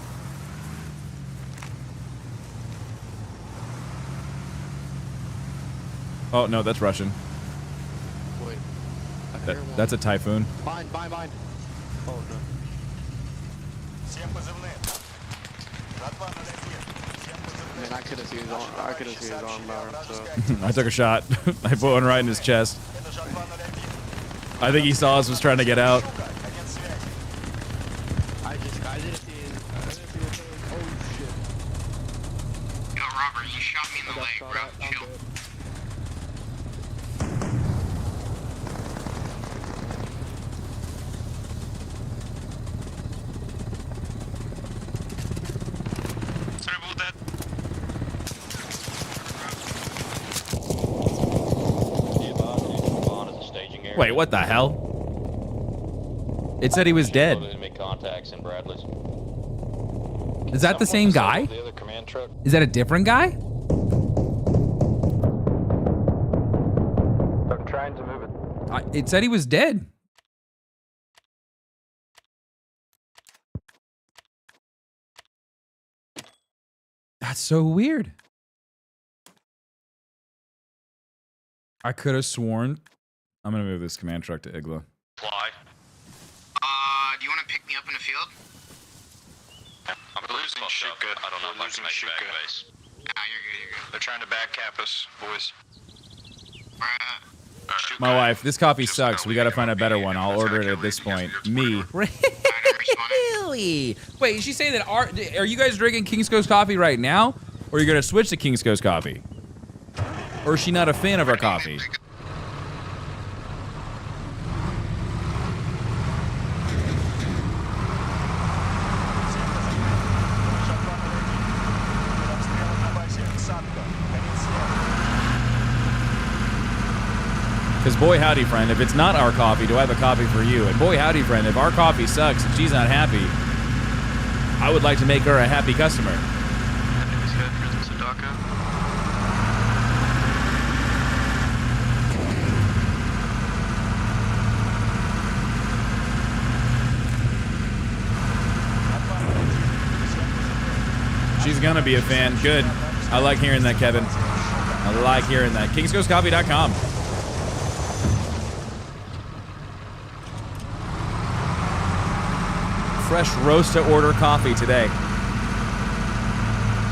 Oh no, that's Russian. Wait. That's a Typhoon. Mine. Oh no. Man, I couldn't see his arm. I couldn't see his arm power. So. I took a shot. I put one right in his chest. I think he saw us, was trying to get out. I didn't see his. Oh shit. Yo, Robert, you shot me in the leg, bro. Chill. Wait, what the hell? It said he was dead. Is that the same guy? Is that a different guy? I'm trying to move it. It said he was dead. That's so weird. I could have sworn. I'm gonna move this command truck to Igla. Fly. Do you want to pick me up in the field? I'm losing Shuka. I don't know if I can make it back base. Nah, you're good. They're trying to back cap us, boys. My wife, this coffee sucks. We gotta find a better one. I'll order it at this point. Me. Really? Wait, is she saying that are you guys drinking King's Coast coffee right now? Or are you gonna switch to King's Coast coffee? Or is she not a fan of our coffee? Because boy howdy friend, if it's not our coffee, do I have a coffee for you? And boy howdy friend, if our coffee sucks and she's not happy, I would like to make her a happy customer. She's gonna be a fan. Good. I like hearing that, Kevin. I like hearing that. KingsCoastCoffee.com. Fresh roast to order coffee today.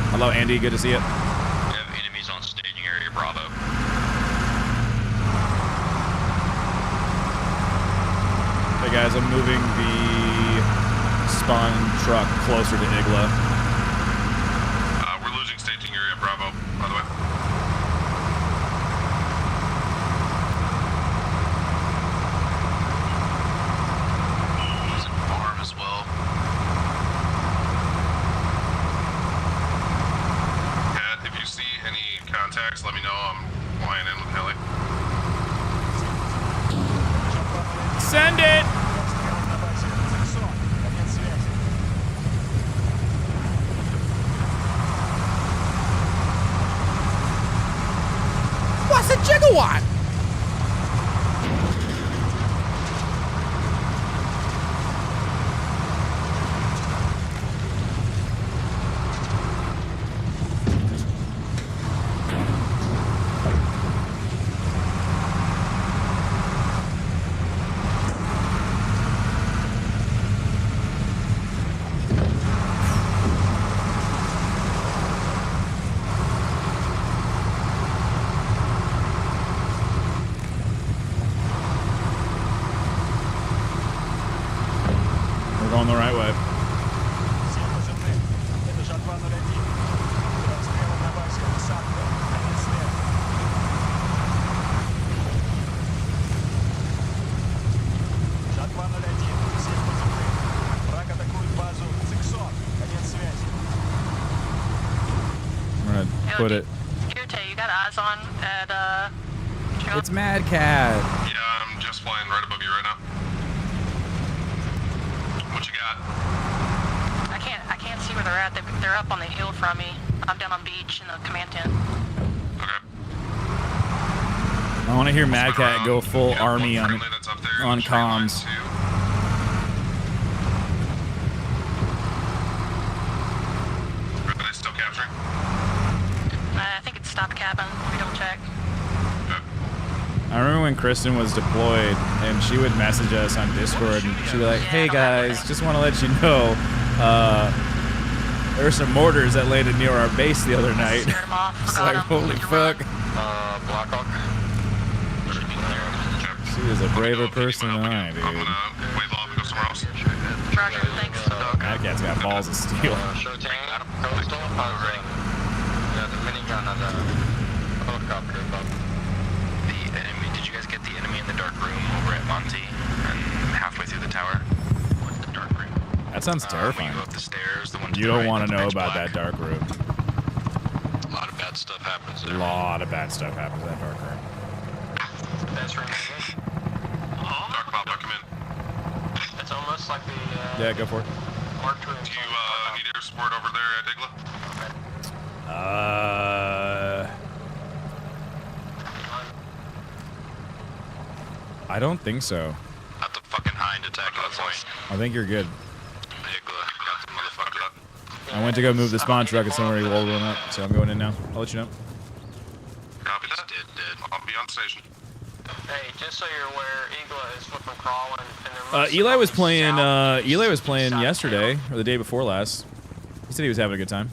Hello, Andy. Good to see you. We have enemies on staging area Bravo. Hey guys, I'm moving the spawn truck closer to Igla. We're losing staging area Bravo, by the way. Losing farm as well. Yeah, if you see any contacts, let me know. I'm flying in with heli. Send it! What's a gigawatt? We're going the right way. put it. Kirte, you got eyes on at It's Mad Cat. Yeah, I'm just flying right above you right now. What you got? I can't see where they're at. They're up on the hill from me. I'm down on beach in the command tent. I want to hear Mad Cat go full army on comms. Are they still capturing? I think it's stop cabin. We double check. I remember when Kristen was deployed and she would message us on Discord and she'd be like, hey guys, just want to let you know, there were some mortars that landed near our base the other night. It's like, holy fuck. Blackhawk. She was a braver person than I, dude. Wave off and go somewhere else. Roger, thanks. That cat's got balls of steel. Coastal hovering. Yeah, the minigun on the helicopter above. The enemy, did you guys get the enemy in the dark room over at Monty and halfway through the tower? What's the dark room? That sounds terrifying. When you go up the stairs, the one to You the don't right, want to the know pitch about black. that dark room. A lot of bad stuff happens there. A lot of bad stuff happens in that dark room. That's right. Dark Bob, come in. It's almost like the Yeah, go for it. marked room. Do you need air support over there at Igla? I don't think so. Not the fucking hind attacking the point. I think you're good. Igla, got the motherfucker up. I went to go move the spawn truck and somebody rolled one up, so I'm going in now. I'll let you know. Copy that. I'll be on station. Hey, just so you're aware, Igla is flipping crawling, and Eli was playing yesterday or the day before last. He said he was having a good time.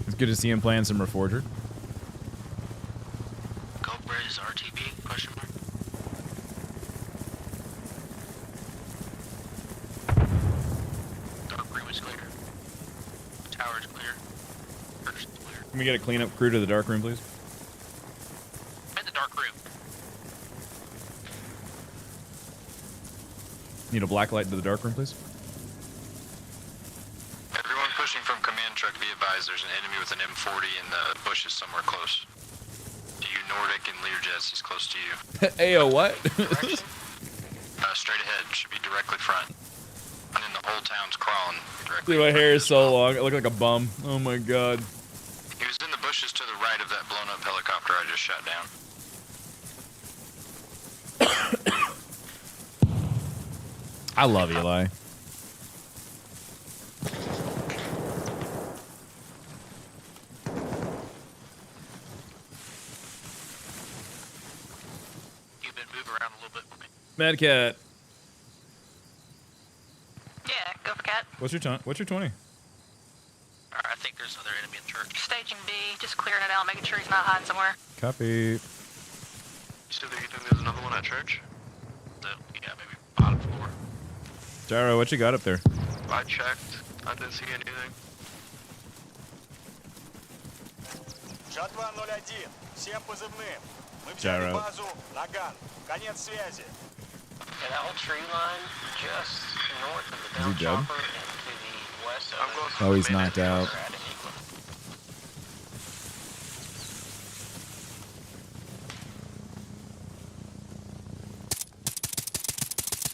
It's good to see him playing some Reforger. Goldberry's RTB? Question mark. Dark room is clear. Tower is clear. First is clear. Can we get a cleanup crew to the dark room, please? I'm in the dark room. Need a black light to the dark room, please? Everyone pushing from command truck, be advised there's an enemy with an M40 in the bushes somewhere close. To you, Nordic and Learjets is close to you. Ayo, what? Straight ahead, should be directly front. And then the whole town's crawling directly. Dude, my hair is so long. I look like a bum. Oh my god. He was in the bushes to the right of that blown up helicopter I just shot down. I love Eli. You been move around a little bit for me. Mad Cat. Yeah, go for cat. What's your 20? Alright, I think there's another enemy in church. Staging B, just clearing it out, making sure he's not hiding somewhere. Copy. You still think there's another one at church? So, yeah, maybe bottom floor. Gyro, what you got up there? I checked. I didn't see anything. Жатва 01, всем позывным. Мы Gyro. взяли базу Наган. Конец связи. Yeah, that whole tree line just north of the Is he down dead? chopper and to the west of Oh, he's knocked out.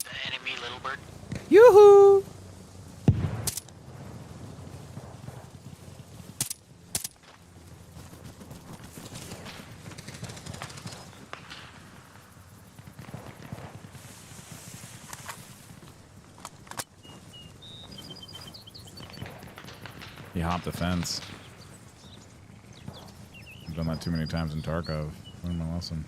The enemy, little bird. Yoo-hoo! He hopped the fence. I've done that too many times in Tarkov. Learned my lesson.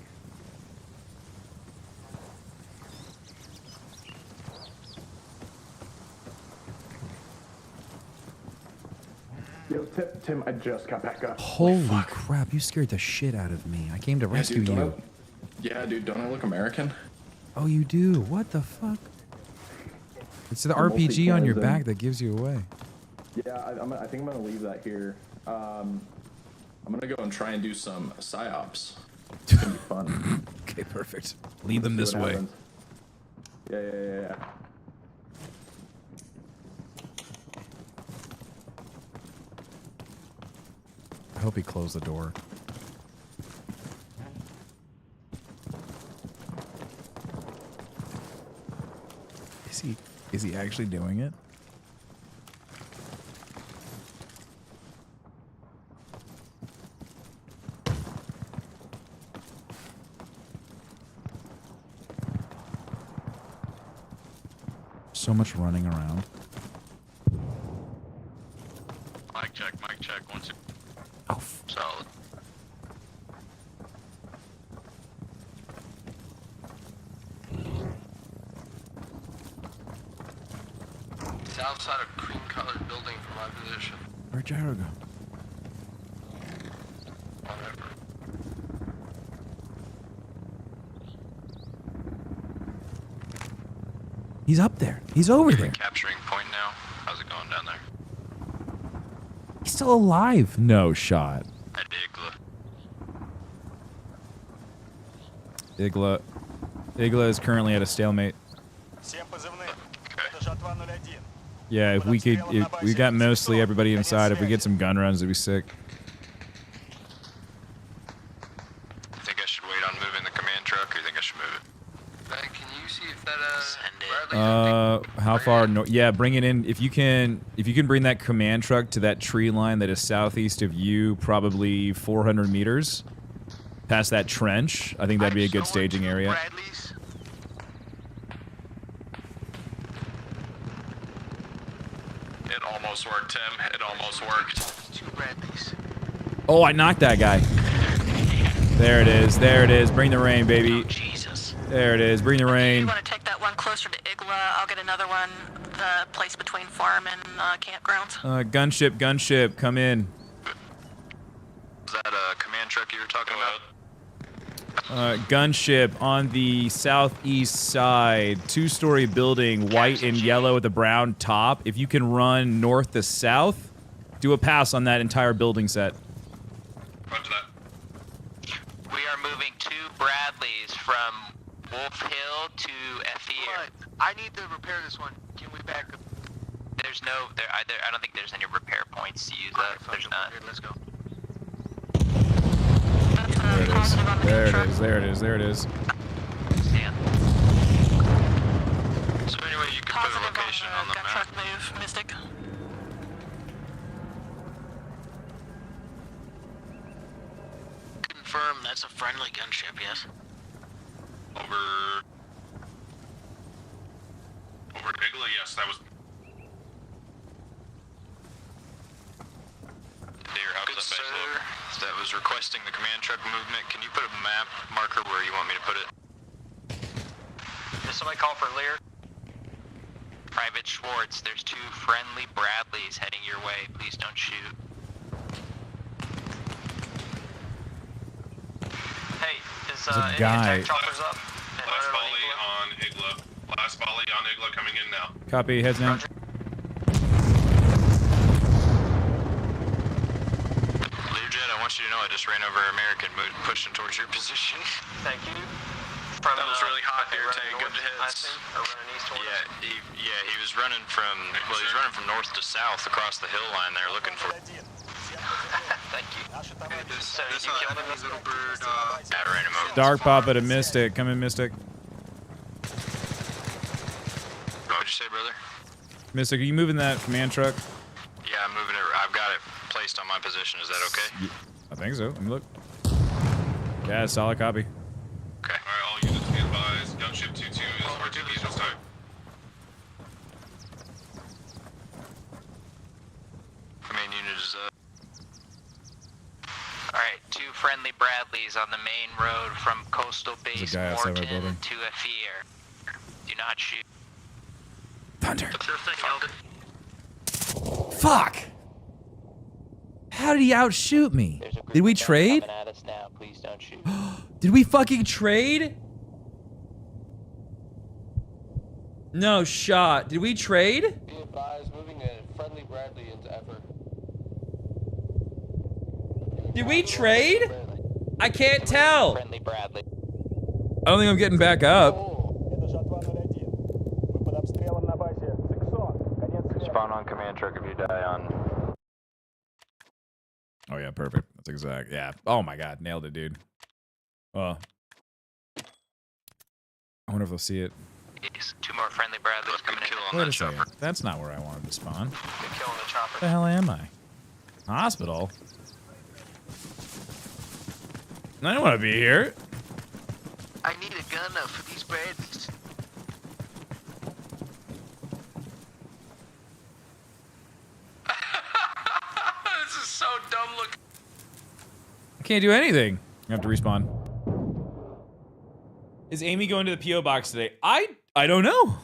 Yo, Tim, I just got back up. Holy crap, you scared the shit out of me. I came to rescue dude, don't you. Yeah, dude, don't I look American? Oh, you do? What the fuck? It's the The RPG on your multi-cans back that gives you away. Yeah, I think I'm gonna leave that here. I'm gonna go and try and do some psyops. It's gonna be fun. Okay, perfect. Lead them Let's this see what way. happens. Yeah. hope he closed the door. Is he actually doing it? So much running around. Mic check, mic check. Once it... Oh, solid. South side of cream-colored building from my position. Where'd Gyro go? Whatever. He's up there. He's over there. Capturing point now. How's it going down there? He's still alive. No shot. At Igla. Igla is currently at a stalemate. Yeah, if we could, if we got mostly everybody inside. If we get some gun runs, it'd be sick. You think I should wait on moving the command truck, or you think I should move it? Can you see if that How far? No, yeah, bring it in. If you can bring that command truck to that tree line that is southeast of you, probably 400 meters, past that trench. I think that'd be a good staging area. It almost worked, Tim. It almost worked. 2 Bradleys. Oh, I knocked that guy. There it is. There it is. Bring the rain, baby. Jesus. There it is. Bring the rain. You want to take that one closer to Igla? I'll get another one, the place between farm and campgrounds. Gunship, come in. Is that a command truck you were talking about? Gunship on the southeast side, 2-story building, white and yellow with a brown top. If you can run north to south, do a pass on that entire building set. Roger that. We are moving 2 Bradleys from Wolf Hill to Efir. I need to repair this one. Can we back up? There's no, I don't think there's any repair points to use that. There's not. Here, let's go. There it is. There it is. There it is. There it is. Stand. So anyway, you can put a location on the map. Move, Mystic. Confirm that's a friendly gunship, yes? Over Igla, yes, that was. Good sir, that was requesting the command truck movement. Can you put a map marker where you want me to put it? Did somebody call for Lear? Private Schwartz, there's 2 friendly Bradleys heading your way. Please don't shoot. Hey, is There's a any guy. attack choppers up? Last volley on Igla. Last volley on Igla coming in now. Copy. Heads down. Learjet, I want you to know I just ran over American, pushing towards your position. Thank you. That was really hot there, Tank. Good hits. Or running east towards us? Yeah, he was running from, well, he was running from north to south across the hill line there looking for... Thank you. So this you killed him? little bird, I ran him over. Dark Papa to Mystic. Come in, Mystic. What'd you say, brother? Mystic, are you moving that command truck? Yeah, I'm moving it. I've got it placed on my position. Is that okay? I think so. Let me look. Yeah, solid copy. Okay. Alright, all units be advised. Gunship 2-2 is RTB this time. Command unit is Alright, 2 friendly Bradleys on the main road from Coastal There's Base a guy outside my Morton building. to Efir. Do not shoot. Thunder. Fuck! How did he outshoot me? Did we trade? Coming at us now. Please don't shoot. Did we fucking trade? No shot. Did we trade? Be advised, moving a friendly Bradley into effort. Did we trade? I can't tell. Friendly Bradley. I don't think I'm getting back up. spawn on command truck if you die on. Oh yeah, perfect. That's exact. Yeah. Oh my god, nailed it, dude. I wonder if they'll see it. Two more friendly Bradleys coming in. Wait a second. That's not where I wanted to spawn. Good kill on the chopper. Where the hell am I? Hospital? I don't want to be here. I need a gun for these Bradleys. This is so dumb looking. I can't do anything. I have to respawn. Is Amy going to the P.O. box today? I don't know.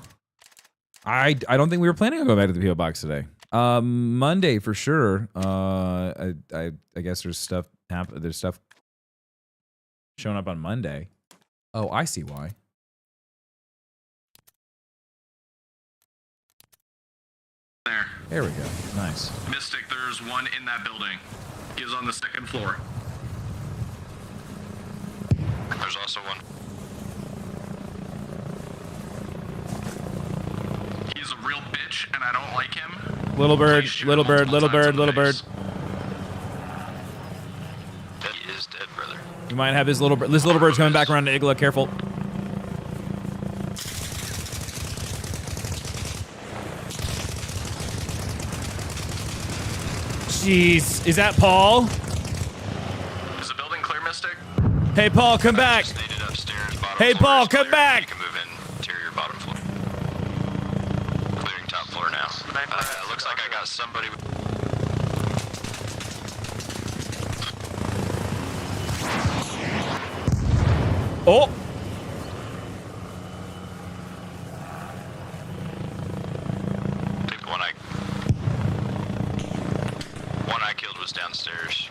I don't think we were planning on going back to the P.O. box today. Monday for sure. I guess there's stuff showing up on Monday. Oh, I see why. There we go. Nice. Mystic, there's one in that building. He is on the second floor. There's also one. He's a real bitch, and I don't like him. Little bird, little bird, little bird, little bird. He is dead, brother. You might have his little bird. This little bird's coming back around to Igla. Careful. Jeez, is that Paul? Is the building clear, Mystic? Hey, Paul, come back. Hey, Paul, come back. You can move in interior bottom floor. Clearing top floor now. Looks like I got somebody. Oh. One I killed was downstairs.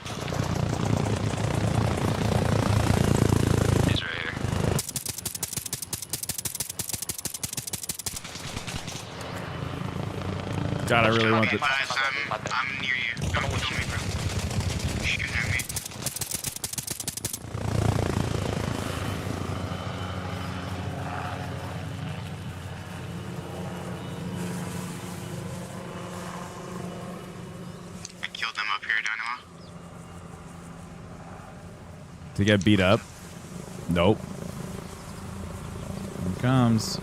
He's right here. God, I really want this. I'm near you. Don't kill me, bro. Shooting at me. I killed them up here, Dynamo. To get beat up? Nope. Here it comes.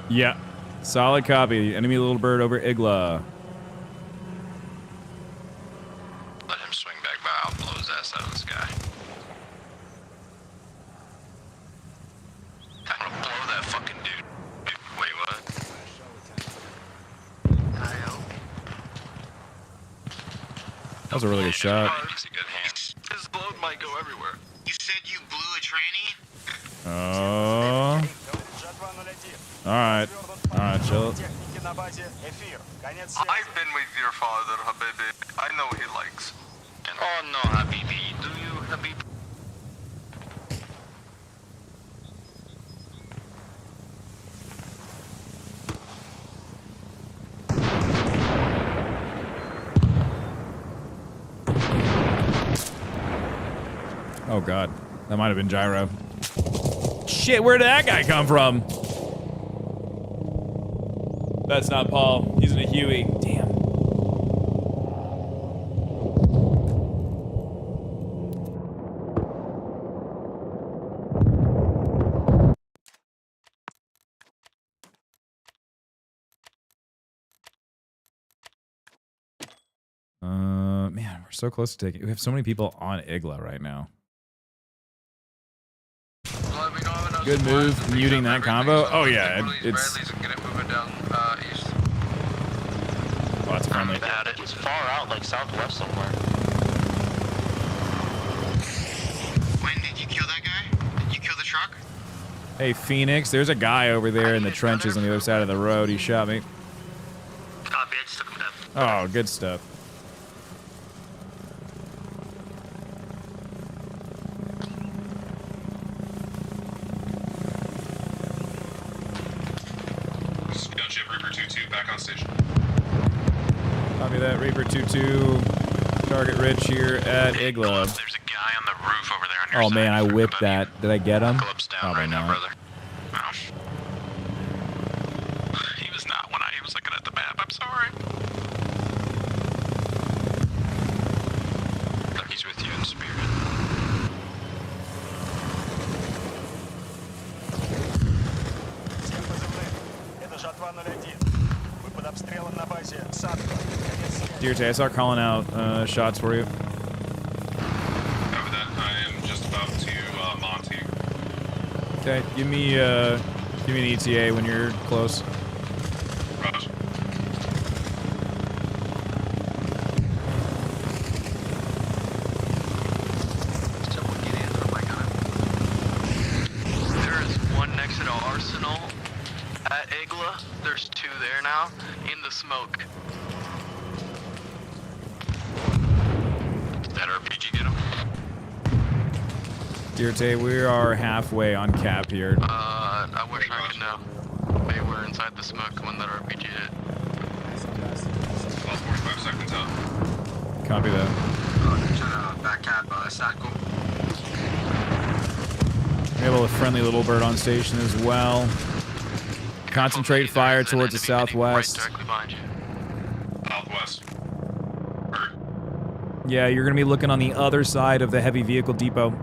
Yeah. Solid copy. Enemy little bird over Igla. Let him swing back by. I'll blow his ass out of the sky. I'm gonna blow that fucking dude. Wait, what? That was a really good shot. He's a good hand. His load might go everywhere. You said you blew a tranny? Oh. Alright. Alright, chill. Техники на базе эфир. Конец связи. I've been with your father, Habibi. I know he likes. Oh no, Habibi. Do you, Habibi? Oh god. That might have been Gyro. Shit, where did that guy come from? That's not Paul. He's in a Huey. Damn. Man, we're so close to taking. We have so many people on Igla right now. Good move, muting that combo. Oh yeah, it's. Oh, that's friendly. It's far out, like southwest somewhere. When did you kill that guy? Did you kill the truck? Hey Phoenix, there's a guy over there in the trenches on the other side of the road. He shot me. Copy, I just took him down. Oh, good stuff. Gunship Reaper 2-2 back on station. Copy that. Reaper 2-2. Target Rich here at Igla. There's a guy on the roof over there on your Oh side. man, I whipped that. Did I get him? Club's down Probably right now, not. brother. No. He was not when he was looking at the map. I'm sorry. Look, he's with you in spirit. Всем позывным. Это Жатва 01. Вы под обстрелом на базе Садко. Конец связи. Dear Tay, I start calling out shots for you. Over that, I am just about to Monty. Okay, give me an ETA when you're close. Roger. Someone get in on my gun. There is one next to the arsenal at Igla. There's two there now in the smoke. Did that RPG get him? Dear Tay, we are halfway on cap here. I wish I could know. They were inside the smoke when that RPG hit. About 45 seconds out. Copy that. Back cap, Satchel. We have a friendly little bird on station as well. Concentrate fire towards the southwest. Directly behind you. Southwest. Yeah, you're going to be looking on the other side of the heavy vehicle depot.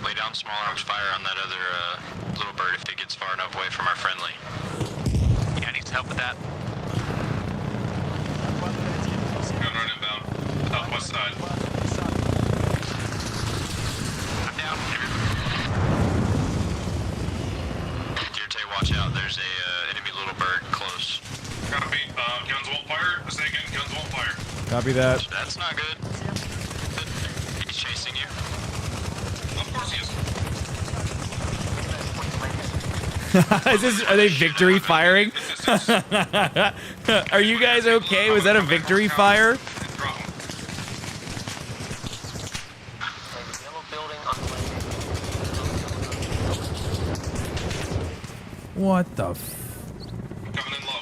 Lay down small arms fire on that other little bird if it gets far enough away from our friendly. Yeah, needs help with that. Gun run inbound. Southwest side. I'm down. Dear Tay, watch out. There's a enemy little bird close. Copy. Guns won't fire. Say again, guns won't fire. Copy that. That's not good. He's chasing you. Of course he is. Are they victory firing? Are you guys okay? Was that a victory fire? What the f... Coming in low.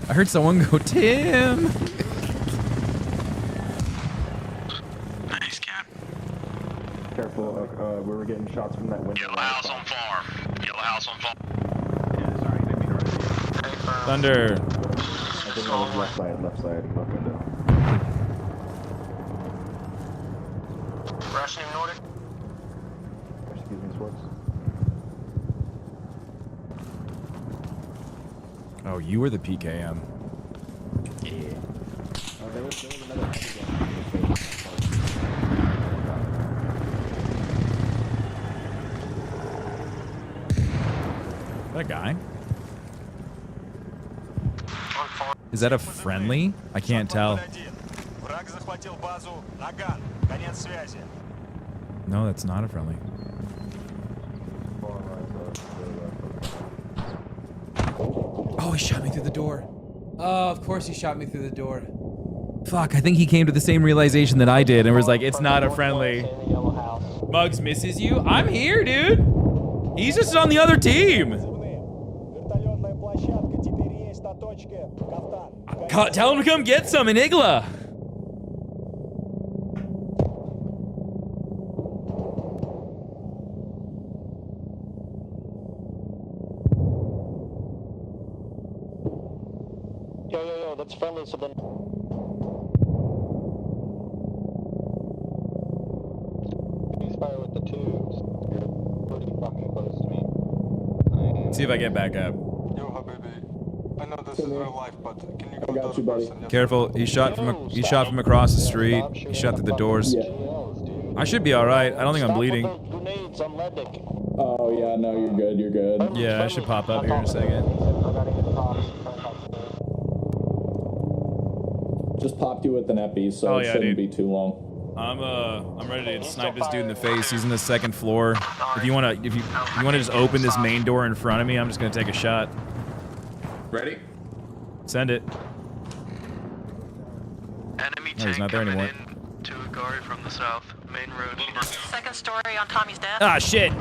I heard someone go, Tim! Nice, Cap. Careful, we were getting shots from that window. Yellow house on farm. Yellow house on farm. Thunder. I think that was left side, left window. Rushing Nordic. Excuse me, Swartz. Oh, you were the PKM. Yeah. There was another heavy That guy? Is that a friendly? I can't tell. Враг захватил базу Наган. Конец связи. No, that's not a friendly. Oh, he shot me through the door. Oh, of course he shot me through the door. Fuck, I think he came to the same realization that I did and was like, it's not a friendly. Muggs misses you? I'm here, dude. He's just on the other team. Вертолетная площадка теперь есть на точке. Кафтан. Tell him to come get some in Igla. Yo, that's friendly, so then... Please fire with the tubes. You're pretty fucking close to me. See if I get back up. Yo, Habibi. I know this is real life, but can you go got you, buddy. Careful, he shot from across the street. He shot through the doors. I should be all right. I don't think I'm bleeding. Oh yeah, no, you're good. You're good. Yeah, I should pop up here in a second. Just popped you with an epi, so it shouldn't be too long. I'm ready to snipe this dude in the face. He's in the second floor. If you wanna just open this main door in front of me, I'm just gonna take a shot. Ready? Send it. Enemy No, he's not there anymore. to a guard from the south, main road. Second story on Tommy's death. Ah, shit.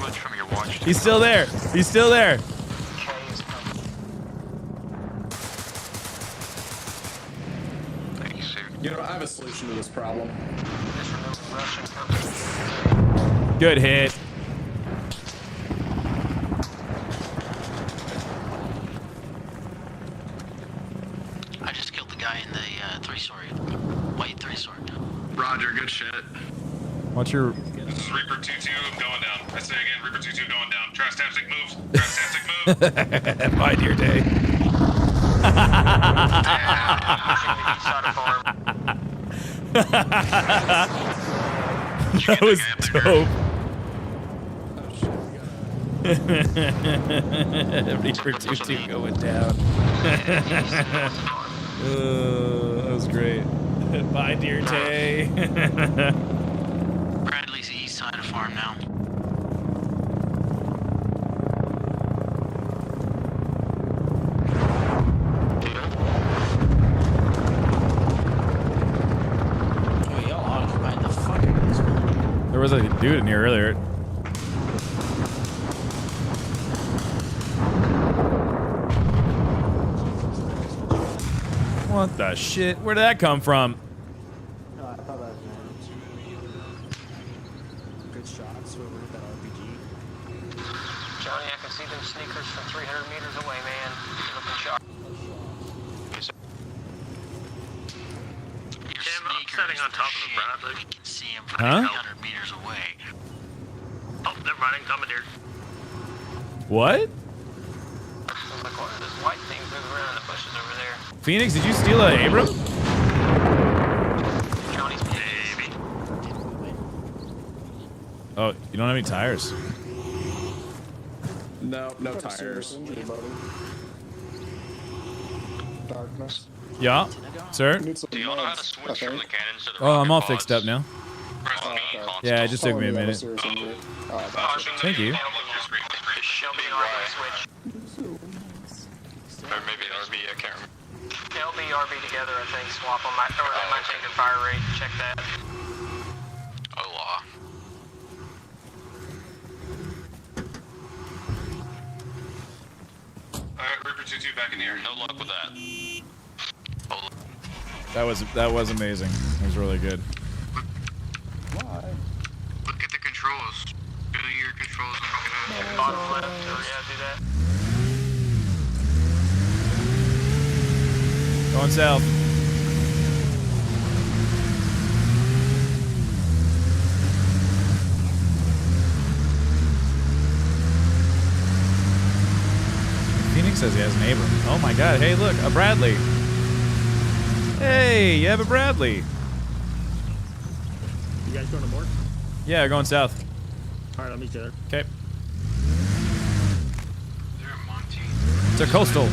Switch from your watch. He's still there. He's still there. You know, I have a solution to this problem. Good hit. I just killed the guy in the three-sword, white three-sword. Roger, good shit. What's your... This is Reaper 2-2, I'm going down. I say again, Reaper 2-2 going down. Trastastic moves. Trastastic move. Bye, dear day. That was dope. Reaper 2-2 going down. That was great. Bye, dear Tay. Bradley's the east side of farm now. Oh, y'all occupied the fuck out of this one. There was a dude in here earlier. What the shit? Where did that come from? No, I thought that was good shots. Whoever hit that RPG. Johnny, I can see them sneakers from 300 meters away, man. You're looking sharp. Tim, I'm setting on top of the Bradley. You can see him from Huh? 300 meters away. Oh, they're running, commandeered. What? Like, what are those white things moving around in the bushes over there? Phoenix, did you steal an Abram? Johnny's baby. Oh, you don't have any tires. No, no tires. Darkness. Yeah, sir. Do you know how to switch from the cannons to the Oh, I'm all rocket fixed up now. Yeah, it just took me a minute. Thank you. Shelby RB switch. Or maybe an RB, I can't remember. LB, RB together, I think. Swap them. Or they might change their fire rate. Check that. Oh, law. Alright, Reaper 2-2 back in here. No luck with that. That was amazing. It was really good. Look at the controls. Go to your controls and look at it. Bottom left. Or, yeah, do that. Going south. Phoenix says he has an Abram. Oh my god, hey look, a Bradley. Hey, you have a Bradley. You guys going to Mort? Yeah, going south. Alright, I'll meet you there. Okay. It's a coastal.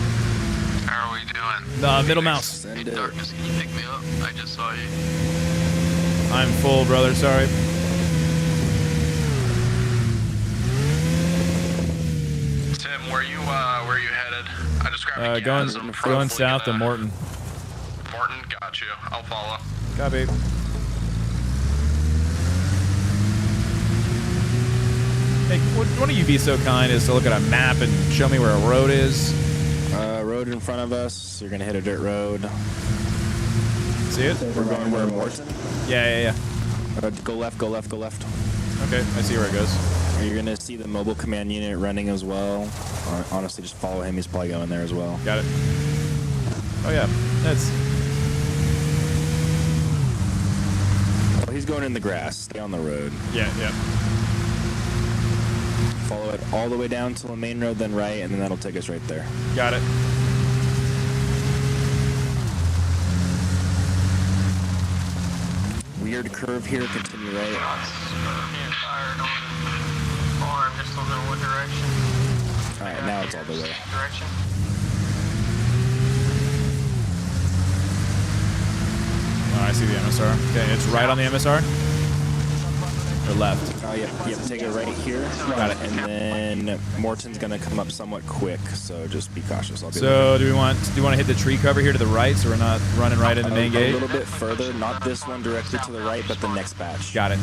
How are we doing? The middle mouse. Darkness, can you pick me up? I just saw you. I'm full, brother, sorry. Tim, where you headed? I just grabbed Going south to Morton. Morton, got you. I'll follow. Copy. Hey, why don't you be so kind as to look at a map and show me where a road is? Road in front of us. You're gonna hit a dirt road. See it? We're going where Morton? Yeah. Go left, go left, go left. Okay, I see where it goes. You're gonna see the mobile command unit running as well. Honestly, just follow him. He's probably going there as well. Got it. Oh yeah, that's. Oh, he's going in the grass. Stay on the road. Yeah. Follow it all the way down to the main road, then right, and then that'll take us right there. Got it. Weird curve here. Continue right. Farm, just a little what direction? All right, now it's all the way. Direction. Oh, I see the MSR. Okay, it's right on the MSR. Or left. You have to take it right here. Got it. And then Morton's gonna come up somewhat quick, so just be cautious. So do you want to hit the tree cover here to the right, so we're not running right into main gate? A little bit further, not this one directly to the right, but the next batch. Got it.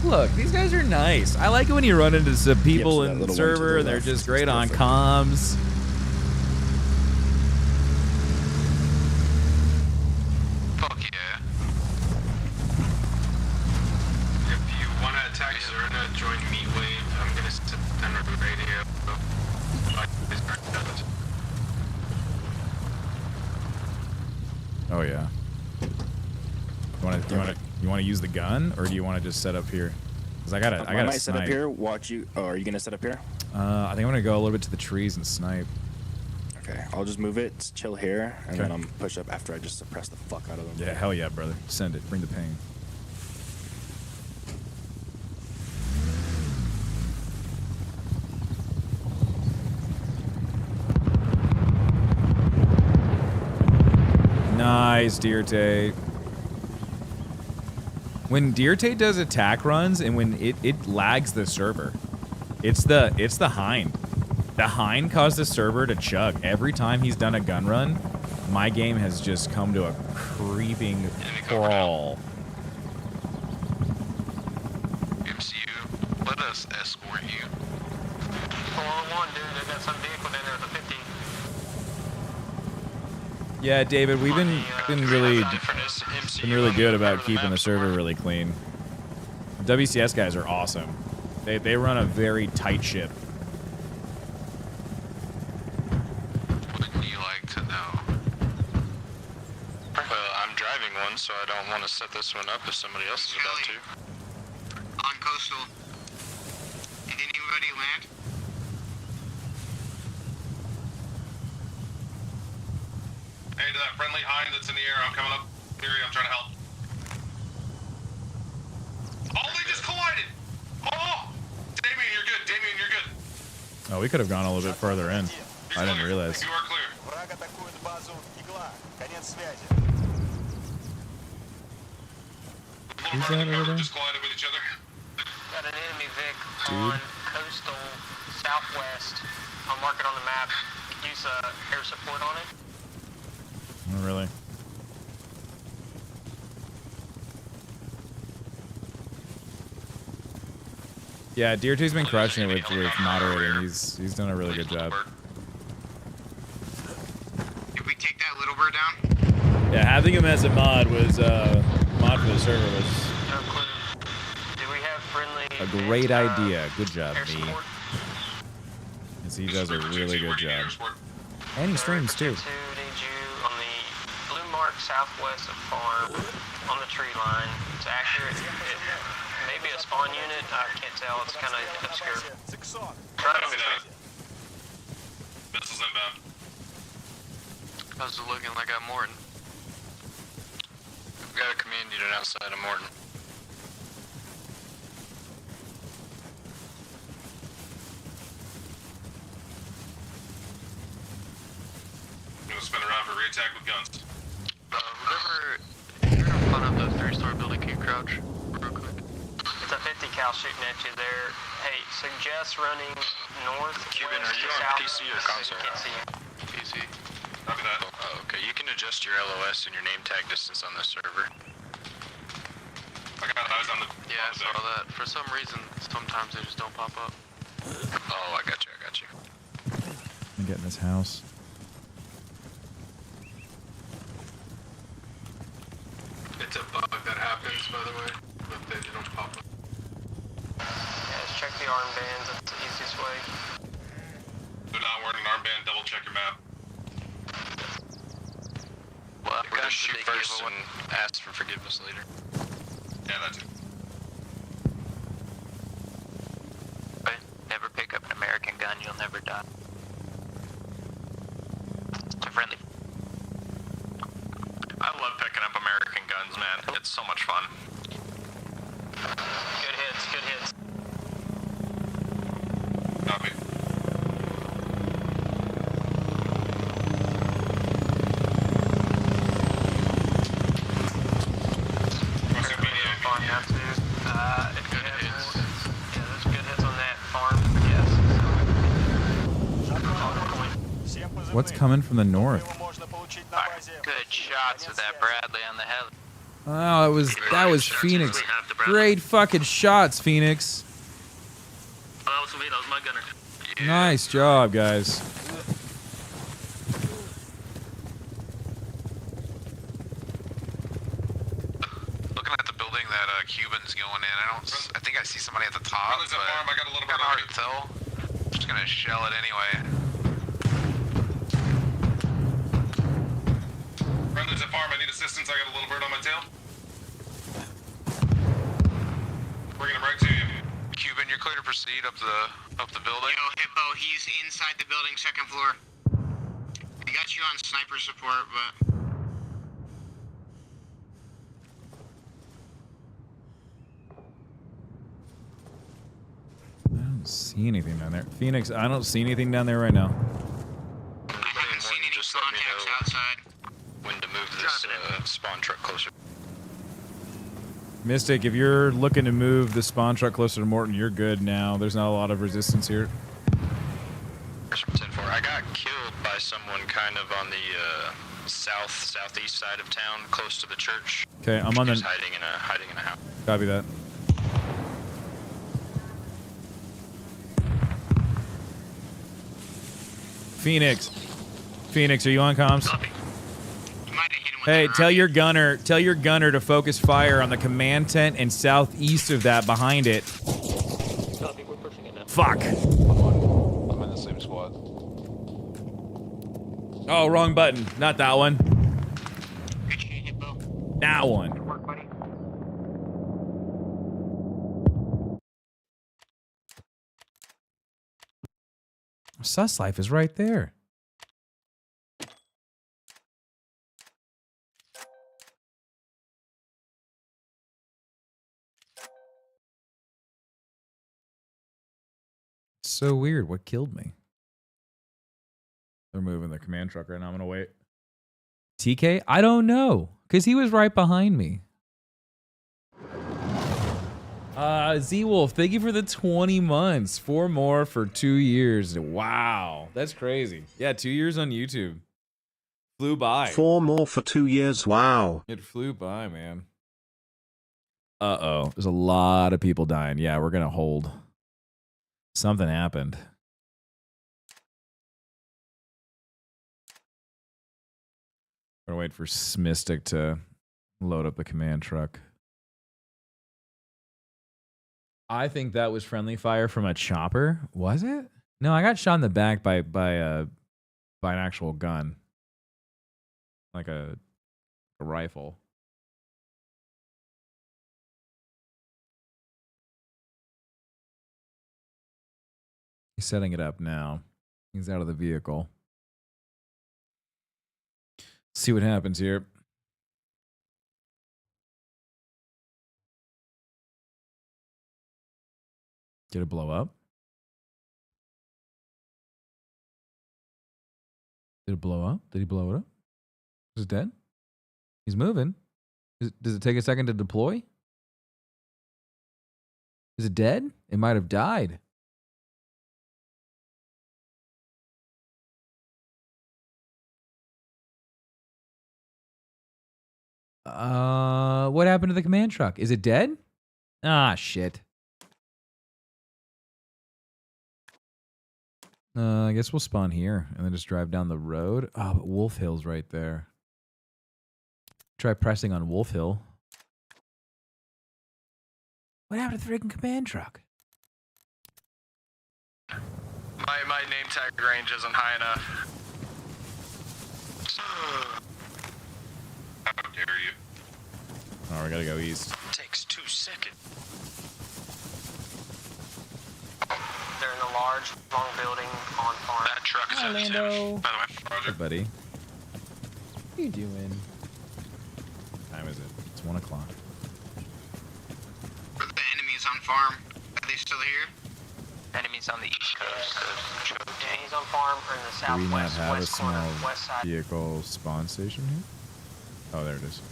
Look, these guys are nice. I like it when you run into some people so that in the little one to server the and they're left just is great on perfect. comms. Fuck yeah. If you want to attack Zerna, join Meatwave. I'm gonna sit down with the radio. Oh yeah. You want to use the gun, or do you want to just set up here? Because I gotta I might set snipe. up here. Watch you. Oh, are you gonna set up here? I think I'm gonna go a little bit to the trees and snipe. Okay, I'll just move it, chill here, and Okay. then I'm push up after I just suppress the fuck out of them. Yeah, hell yeah, brother. Send it. Bring the pain. Nice, Dirte. When Dirte does attack runs and when it lags the server, it's the Hind. The Hind caused the server to chug. Every time he's done a gun run, my game has just come to a creeping crawl. MCU, let us escort you. 401, dude. I got some vehicle down there with a 50. Yeah, David, we've been really good about keeping the server really clean. WCS guys are awesome. They run a very tight ship. What would you like to know? Well, I'm driving one, so I don't want to set this one up if somebody else is about to. On coastal. Did anybody land? Hey, to that friendly Hind that's in the air, I'm coming up. Here, I'm trying to help. Oh, they just collided! Oh! Damien, you're good. Damien, you're good. Oh, we could have gone a little bit further in. I didn't realize. You are clear. Враг атакует базу Игла. Конец связи. Who's that over there? Just collided with each other. Got an enemy Vic Dude. on coastal southwest. I'll mark it on the map. Use air support on it. Not really. Yeah, Dirte's been crushing it with moderating. He's done a really good job. Did we take that little bird down? Yeah, having him as a mod was mod for the server was No clue. Do we have friendly? a great idea. Good job, me. Yes, he does a really good job. And he streams too. Need you on the blue mark southwest of farm on the tree line. It's accurate. It may be a spawn unit. I can't tell. It's kind of obscure. Right on between. Missiles inbound. How's it looking like I'm Morton? We've got a command unit outside of Morton. You want to spin around for re-attack with guns? Whatever. If you're in front of the 3-story building, can you crouch real quick? It's a 50 cal shooting at you there. Hey, suggest running north. Cuban, are you on PC or console? Can't see you. PC. Copy that. Oh, okay. You can adjust your LOS and your name tag distance on this server. I got eyes on the. Yeah, I saw that. For some reason, sometimes they just don't pop up. Oh, I got you. I got you. Let me get in this house. It's a bug that happens, by the way, but they don't pop up. Yeah, just check the armbands. That's the easiest way. They're not wearing an armband. Double check your map. Well, we're gonna shoot first and ask for forgiveness later. Yeah, that too. Never pick up an American gun, you'll never die. It's a friendly. I love picking up American guns, man. It's so much fun. Good hits. Good hits. Copy. Farm now too. If you have more, yeah, there's good hits on that farm. Yes. What's coming from the north? Good shots with that Bradley on the heli. Oh, that was Phoenix. Great fucking shots, Phoenix. Oh, that was me. That was my gunner. Nice job, guys. Looking at the building that Cuban's going in, I think I see somebody at the top. But I got a little bit hard to tell. I'm just gonna shell it anyway. Friendly's at farm. I need assistance. I got a little bird on my tail. Bringing him right to you. Cuban, you're clear to proceed up the building. Yo, Hippo, he's inside the building, second floor. We got you on sniper support, but... I don't see anything down there. Phoenix, I don't see anything down there right now. I haven't seen any contacts outside. When to move this spawn truck closer. Mystic, if you're looking to move the spawn truck closer to Morton, you're good now. There's not a lot of resistance here. 10-4. I got killed by someone kind of on the southeast side of town, close to the church. Okay, I'm on the... Just hiding in a house. Copy that. Phoenix, are you on comms? Hey, tell your gunner to focus fire on the command tent and southeast of that behind it. Fuck. I'm in the same squad. Oh, wrong button. Not that one. That one. Sus Life is right there. So weird. What killed me? They're moving the command truck right now. I'm gonna wait. TK? I don't know, because he was right behind me. Z-Wolf, thank you for the 20 months. 4 more for 2 years. Wow, that's crazy. Yeah, 2 years on YouTube. Flew by. 4 more for 2 years. Wow. It flew by, man. Uh-oh. There's a lot of people dying. Yeah, we're gonna hold. Something happened. We're gonna wait for Mystic to load up the command truck. I think that was friendly fire from a chopper. Was it? No, I got shot in the back by an actual gun. Like a rifle. He's setting it up now. He's out of the vehicle. See what happens here. Did it blow up? Did it blow up? Did he blow it up? Is it dead? He's moving. Does it take a second to deploy? Is it dead? It might have died. What happened to the command truck? Is it dead? Ah, shit. I guess we'll spawn here and then just drive down the road. Oh, but Wolf Hill's right there. Try pressing on Wolf Hill. What happened to the freaking command truck? My name tag range isn't high enough. How dare you? Oh, we gotta go east. Takes 2 seconds. They're in a large, long building on farm. That truck is Lando. by the way. Hey, buddy. What are you doing? What time is it? It's 1 o'clock. The enemy's on farm. Are they still here? Enemies on the east coast. Yeah, he's on farm or in the Do we not southwest, have a west corner, small west side. vehicle spawn station here? Oh, there it is.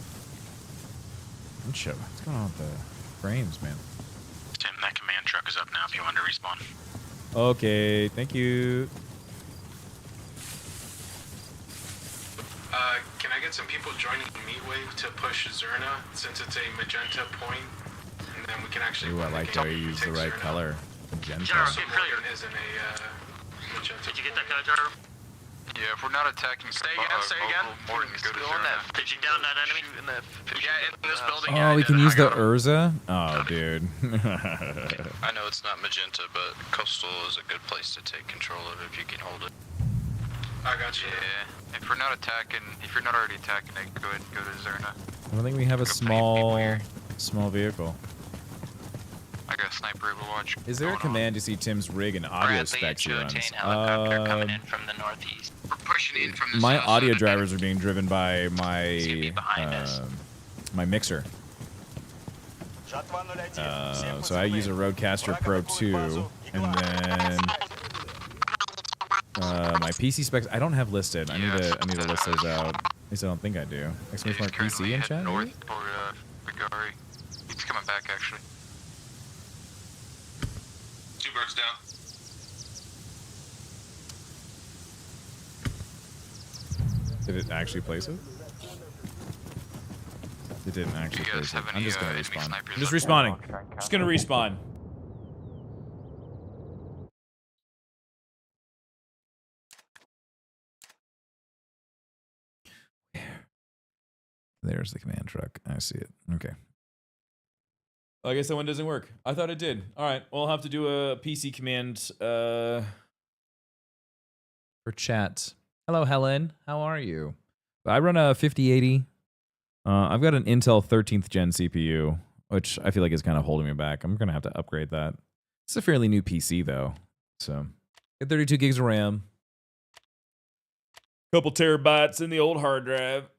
What's going on with the frames, man? Tim, that command truck is up now if you want to respawn. Okay, thank you. Can I get some people joining Meatwave to push Zerna since it's a magenta point, and then we can actually. Ooh, I like how you use the right color. Magenta. Morgan isn't a magenta. Did you get that guy, Jaro? Yeah, if we're not attacking, Say again. Morgan, go to Zerna. Did you down that enemy? Yeah, in this building. Oh, we can use the Urza? Oh, dude. I know it's not magenta, but coastal is a good place to take control of if you can hold it. I got you. Yeah, if we're not attacking, if you're not already attacking it, go ahead and go to Zerna. I don't think we have a small vehicle. I got a sniper able to watch. Is there a command to see Tim's rig and audio specs he runs? Helicopter coming in from the northeast. We're pushing in from the My south audio side. drivers are being driven by my my mixer. So I use a Rodecaster Pro 2, and then my PC specs I don't have listed. I need to list those out. At least I don't think I do. Exclamation mark PC in chat. North toward Vigari. He's coming back actually. 2 birds down. Did it actually place it? It didn't actually place it. I'm just gonna respawn. I'm just respawning. Just gonna respawn. There's the command truck. I see it. Okay. I guess that one doesn't work. I thought it did. All right. Well, I'll have to do a PC command for chat. Hello, Helen. How are you? I run a 5080. I've got an Intel 13th gen CPU, which I feel like is kind of holding me back. I'm going to have to upgrade that. It's a fairly new PC, though. So, get 32 gigs of RAM. Couple terabytes in the old hard drive.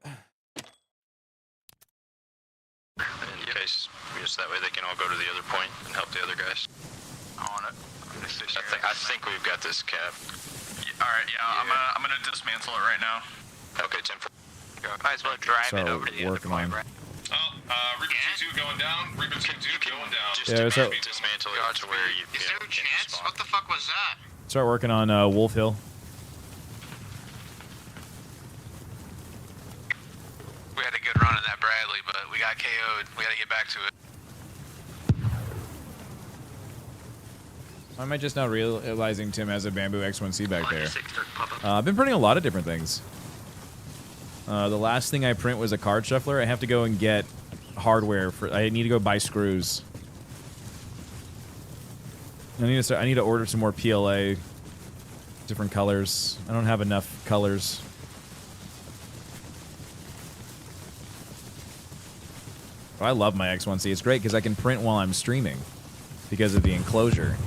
In case, just that way they can all go to the other point and help the other guys. On it. I think we've got this, Cap. Alright, yeah, I'm gonna dismantle it right now. Okay, 10 4. Might as well drive it over to the other point, right? Oh, Reaper 2 going down. Reaper 2 going down. Just Yeah, dismantle it to where you Is there a chance? What the fuck was that? Start working on Wolf Hill. We had a good run in that Bradley, but we got KO'd. We gotta get back to it. Why am I just now realizing Tim has a Bamboo X1C back there? I've been printing a lot of different things. The last thing I print was a card shuffler. I have to go and get hardware for. I need to go buy screws. I need to order some more PLA. Different colors. I don't have enough colors. I love my X1C. It's great because I can print while I'm streaming because of the enclosure.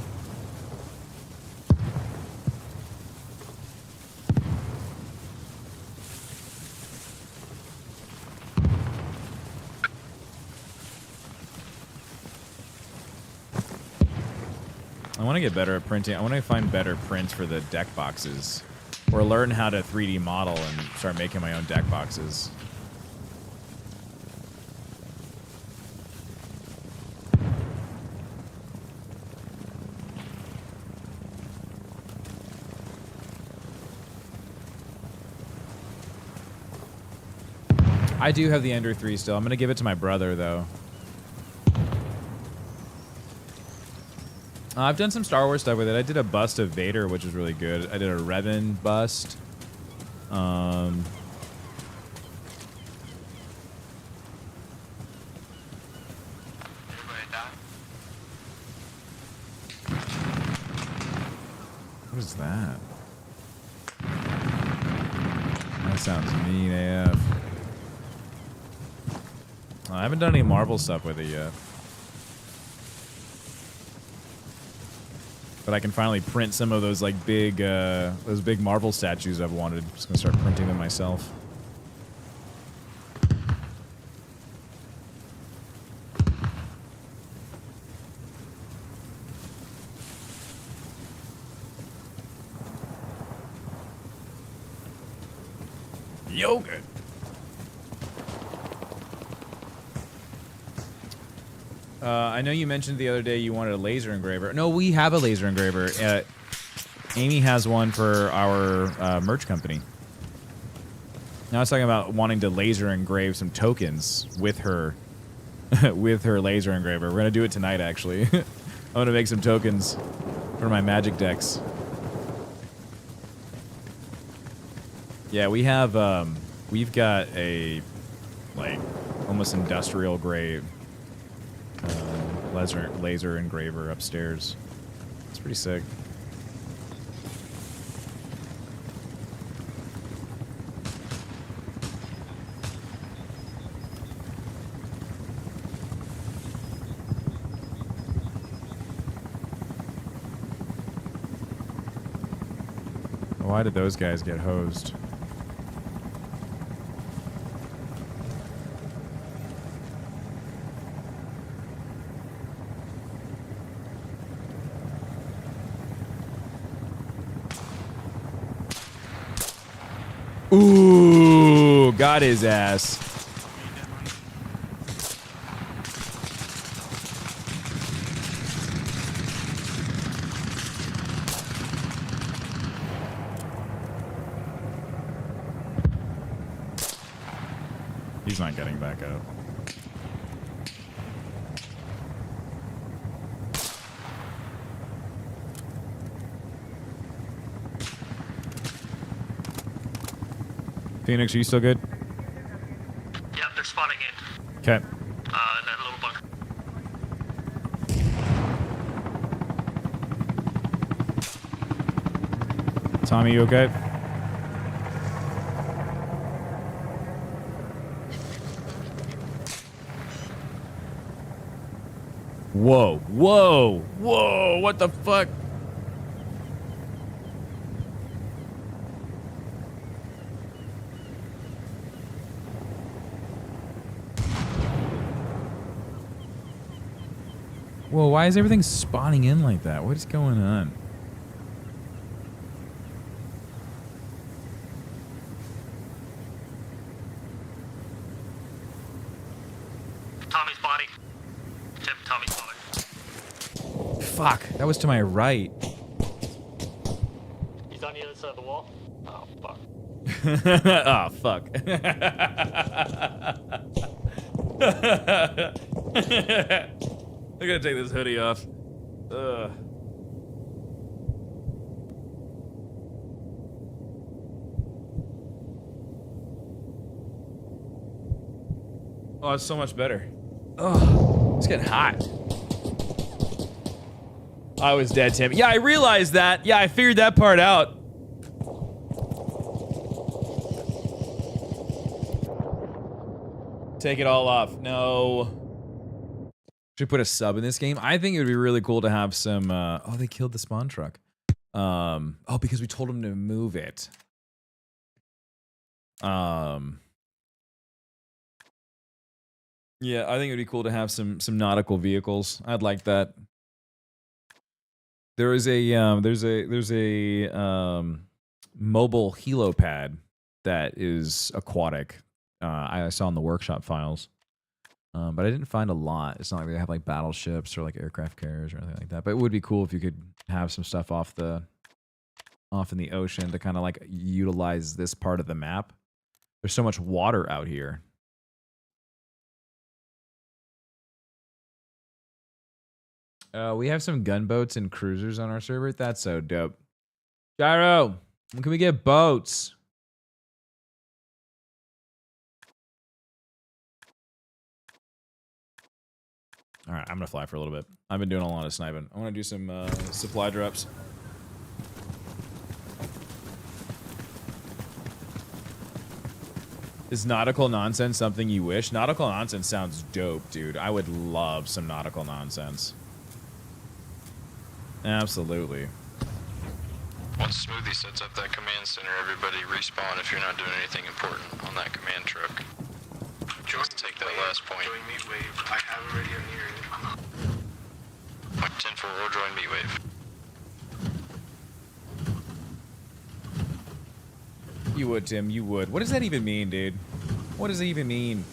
I want to get better at printing. I want to find better prints for the deck boxes. Or learn how to 3D model and start making my own deck boxes. I do have the Ender 3 still. I'm going to give it to my brother, though. I've done some Star Wars stuff with it. I did a bust of Vader, which is really good. I did a Revan bust. What is that? That sounds mean AF. I haven't done any Marvel stuff with it yet. But I can finally print some of those like big Marvel statues I've wanted. I'm just gonna start printing them myself. Yogurt. I know you mentioned the other day you wanted a laser engraver. No, we have a laser engraver. Amy has one for our merch company. Now I was talking about wanting to laser engrave some tokens with her, with her laser engraver. We're gonna do it tonight, actually. I'm gonna make some tokens for my magic decks. Yeah, we have, we've got a, like, almost industrial grade laser engraver upstairs. It's pretty sick. Why did those guys get hosed? Ooh, got his ass. He's not getting back up. Phoenix, are you still good? Yep, they're spawning in. Okay. In that little bunker. Tommy, you okay? Whoa, whoa, whoa, what the fuck? Whoa, why is everything spawning in like that? What is going on? Tommy's body. Tim, Tommy's body. Fuck, that was to my right. He's on the other side of the wall. Oh, fuck. Oh, fuck. I gotta take this hoodie off. Ugh. Oh, it's so much better. Oh, it's getting hot. I was dead, Tim. Yeah, I realized that. Yeah, I figured that part out. Take it all off. No. Should put a sub in this game. I think it would be really cool to have some. Oh, they killed the spawn truck. Oh, because we told them to move it. Yeah, I think it would be cool to have some nautical vehicles. I'd like that. There is a there's a mobile helipad that is aquatic. I saw in the workshop files. But I didn't find a lot. It's not like they have like battleships or like aircraft carriers or anything like that. But it would be cool if you could have some stuff off in the ocean to kind of like utilize this part of the map. There's so much water out here. We have some gunboats and cruisers on our server. That's so dope. Gyro, when can we get boats? All right, I'm gonna fly for a little bit. I've been doing a lot of sniping. I want to do some supply drops. Is nautical nonsense something you wish? Nautical nonsense sounds dope, dude. I would love some nautical nonsense. Absolutely. Once Smoothie sets up that command center, everybody respawn if you're not doing anything important on that command truck. Just take that last point. Join Meatwave. I have already on here. 10-4, we'll join Meatwave. You would, Tim. You would. What does that even mean, dude? What does it even mean?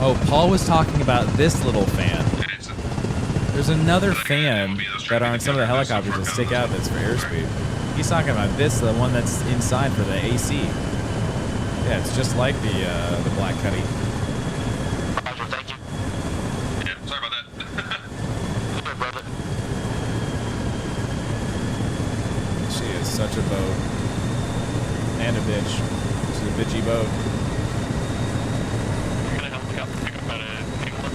Oh, Paul was talking about this little fan. There's another fan that are on some of the helicopters that stick out that's for airspeed. He's talking about this, the one that's inside for the AC. Yeah, it's just like the Black Cuddy. Thank you. Yeah, sorry about that. Hey, brother. She is such a boat. And a bitch. She's a bitchy boat. Can I help you out? Pick up at a P1?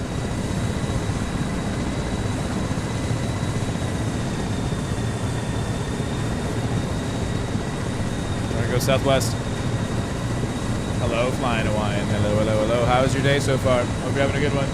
Wanna go southwest? Hello, flying Hawaiian. Hello, hello, hello. How was your day so far? Hope you're having a good one.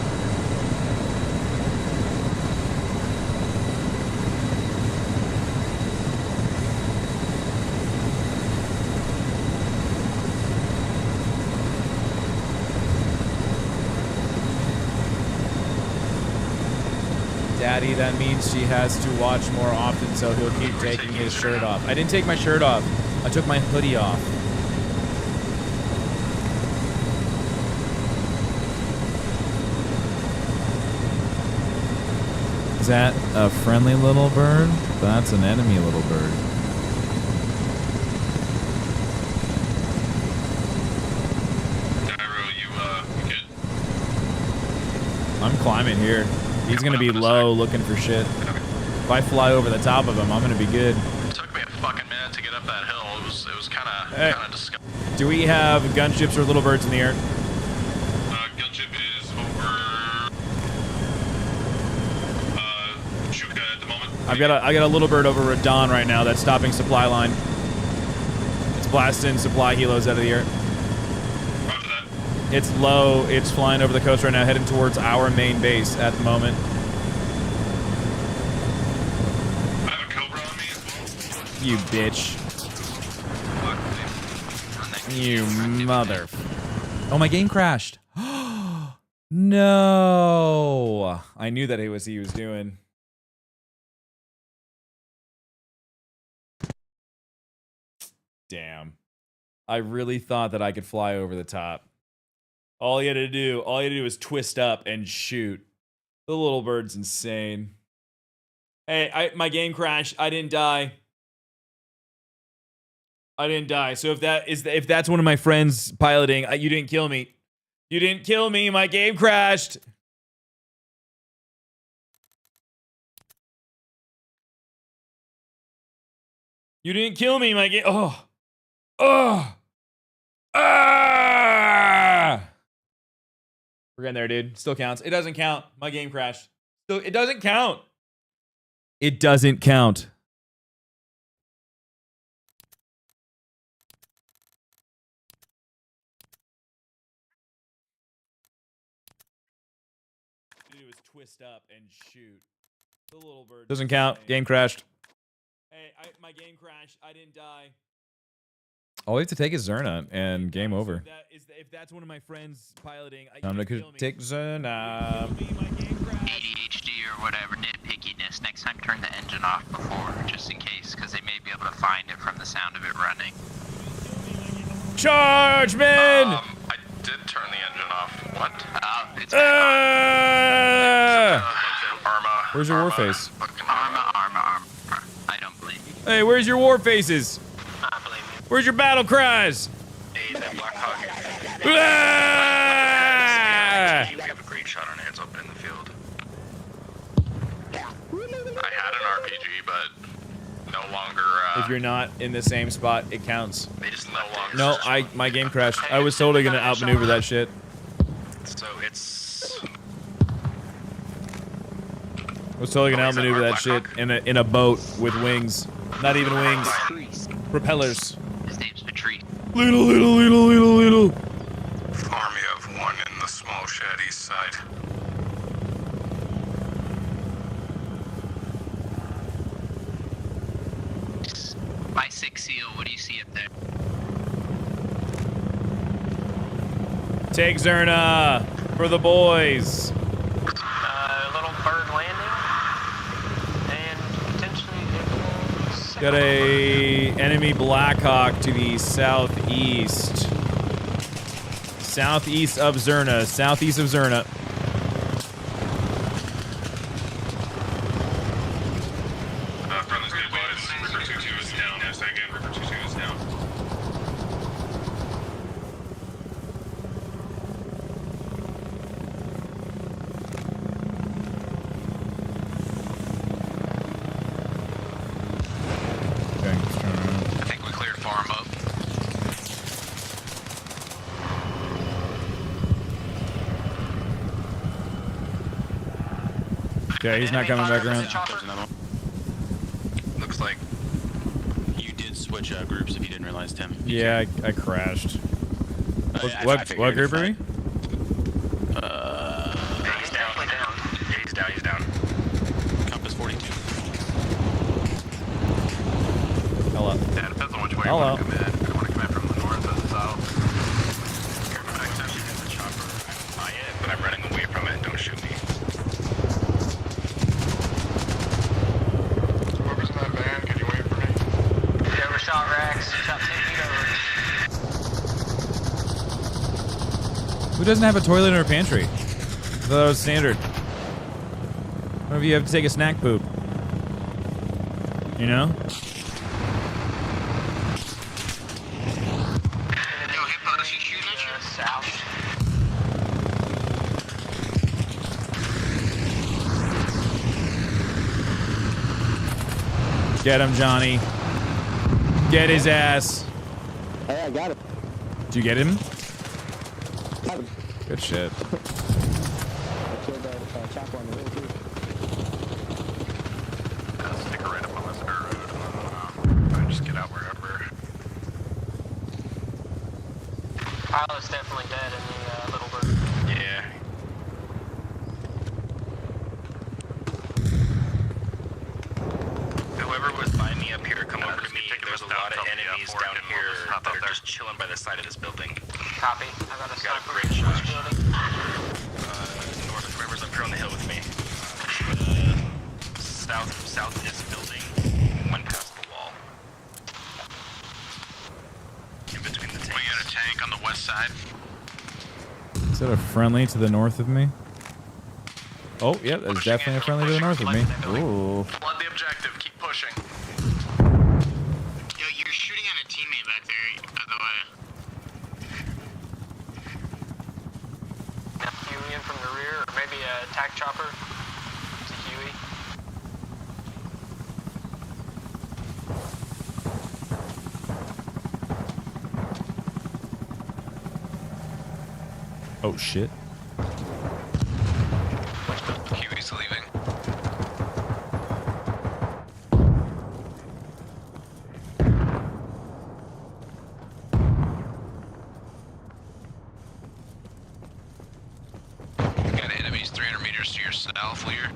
Daddy, that means she has to watch more often, so he'll keep taking his shirt off. I didn't take my shirt off. I took my hoodie off. Is that a friendly little bird? That's an enemy little bird. I'm climbing here. He's gonna be low looking for shit. If I fly over the top of him, I'm gonna be good. It took me a fucking minute to get up that hill. It was kind of disgusting. Do we have gunships or little birds in the air? Gunship is over Chuka at the moment. I got a little bird over Radon right now that's stopping supply line. It's blasting supply helos out of the air. It's low. It's flying over the coast right now, heading towards our main base at the moment. I have a Cobra on me as well. You bitch. You mother. Oh, my game crashed. No. I knew that it was he was doing. Damn. I really thought that I could fly over the top. All you had to do is twist up and shoot. The little bird's insane. Hey, my game crashed. I didn't die. I didn't die. So if that's one of my friends piloting, you didn't kill me. You didn't kill me. My game crashed. You didn't kill me. My game. Oh. Ah. We're getting there, dude. Still counts. It doesn't count. My game crashed. Still, it doesn't count. It doesn't count. What you do is twist up and shoot. The little bird doesn't count. Game crashed. Hey, my game crashed. I didn't die. All we have to take is Zerna, and game over. If that's one of my friends piloting, I'm gonna take Zerna. ADHD or whatever, nitpickiness. Next time, turn the engine off before, just in case, because they may be able to find it from the sound of it running. Charge, man! I did turn the engine off. What? It's Arma. Where's your war face? Arma. I don't blame you. Hey, where's your war faces? I blame you. Where's your battle cries? Hey, that Black Hawk. Ah! You have a great shot on heads up in the field. I had an RPG, but no longer. If you're not in the same spot, it counts. They just no longer. No, my game crashed. I was totally gonna outmaneuver that shit. So it's. I was totally gonna outmaneuver that shit in a boat with wings. Not even wings. Propellers. His name's Patrice. Little. Army of one in the small shed east side. By 6 seal, what do you see up there? Take Zerna for the boys. Little bird landing. And potentially it will... Got a enemy Blackhawk to the southeast. Southeast of Zerna. Southeast of Zerna. Friendly's good, boys. River 2-2 is down. Yes, again, River 2-2 is down. Okay, just turn around. I think we cleared farm up. Okay, he's not coming back around. There's another one. Looks like you did switch groups if you didn't realize, Tim. Yeah, I crashed. I What figured group are we? He's down. Yeah, he's down. He's down. Compass 42. Hello. Yeah, it depends on which way you Hello. want to come in. If you want to come in from the north or the south. Next time you get the chopper, I'm not yet, but I'm running away from it. Don't shoot me. Whoever's in that van, can you wait for me? You overshot Rex. Shot 10 feet over. Who doesn't have a toilet in her pantry? I thought that was standard. What if you have to take a snack poop? You know? Yo, Hippo, is he shooting at you? South. Get him, Johnny. Get his ass. Hey, I got it. Did you get him? Got him. Good shit. I killed that chopper on the way, too. Stick right up on this dirt road. I just get out wherever. Pilot's definitely dead in the little bird. Yeah. Whoever was by me up here, come over to me. There's a lot of enemies down here that are just chilling by the side of this building. Copy. I got a Got a sniper. great Which shot. building? North, whoever's up here on the hill with me. South of this building. Went past the wall. In between the tanks. We got a tank on the west side. Is that a friendly to the north of me? Oh, yeah, there's definitely a friendly to the north of me. Ooh. Flood the objective. Keep pushing. Yo, you're shooting at a teammate back there, by the way. Huey in from the rear, or maybe a attack chopper. It's a Huey. Oh, shit. Huey's leaving. Got enemies 300 meters to your south, Lear.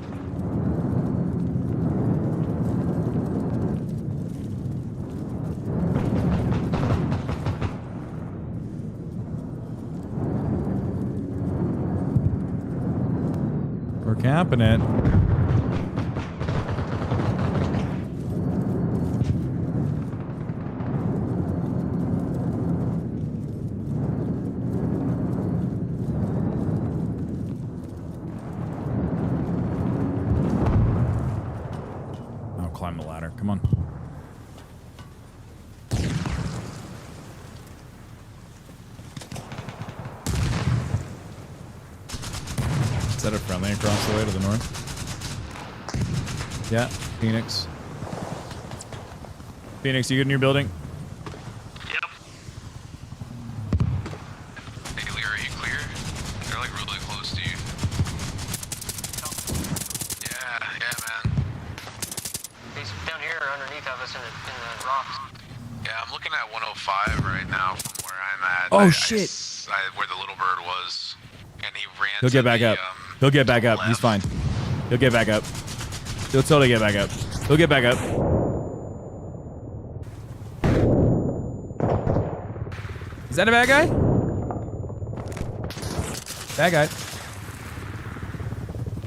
We're capping it. I'll climb the ladder. Come on. Is that a friendly across the way to the north? Yeah, Phoenix. Phoenix, you good in your building? Yep. Hey, Lear, are you clear? They're like really close to you. Yeah, man. He's down here underneath of us in the rocks. Yeah, I'm looking at 105 right now from where I'm at. Oh, shit. Where the little bird was. And he ran He'll to get back the, up. He'll get back up. He's fine. He'll get back up. He'll totally get back up. He'll get back up. Is that a bad guy? Bad guy.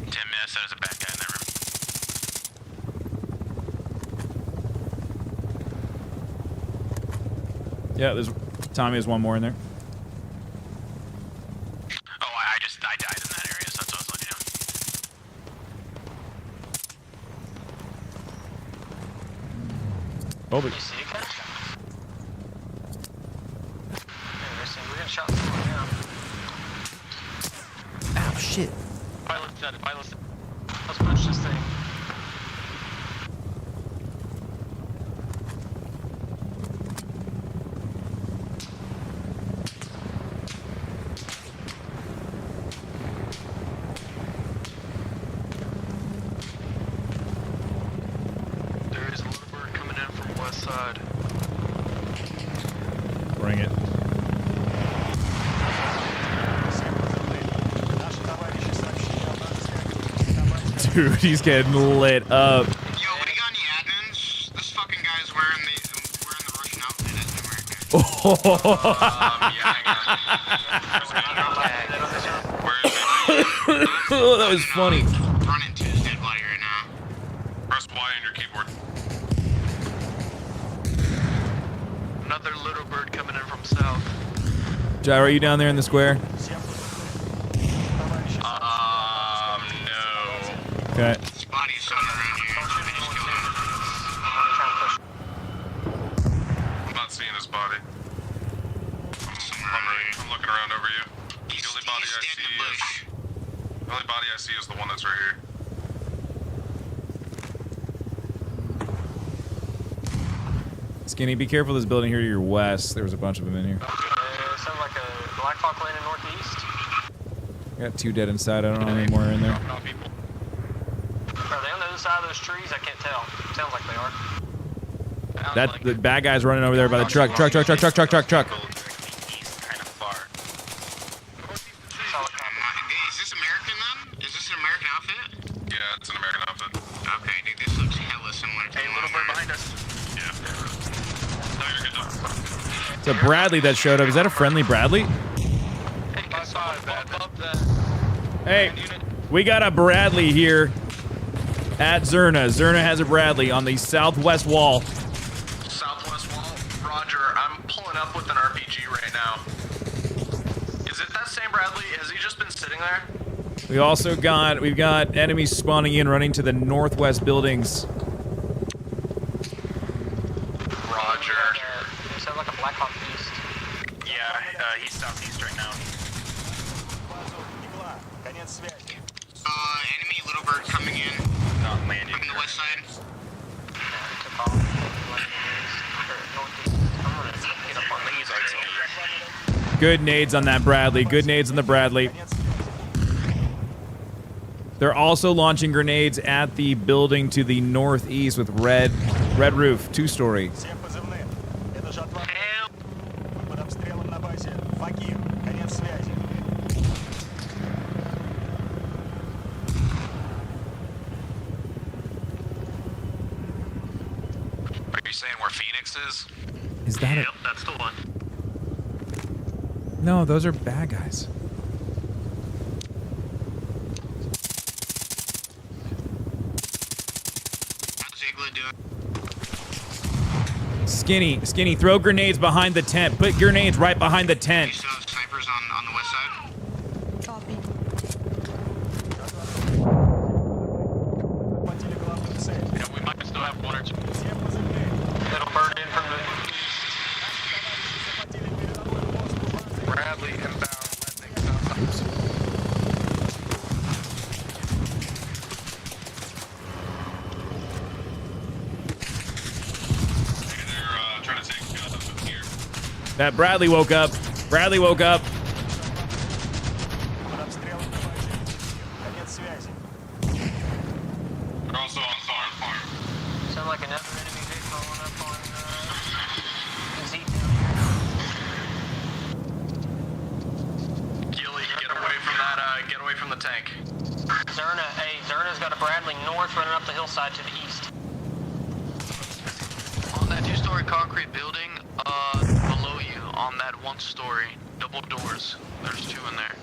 Tim said it's a bad guy in that room. Yeah, there's Tommy has one more in there. Oh, but You see it, guys? We're getting shot now. Ow, shit. Pilot's dead. Pilot's dead. Let's push this thing. There is a little bird coming in from west side. bring it. Dude, he's getting lit up. Yo, what do you got any admins? This fucking guy's wearing the Russian outfit as an American. Oh, that was funny. Run into his dead body right now. Press Y on your keyboard. Another little bird coming in from south. Gyro, are you down there in the square? No. Okay. His body's somewhere around here. I'm not seeing his body. I'm looking around over you. The only body I see is the one that's right here. Skinny, be careful of this building here to your west. There was a bunch of them in here. Sounds like a Black Hawk landing northeast. I got 2 dead inside. I don't know how many more are in there. Are they on the other side of those trees? I can't tell. Sounds like they are. That the bad guy's running over there by the truck. Truck. Is this American then? Is this an American outfit? Yeah, it's an American outfit. Okay, dude, this looks hella similar to little bird behind us. Yeah. No, you're good though. It's a Bradley that showed up. Is that a friendly Bradley? Hey, we got a Bradley here at Zerna. Zerna has a Bradley on the southwest wall. Southwest wall. Roger, I'm pulling up with an RPG right now. Is it that same Bradley? Has he just been sitting there? We've got enemies spawning in, running to the northwest buildings. Roger. Sounds like a Black Hawk east. Yeah, he's southeast right now. Enemy little bird coming in. Not landing. On the west side. Good nades on that Bradley. Good nades on the Bradley. They're also launching grenades at the building to the northeast with red roof, 2-story. Are you saying where Phoenix is? Is that Yep, that's the one. No, those are bad guys. Skinny, throw grenades behind the tent. Put grenades right behind the tent. You still have snipers on the west side? Copy. Yeah, we might still have 1 or 2. Little bird in from the Bradley inbound. Oops. That Bradley woke up. Bradley woke up. They're also on farm. Sound like another enemy vehicle going up on Z. Gilly, get away from that, get away from the tank. Zerna's got a Bradley north running up the hillside to the east. On that 2-story concrete building, below you, on that 1-story, double doors. There's 2 in there.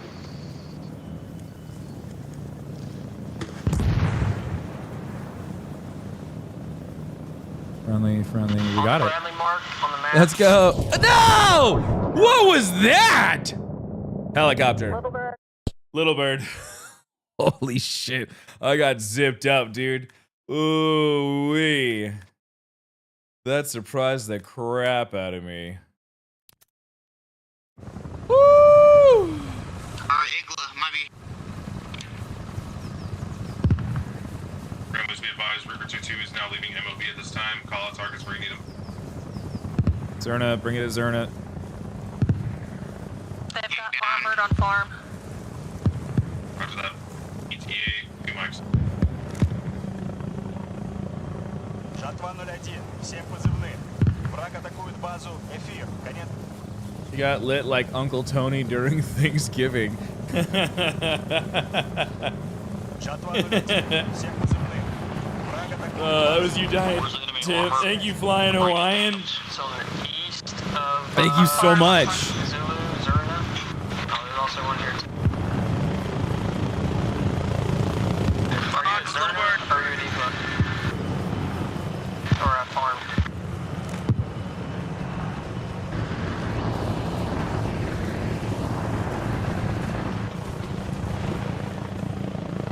Friendly. We got it. Bradley mark on the map. Let's go. No! What was that? Helicopter. Little bird. Holy shit. I got zipped up, dude. Ooh-wee. That surprised the crap out of me. Woo! Igla, might be. Rambo's be advised, Reaper 2-2 is now leaving MOB at this time. Call out targets where you need them. Zerna, bring it to Zerna. They've got armored on farm. Roger that. ETA, 2 mics. Жатва 01, всем позывные. Враг атакует базу. Эфир. Конец. He got lit like Uncle Tony during Thanksgiving. Жатва 01, всем позывные. Враг атакует. That was you dying, Tim. Thank you, Flying Hawaiian. So on the east of Thank you so much. Zulu, Zerna. There's also one here too. Are you at Zerna or are you at Igla? Or at farm?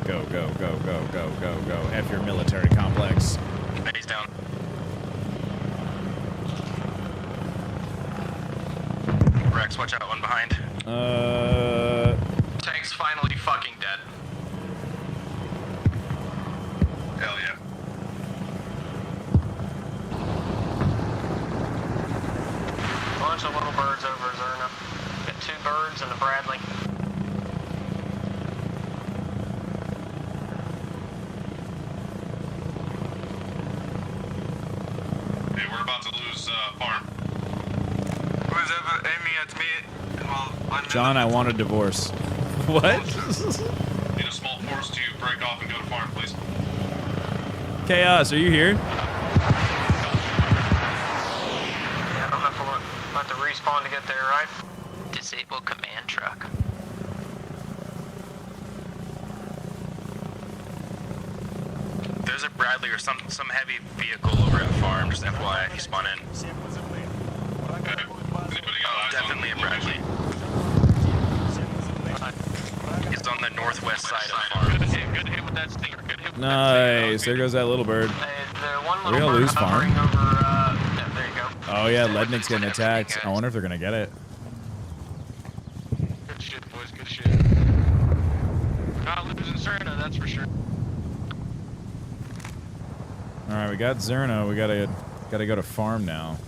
Go, go, go, go, go, go, go. F your military complex. He's down. Rex, watch out, one behind. Tank's finally fucking dead. Hell yeah. Bunch of little birds over Zerna. Got 2 birds and a Bradley. Hey, we're about to lose farm. Who's ever aiming at me? Well, John, I want a divorce. What? Need a small force to break off and go to farm, please. Chaos, are you here? Yeah, I don't have to look. I'll have to respawn to get there, right? Disable command truck. There's a Bradley or some heavy vehicle over at farm, just FYI if you spawn in. Всем позывные. Враг атакует базу. Anybody got eyes Definitely a on Bradley. Всем позывные. He's on the northwest side of farm. Good hit with that stinger. Good hit with Nice. There goes that little bird. the one Are we little gonna bird lose farm? hovering over, yeah, there you go. Oh yeah, Lednick's getting attacked. I wonder if they're gonna get it. Good shit, boys, good shit. Not losing Zerna, that's for sure. All right, we got Zerna. We gotta go to farm now.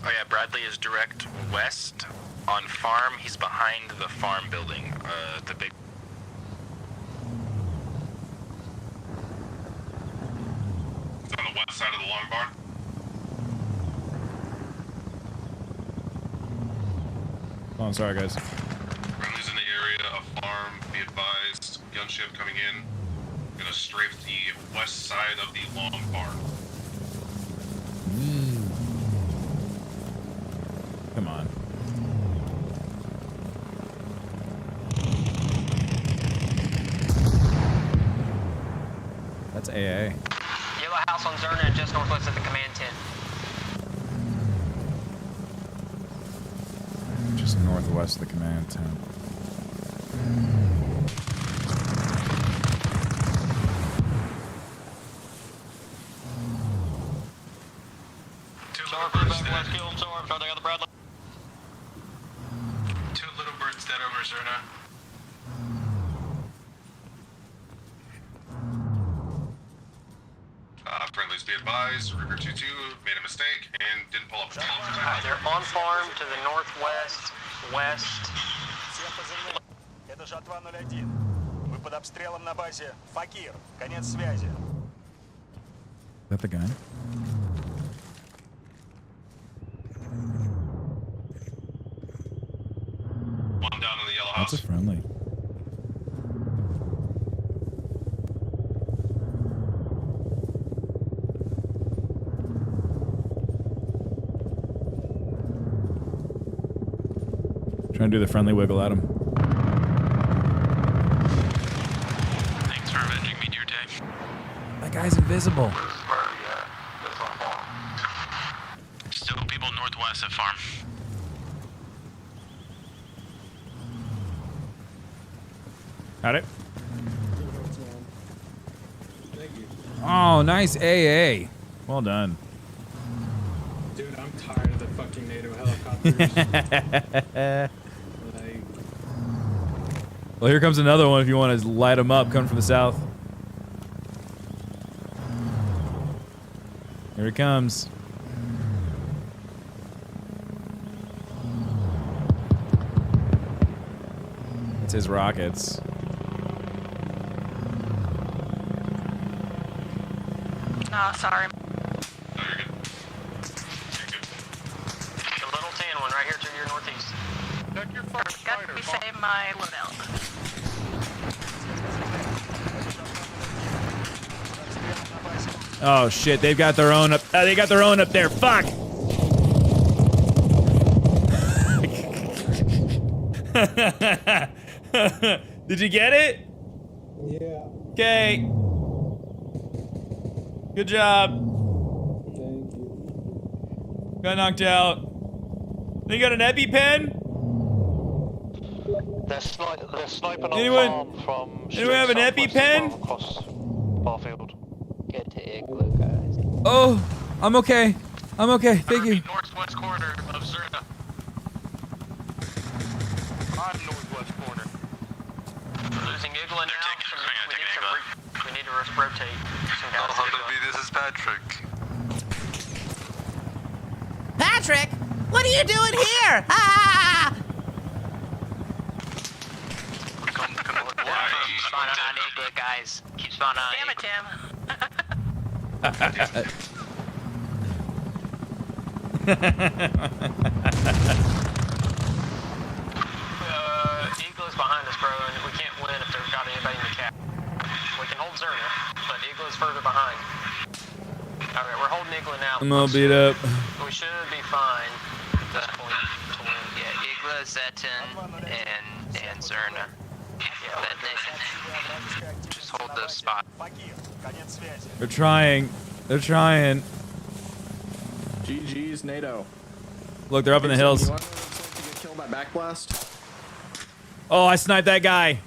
Oh yeah, Bradley is direct west on farm. He's behind the farm building, the big. It's on the west side of the long barn. Oh, I'm sorry, guys. Friendly's in the area of farm. Be advised. Gunship coming in. Gonna strafe the west side of the long barn. Come on. That's AA. Yellow house on Zerna, just northwest of the command tent. Just northwest of the command tent. Sorry, back west, kill him, sorry, I'm trying to take out the Bradley. 2 little birds dead over Zerna. Friendlies be advised. Reaper 2-2 made a mistake and didn't pull up. They're on farm to the northwest, west. Всем позывные. Это Жатва 01. Вы под обстрелом на базе. Факир. Конец связи. Is that the guy? One down in the yellow That's house. a friendly. Trying to do the friendly wiggle at him. Thanks for avenging me, dear Tay. That guy's invisible. Still people northwest at farm. Got it. Oh, nice AA. Well done. Dude, I'm tired of the fucking NATO helicopters. Well, here comes another one if you want to light them up, coming from the south. Here it comes. It's his rockets. No, sorry. The little tan one right here to your northeast. Check your Got to save my loadout. Oh shit, they've got their own up. They got their own up there. Fuck. Did you get it? Yeah. Okay. Good job. Thank you. Got knocked out. You got an EpiPen? They're sniping on Anyone? farm from Anyone have an EpiPen? across Barfield. Get to Igloo, guys. Oh, I'm okay. I'm okay. Thank you. Northwest corner of Zerna. On northwest corner. We're losing Igla now. We need to rotate. Some guys to Igla. This is Patrick. Patrick, what are you doing here? Ah! Keep spawning on Igla, guys. Keep spawning on Damn it, Tim. Igla's behind us, bro, and we can't win if they've got anybody in the cap. We can hold Zerna, but Igla's further behind. Alright, we're holding Igla now. I'm all beat up. We should be fine at this point to win. Yeah, Igla, Zetin, and Zerna. Yeah, just hold those spots. They're trying. They're trying. GG's NATO. Look, they're up in the hills. You want to know what it's like to get killed by backblast? Oh, I sniped that guy.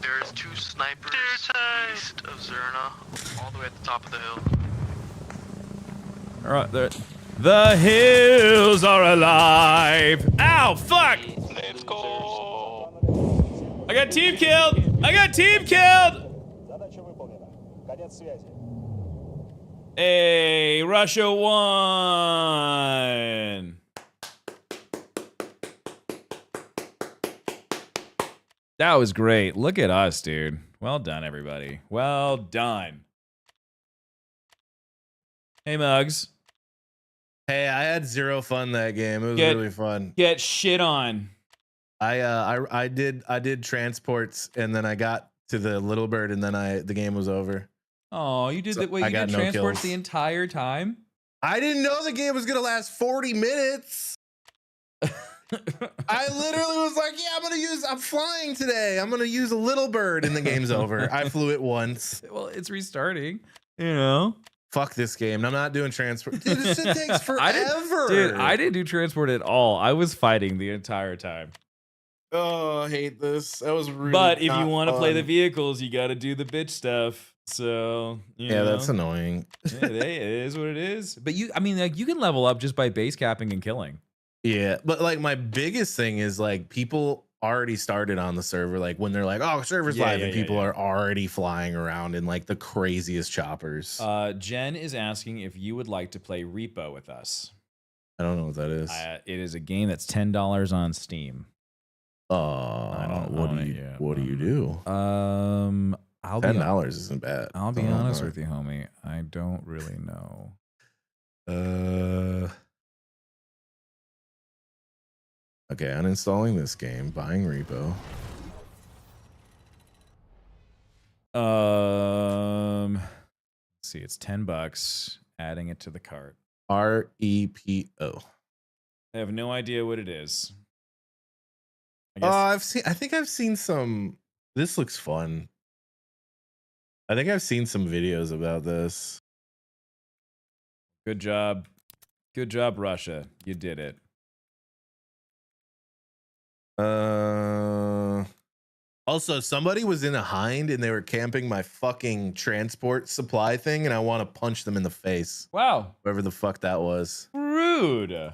There's two snipers east of Zerna, all the way at the top of the hill. All right, there. The hills are alive. Ow, fuck. Let's go. I got team killed. I got team killed. Задача выполнена. Конец связи. Hey, Russia won. That was great. Look at us, dude. Well done, everybody. Well done. Hey, Muggs. Hey, I had zero fun that game. It was really fun. Get shit on. I did transports and then I got to the little bird and then the game was over. Oh, you did So that. Wait, I you got did no transports kills. the entire time? I didn't know the game was gonna last 40 minutes. I literally was like, yeah, I'm flying today. I'm gonna use a little bird and the game's over. I flew it once. Well, it's restarting, you know. Fuck this game. I'm not doing transport. Dude, this shit takes forever. I didn't do transport at all. I was fighting the entire time. Oh, I hate this. That was really But if you not want to play the fun. vehicles, you got to do the bitch stuff. So you know. that's annoying. Yeah, it is what it is. But I mean, like you can level up just by base capping and killing. Yeah, but like my biggest thing is like people already started on the server. Like when they're like, "Oh, server's live," and people are already flying around in like the craziest choppers. Jen is asking if you would like to play Repo with us. I don't know what that is. It is a game that's $10 on Steam. What do you do? I'll $10 isn't bad. I'll be honest with you, homie. I don't really know. Okay, uninstalling this game, buying Repo. Let's see, it's $10. Adding it to the cart. REPO. I have no idea what it is. I think I've seen some. This looks fun. I think I've seen some videos about this. Good job. Good job, Russia. You did it. Also, somebody was in a hind and they were camping my fucking transport supply thing, and I want to punch them in the face. Wow. Whoever the fuck that was. Rude.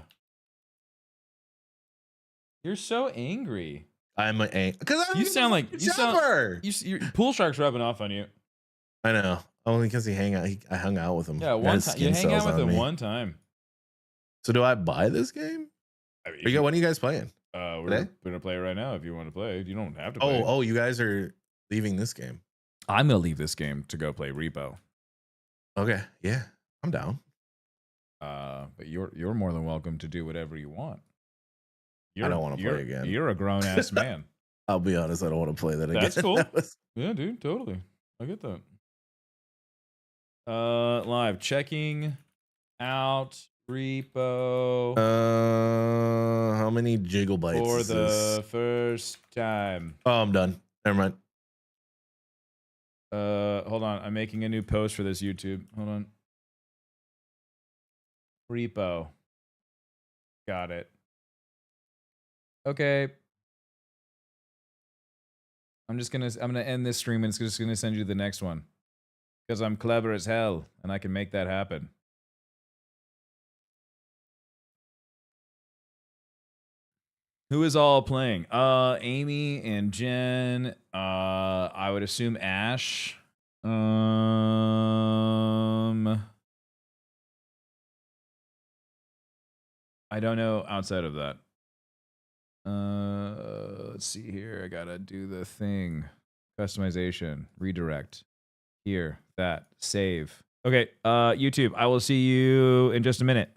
You're so angry. I'm angry because You sound like you chopper. Your pool shark's rubbing off on you. I know. Only because I hung out with him. Yeah, one time you hang out with him one time. So do I buy this game? I mean, When are you guys playing? We're gonna play it right now. If you want to play, you don't have to. Play. Oh, you guys are leaving this game. I'm gonna leave this game to go play Repo. Okay, yeah, I'm down. But you're more than welcome to do whatever you want. I don't want to play again. You're a grown ass man. I'll be honest, I don't want to play that again. That's cool. Yeah, dude, totally. I get that. Live checking out Repo. How many jiggle bites for is the this? first time? Oh, I'm done. Never mind. Hold on. I'm making a new post for this YouTube. Hold on. Repo. Got it. Okay. I'm gonna end this stream and it's just gonna send you the next one. Because I'm clever as hell and I can make that happen. Who is all playing? Amy and Jen. I would assume Ash. I don't know outside of that. Let's see here. I gotta do the thing. Customization. Redirect. Here. That. Save. Okay. YouTube. I will see you in just a minute.